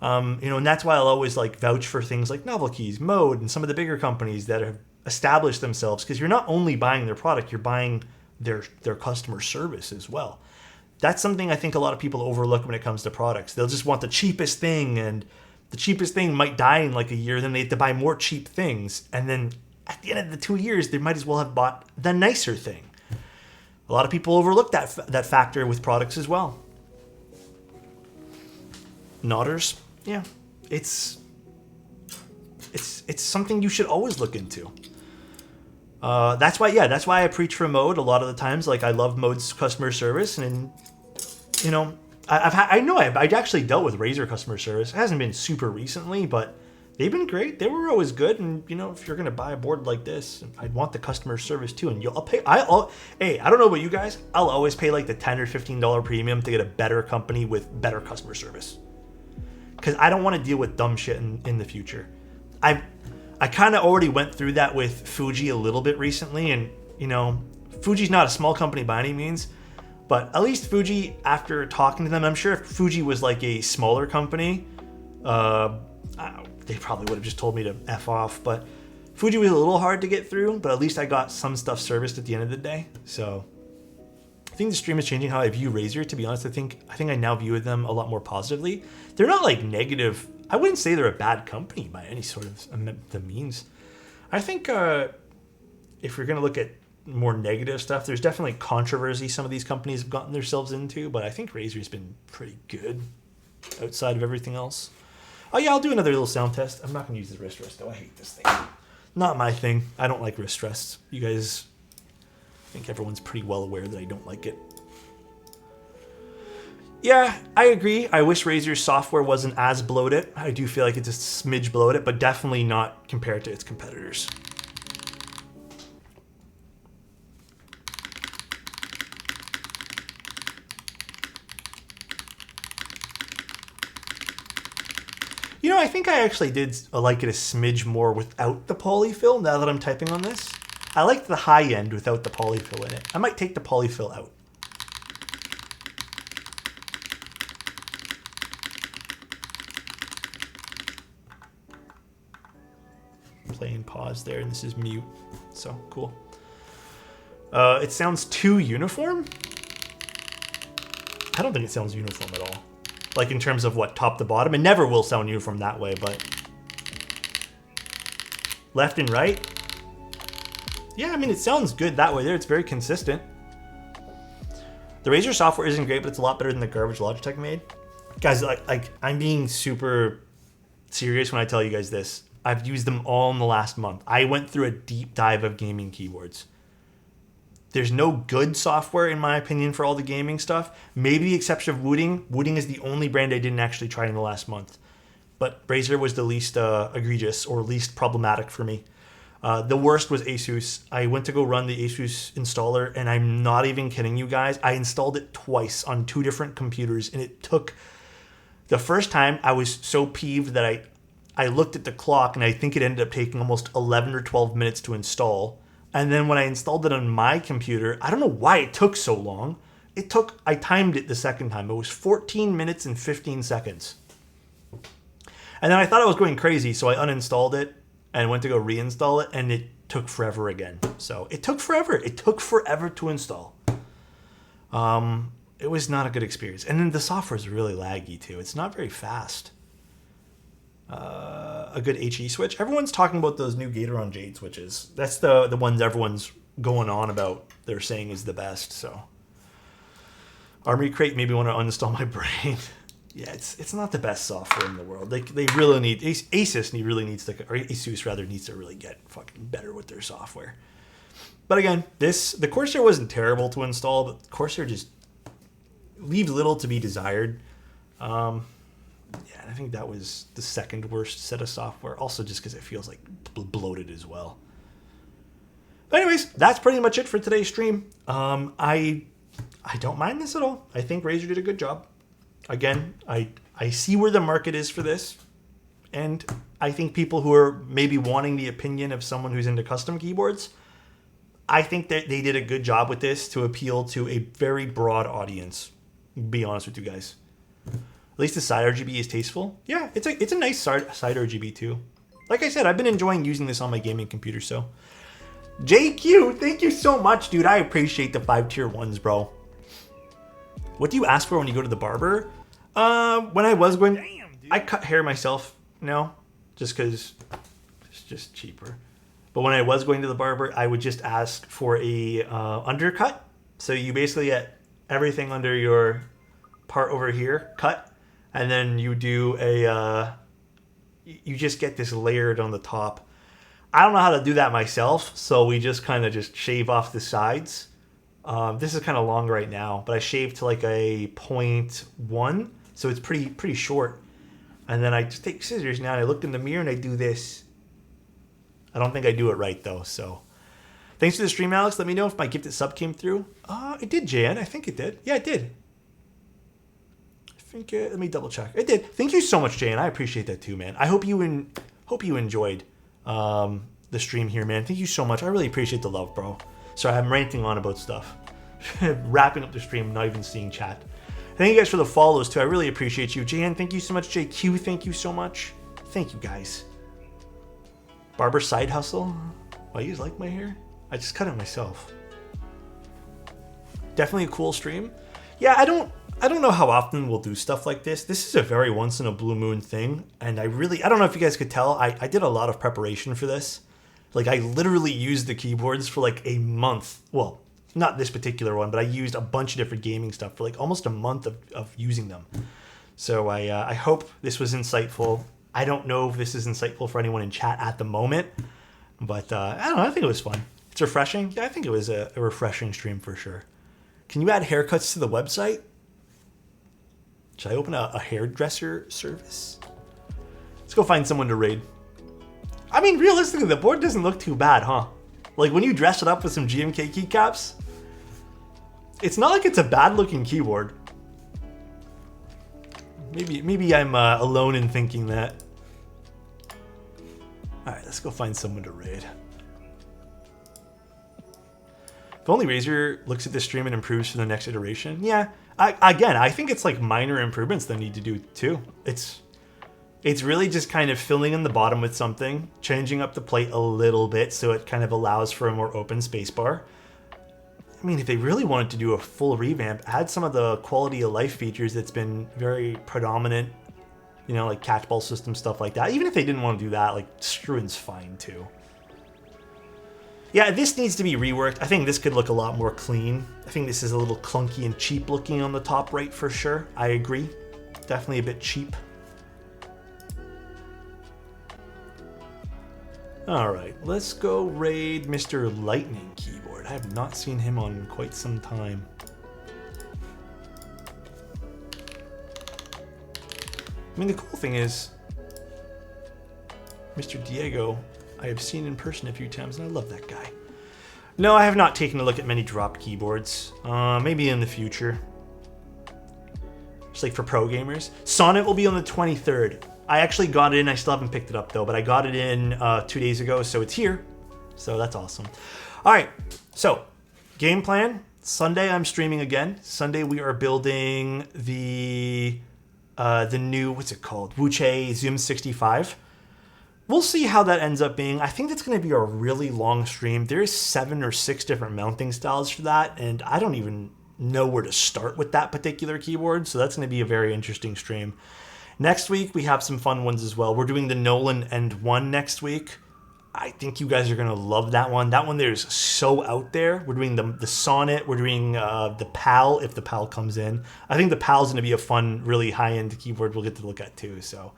And that's why I'll always vouch for things like Novel Keys, Mode, and some of the bigger companies that have established themselves. Because you're not only buying their product, you're buying their customer service as well. That's something I think a lot of people overlook when it comes to products. They'll just want the cheapest thing, and the cheapest thing might die in a year, then they have to buy more cheap things. And then at the end of the 2 years, they might as well have bought the nicer thing. A lot of people overlook that factor with products as well. Nodders, yeah, it's something you should always look into. That's why I preach for Mode a lot of the times. I love Mode's customer service, and I actually dealt with Razer customer service. It hasn't been super recently, but they've been great. They were always good. And if you're gonna buy a board like this, I'd want the customer service too. And I'll pay. Hey, I don't know about you guys. I'll always pay the $10 or $15 premium to get a better company with better customer service. Because I don't want to deal with dumb shit in the future. I kind of already went through that with Fuji a little bit recently, and Fuji's not a small company by any means. But at least Fuji, after talking to them, I'm sure if Fuji was a smaller company, they probably would have just told me to F off. But Fuji was a little hard to get through, but at least I got some stuff serviced at the end of the day. So I think the stream is changing how I view Razer. To be honest, I think I now view them a lot more positively. They're not negative. I wouldn't say they're a bad company by any sort of the means. I think if you're going to look at more negative stuff. There's definitely controversy some of these companies have gotten themselves into, but I think Razer's been pretty good outside of everything else. Oh yeah, I'll do another little sound test. I'm not going to use the wrist rest though. I hate this thing. Not my thing. I don't like wrist rests. You guys, I think everyone's pretty well aware that I don't like it. Yeah, I agree. I wish Razer's software wasn't as bloated. I do feel like it's a smidge bloated, but definitely not compared to its competitors. You know, I think I actually did like it a smidge more without the polyfill now that I'm typing on this. I like the high end without the polyfill in it. I might take the polyfill out. Play and pause there, and this is mute. So, cool. It sounds too uniform? I don't think it sounds uniform at all. Like in terms of what, top to bottom. It never will sound uniform that way, but left and right. Yeah, I mean, it sounds good that way there. It's very consistent. The Razer software isn't great, but it's a lot better than the garbage Logitech made. Guys, like I'm being super serious when I tell you guys this. I've used them all in the last month. I went through a deep dive of gaming keyboards. There's no good software, in my opinion, for all the gaming stuff. Maybe the exception of Wooding. Wooding is the only brand I didn't actually try in the last month. But Razer was the least egregious or least problematic for me. The worst was Asus. I went to go run the Asus installer, and I'm not even kidding you guys. I installed it twice on 2 different computers, and it took... The first time, I was so peeved that I looked at the clock, and I think it ended up taking almost 11 or 12 minutes to install. And then when I installed it on my computer, I don't know why it took so long. I timed it the second time. It was 14 minutes and 15 seconds. And then I thought I was going crazy, so I uninstalled it and went to go reinstall it, and it took forever again. So it took forever. It took forever to install. It was not a good experience. And then the software is really laggy too. It's not very fast. A good HE switch. Everyone's talking about those new Gateron Jade switches. That's the ones everyone's going on about. They're saying is the best. So Armory Crate maybe want to uninstall my brain. Yeah, it's not the best software in the world. They really need Asus really needs to, or Asus rather needs to really get fucking better with their software. But again, the Corsair wasn't terrible to install, but Corsair just leaves little to be desired. Yeah, I think that was the second worst set of software. Also just because it feels like bloated as well. But anyways, that's pretty much it for today's stream. I don't mind this at all. I think Razer did a good job. Again, I see where the market is for this. And I think people who are maybe wanting the opinion of someone who's into custom keyboards, I think that they did a good job with this to appeal to a very broad audience. Be honest with you guys. At least the side RGB is tasteful. Yeah, it's a nice side RGB too. Like I said, I've been enjoying using this on my gaming computer, so. JQ, thank you so much, dude. I appreciate the 5 tier 1s, bro. What do you ask for when you go to the barber? When I was going... Damn, dude. I cut hair myself now, just because it's just cheaper. But when I was going to the barber, I would just ask for a undercut. So you basically get everything under your part over here cut. And then you do you just get this layered on the top. I don't know how to do that myself, so we just kind of just shave off the sides. This is kind of long right now, but I shaved to like a 0.1, so it's pretty short. And then I just take scissors now, and I looked in the mirror, and I do this. I don't think I do it right, though, so. Thanks for the stream, Alex. Let me know if my gifted sub came through. It did, Jan. I think it did. Yeah, it did. Let me double check. It did. Thank you so much, Jay, and I appreciate that too, man. I hope you enjoyed the stream here, man. Thank you so much. I really appreciate the love, bro. Sorry, I'm ranting on about stuff. Wrapping up the stream, not even seeing chat. Thank you guys for the follows too. I really appreciate you, Jan. Thank you so much, JQ. Thank you so much. Thank you guys. Barber side hustle. Why you guys like my hair? I just cut it myself. Definitely a cool stream. Yeah, I don't know how often we'll do stuff like this. This is a very once in a blue moon thing. And I don't know if you guys could tell, I did a lot of preparation for this. Like, I literally used the keyboards for like a month. Well, not this particular one, but I used a bunch of different gaming stuff for like almost a month of using them. So I hope this was insightful. I don't know if this is insightful for anyone in chat at the moment, but I don't know. I think it was fun. It's refreshing. Yeah, I think it was a refreshing stream for sure. Can you add haircuts to the website? Should I open a hairdresser service? Let's go find someone to raid. I mean, realistically, the board doesn't look too bad, huh? Like, when you dress it up with some GMK keycaps, it's not like it's a bad-looking keyboard. Maybe I'm alone in thinking that. All right, let's go find someone to raid. If only Razer looks at this stream and improves for the next iteration. Yeah, I think it's like minor improvements they need to do too. It's really just kind of filling in the bottom with something, changing up the plate a little bit so it kind of allows for a more open space bar. I mean, if they really wanted to do a full revamp, add some of the quality of life features that's been very predominant, you know, like catchball system, stuff like that. Even if they didn't want to do that, like Struin's fine too. Yeah, this needs to be reworked. I think this could look a lot more clean. I think this is a little clunky and cheap looking on the top right for sure. I agree. Definitely a bit cheap. All right, let's go raid Mr. Lightning Keyboard. I have not seen him on quite some time. I mean, the cool thing is, Mr. Diego, I have seen in person a few times, and I love that guy. No, I have not taken a look at many dropped keyboards. Maybe in the future. Just like for pro gamers. Sonnet will be on the 23rd. I actually got it in. I still haven't picked it up, though, but I got it in 2 days ago, so it's here. So that's awesome. All right, so game plan. Sunday, I'm streaming again. Sunday, we are building the new, what's it called? Wuche Zoom 65. We'll see how that ends up being. I think that's going to be a really long stream. There's 7 or 6 different mounting styles for that, and I don't even know where to start with that particular keyboard, so that's going to be a very interesting stream. Next week, we have some fun ones as well. We're doing the Nolan End 1 next week. I think you guys are going to love that one. That one there is so out there. We're doing the Sonnet. We're doing the PAL, if the PAL comes in. I think the PAL is going to be a fun, really high-end keyboard we'll get to look at too. So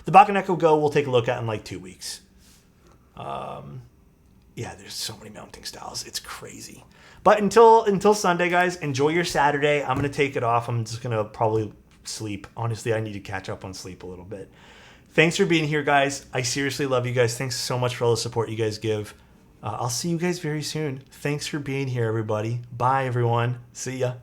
the Bakeneko Go we'll take a look at in like 2 weeks. Yeah, there's so many mounting styles. It's crazy. But until Sunday, guys, enjoy your Saturday. I'm going to take it off. I'm just going to probably sleep. Honestly, I need to catch up on sleep a little bit. Thanks for being here, guys. I seriously love you guys. Thanks so much for all the support you guys give. I'll see you guys very soon. Thanks for being here, everybody. Bye, everyone. See ya.